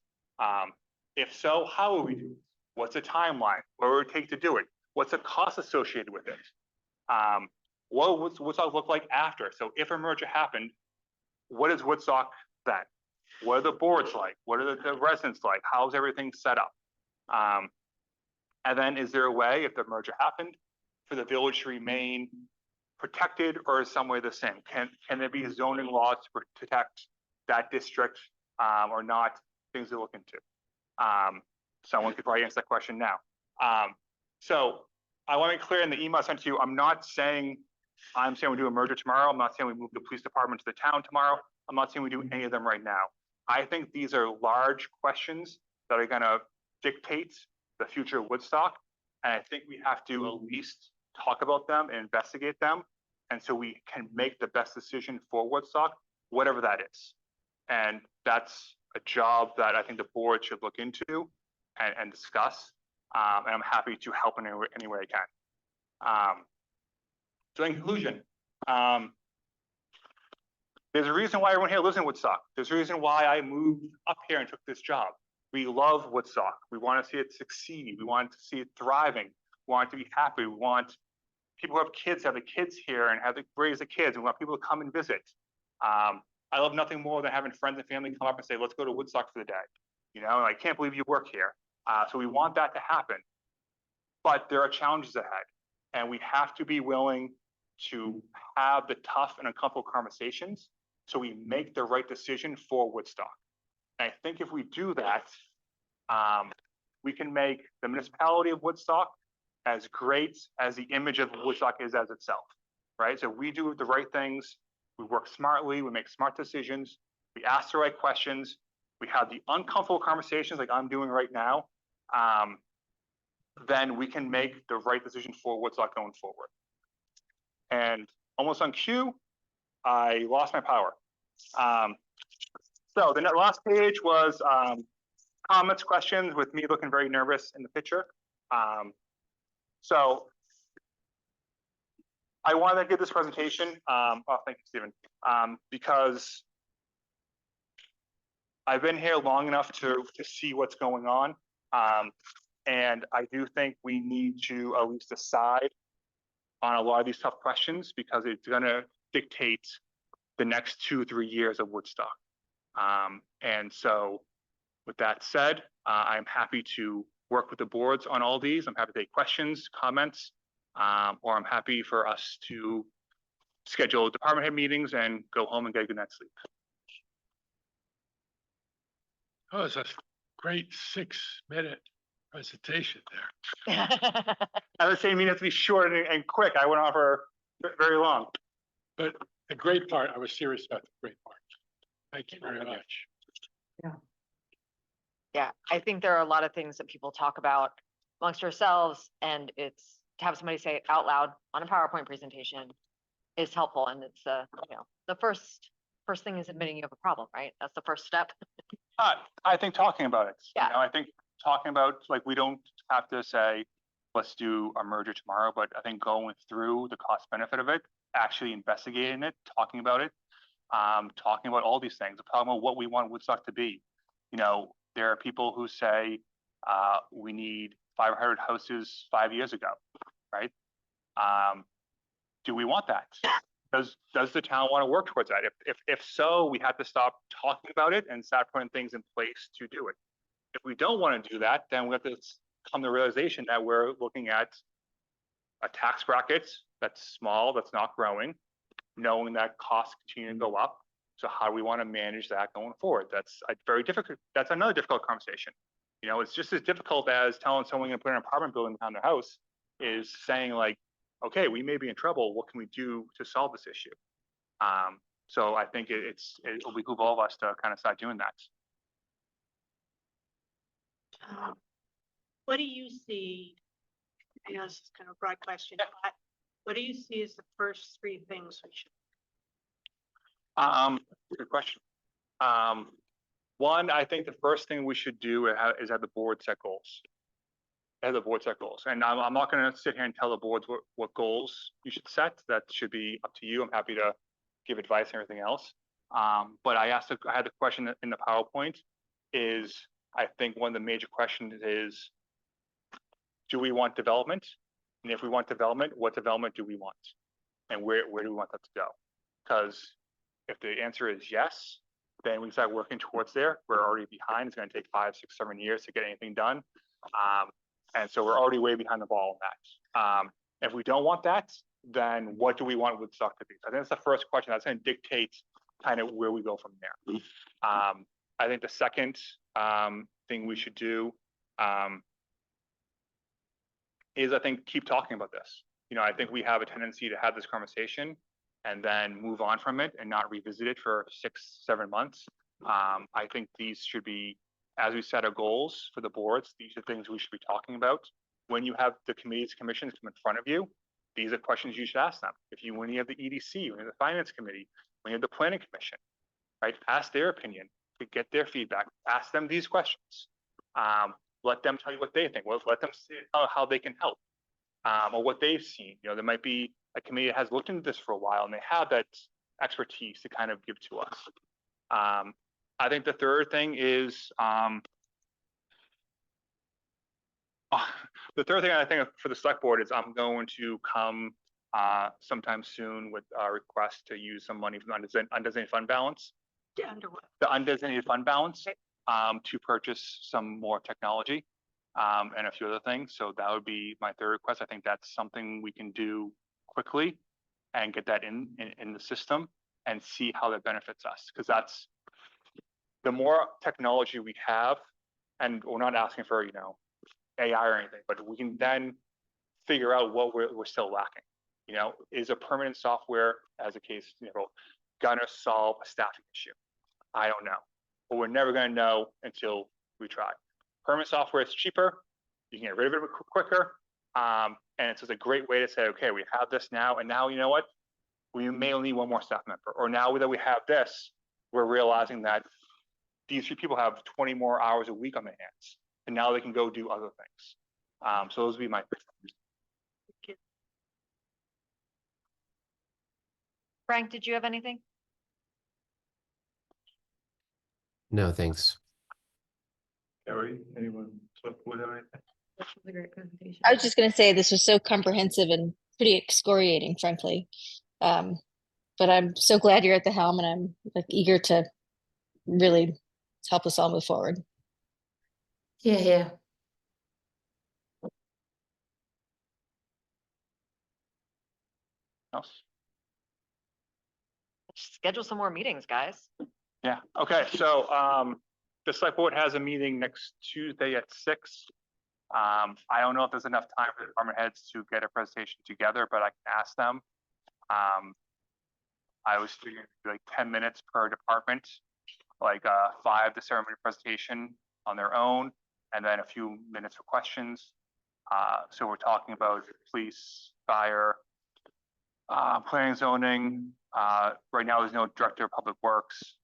S4: If so, how will we do it? What's the timeline? What would it take to do it? What's the cost associated with it? What's Woodstock look like after? So if a merger happened, what is Woodstock then? What are the boards like? What are the residents like? How's everything set up? And then is there a way, if the merger happened, for the village to remain protected or is some way the same? Can there be zoning laws to protect that district or not? Things to look into. Someone could probably answer that question now. So I want to be clear in the email I sent to you, I'm saying we do a merger tomorrow. I'm not saying we move the police department to the town tomorrow. I'm not saying we do any of them right now. I think these are large questions that are going to dictate the future of Woodstock. And I think we have to at least talk about them and investigate them. And so we can make the best decision for Woodstock, whatever that is. And that's a job that I think the board should look into and discuss. And I'm happy to help in any way I can. So in conclusion, there's a reason why everyone here lives in Woodstock. There's a reason why I moved up here and took this job. We love Woodstock. We want to see it succeed. We want to see it thriving. We want it to be happy. We want people who have kids, have the kids here and have to raise the kids. We want people to come and visit. I love nothing more than having friends and family come up and say, let's go to Woodstock for the day. You know, I can't believe you work here. So we want that to happen. But there are challenges ahead. And we have to be willing to have the tough and uncomfortable conversations so we make the right decision for Woodstock. And I think if we do that, we can make the municipality of Woodstock as great as the image of Woodstock is as itself, right? So we do the right things, we work smartly, we make smart decisions, we ask the right questions, we have the uncomfortable conversations like I'm doing right now, then we can make the right decision for Woodstock going forward. And almost on cue, I lost my power. So the last page was comments, questions with me looking very nervous in the picture. So I wanted to give this presentation. Oh, thank you, Stephen. Because I've been here long enough to see what's going on. And I do think we need to at least decide on a lot of these tough questions because it's going to dictate the next 2-3 years of Woodstock. And so with that said, I'm happy to work with the boards on all these. I'm happy to take questions, comments, or I'm happy for us to schedule department head meetings and go home and get a good night's sleep.
S1: Oh, it's a great 6-minute presentation there.
S4: I was saying, it to be short and quick. I went on for very long.
S1: But the great part, I was serious about the great part. Thank you very much.
S3: Yeah, I think there are a lot of things that people talk about amongst ourselves, and it's to have somebody say it out loud on a PowerPoint presentation is helpful. And it's the first thing is admitting you have a problem, right? That's the first step.
S4: I think talking about it.
S3: Yeah.
S4: I think talking about, like, we don't have to say, let's do a merger tomorrow, but I think going through the cost benefit of it, actually investigating it, talking about it, talking about all these things, talking about what we want Woodstock to be. There are people who say we need 500 houses 5 years ago, right? Do we want that? Does the town want to work towards that? If so, we have to stop talking about it and start putting things in place to do it. If we don't want to do that, then we have to come to the realization that we're looking at a tax bracket that's small, that's not growing, knowing that costs continue to go up. So how do we want to manage that going forward? That's a very difficult, that's another difficult conversation. It's just as difficult as telling someone to put an apartment building behind their house is saying, like, okay, we may be in trouble. What can we do to solve this issue? So I think it'll behoove all of us to kind of start doing that.
S12: What do you see? I know this is kind of a broad question, but
S11: What do you see as the first three things we should?
S4: Good question. One, I think the first thing we should do is have the board set goals. Have the board set goals, and I'm not gonna sit here and tell the boards what goals you should set. That should be up to you. I'm happy to give advice and everything else. But I had the question in the PowerPoint is, I think one of the major questions is, do we want development? And if we want development, what development do we want? And where do we want that to go? Because if the answer is yes, then we start working towards there. We're already behind. It's going to take 5, 6, 7 years to get anything done. And so we're already way behind the ball on that. If we don't want that, then what do we want Woodstock to be? So I think that's the first question. That's going to dictate kind of where we go from there. I think the second thing we should do is, I think, keep talking about this. You know, I think we have a tendency to have this conversation and then move on from it and not revisit it for 6, 7 months. I think these should be, as we set our goals for the boards, these are things we should be talking about. When you have the committees, commissions come in front of you, these are questions you should ask them. When you have the EDC, when you have the finance committee, when you have the planning commission, right? Ask their opinion, get their feedback, ask them these questions. Let them tell you what they think. Let them see how they can help, or what they've seen. You know, there might be a committee that has looked into this for a while and they have that expertise to kind of give to us. I think the third thing is, the third thing I think for the select board is I'm going to come sometime soon with a request to use some money from the undesignated fund balance.
S11: Under what?
S4: The undesignated fund balance to purchase some more technology and a few other things. So that would be my third request. I think that's something we can do quickly and get that in the system and see how that benefits us. Because that's the more technology we have, and we're not asking for, you know, AI or anything, but we can then figure out what we're still lacking. You know, is a permanent software, as a case, you know, gonna solve a staffing issue? I don't know, but we're never gonna know until we try. Permanent software is cheaper. You can get rid of it quicker. And it's just a great way to say, okay, we have this now, and now, you know what? We may only need one more staff member, or now that we have this, we're realizing that these 3 people have 20 more hours a week on their hands, and now they can go do other things. So those would be my 3 things.
S3: Frank, did you have anything?
S9: No, thanks.
S2: Carrie, anyone, select board have anything?
S6: This was a great presentation.
S12: I was just going to say this was so comprehensive and pretty excoriating, frankly. But I'm so glad you're at the helm, and I'm like eager to really help us all move forward.
S8: Yeah.
S4: Else?
S3: Schedule some more meetings, guys.
S4: Yeah, okay, so the select board has a meeting next Tuesday at 6. I don't know if there's enough time for the department heads to get a presentation together, but I can ask them. I was figuring like 10 minutes per department, like 5 to 7 minute presentation on their own, and then a few minutes for questions. So we're talking about police, fire, planning, zoning. Right now, there's no director of public works.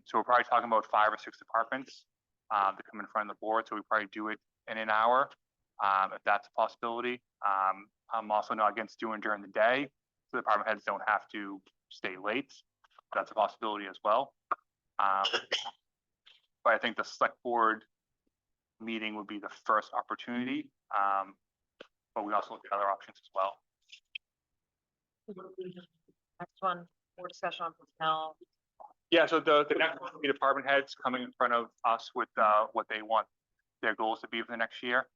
S4: So we're probably talking about 5 or 6 departments that come in front of the board. So we probably do it in an hour, if that's a possibility. I'm also not against doing during the day, so the department heads don't have to stay late. That's a possibility as well. But I think the select board meeting would be the first opportunity. But we also look at other options as well.
S3: Next one, more discussion on personnel.
S4: Yeah, so the next one will be department heads coming in front of us with what they want their goals to be for the next year.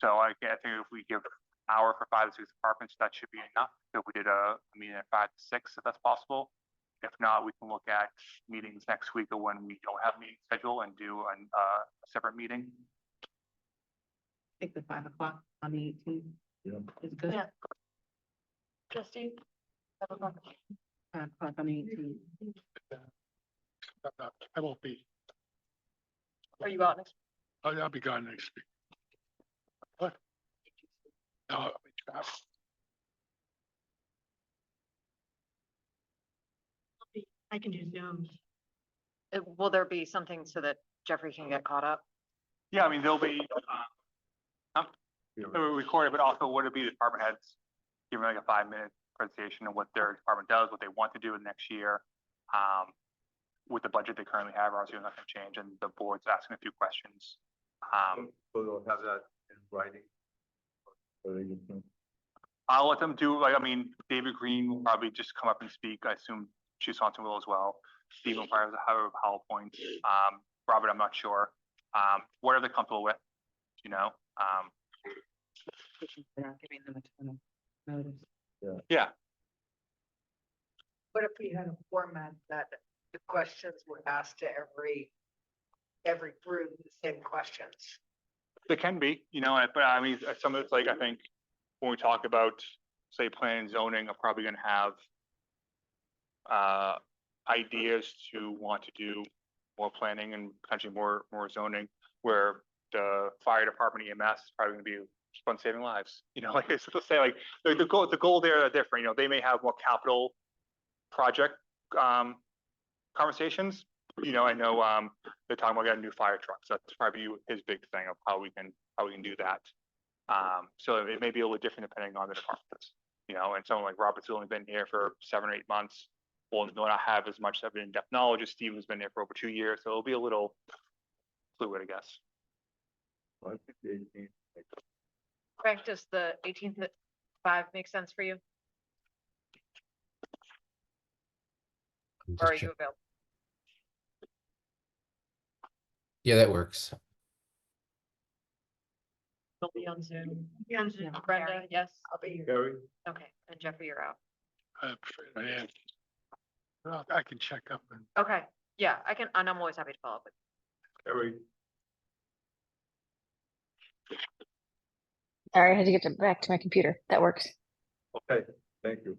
S4: So I think if we give an hour for 5 to 6 departments, that should be enough. If we did a meeting at 5 to 6, if that's possible. If not, we can look at meetings next week or when we don't have a meeting schedule and do a separate meeting.
S8: I think the 5 o'clock on the 18th is good.
S3: Yeah. Justine?
S8: 5 o'clock on the 18th.
S1: I won't be.
S3: Are you out next?
S1: I'll be gone next week. What? No, let me try.
S11: I can do Zoom.
S3: Will there be something so that Jeffrey can get caught up?
S4: Yeah, I mean, there'll be, they'll record it, but also would it be the department heads giving like a 5-minute presentation of what their department does, what they want to do in next year. With the budget they currently have, obviously not gonna change, and the board's asking a few questions.
S2: So they'll have that in writing. Or they can-
S4: I'll let them do, like, I mean, David Green will probably just come up and speak. I assume Chief Swanson will as well. Steve will probably have a PowerPoint. Robert, I'm not sure. Whatever they're comfortable with, you know?
S8: We're not giving them a ton of notice.
S4: Yeah,
S7: What if we had a format that the questions were asked to every group, the same questions?
S4: there can be, you know, but I mean, some of it's like, I think, when we talk about, say, planning and zoning, I'm probably gonna have ideas to want to do more planning and potentially more zoning, where the fire department EMS is probably gonna be fun saving lives, you know, like, it's to say, like, the goal there are different, you know, they may have more capital project conversations. You know, I know they're talking about getting a new fire truck, so that's probably his big thing of how we can do that. So it may be a little different depending on the departments, you know, and someone like Robert's only been here for 7 or 8 months. Will not have as much of an in-depth knowledge as Steve has been there for over 2 years, so it'll be a little fluid, I guess.
S2: I think the 18th.
S3: Frank, does the 18th at 5 make sense for you?
S9: I'm
S3: Or are
S9: just
S3: you
S9: check-
S3: available?
S9: Yeah, that works.
S3: Will be on Zoom.
S11: Be on Zoom.
S3: Brenda, yes?
S7: I'll be here.
S2: Gary?
S3: Okay, and Jeffrey, you're out.
S1: I'm afraid I am. Well, I can check up and
S3: Okay, yeah, and I'm always happy to follow up with.
S2: Gary?
S12: Sorry, I had to get back to my computer. That works.
S2: Okay, thank you.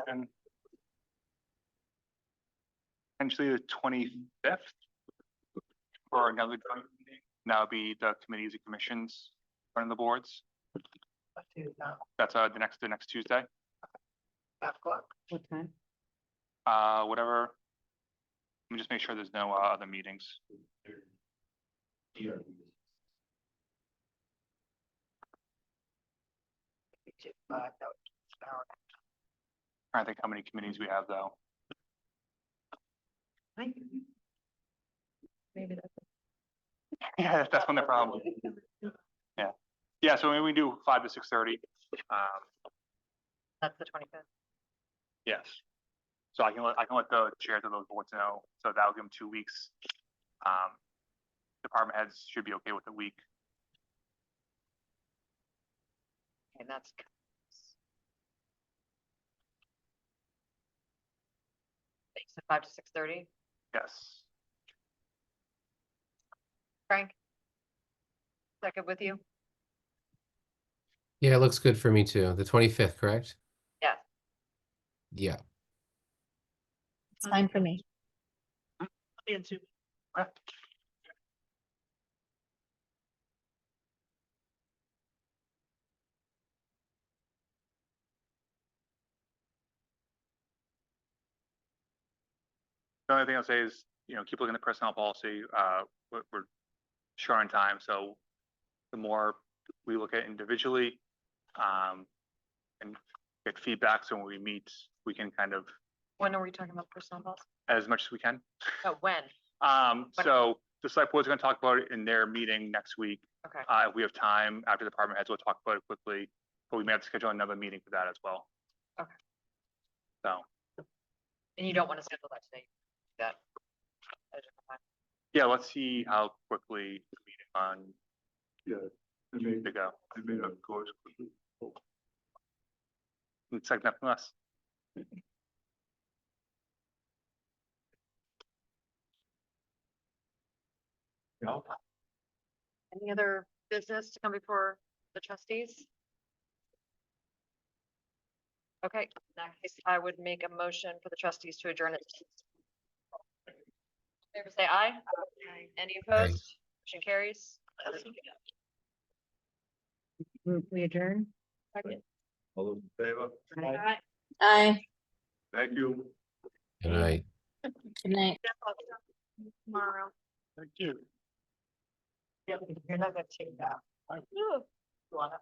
S4: And potentially the 25th for another joint meeting. That would be the committees and commissions running the boards.
S7: Let's do that.
S4: That's the next Tuesday.
S7: 5 o'clock.
S8: What time?
S4: Whatever. Let me just make sure there's no other meetings.
S7: That would keep an hour.
S4: Trying to think how many committees we have though.
S8: Maybe that's.
S4: Yeah, that's one of the problems. Yeah. Yeah, so maybe we do 5 to 6:30.
S3: That's the 25th.
S4: Yes. So I can let the chairs of those boards know, so that'll give them 2 weeks. Department heads should be okay with a week.
S3: And that's. Thanks, 5 to 6:30.
S4: Yes.
S3: Frank? Is that good with you?
S9: Yeah, it looks good for me too. The 25th, correct?
S3: Yes.
S9: Yeah.
S12: It's fine for me.
S11: I'll be on Zoom.
S4: The only thing I'll say is, you know, keep looking at personnel policy. We're short on time, so the more we look at individually, and get feedback, so when we meet, we can kind of,
S3: When are we talking about personnel policy?
S4: as much as we can.
S3: Oh, when? But-
S4: So the select board's gonna talk about it in their meeting next week.
S3: Okay.
S4: If we have time after the department heads, we'll talk about it quickly, but we may have to schedule another meeting for that as well.
S3: Okay.
S4: So,
S3: And you don't want to schedule that today? That. at a different time?
S4: yeah, let's see how quickly the meeting on
S2: Yeah, they made,
S4: to go.
S2: they made a course.
S4: It's like nothing less.
S2: Yeah.
S3: Any other business to come before the trustees? Okay, in that case, I would make a motion for the trustees to adjourn it. Favor say aye. Any opposed? Motion carries.
S8: We adjourn?
S2: All those in favor?
S12: Aye.
S2: Thank you.
S9: Good night.
S12: Good night.
S11: Tomorrow.
S1: Thank you.
S7: Yeah, you're not gonna take that. You wanna-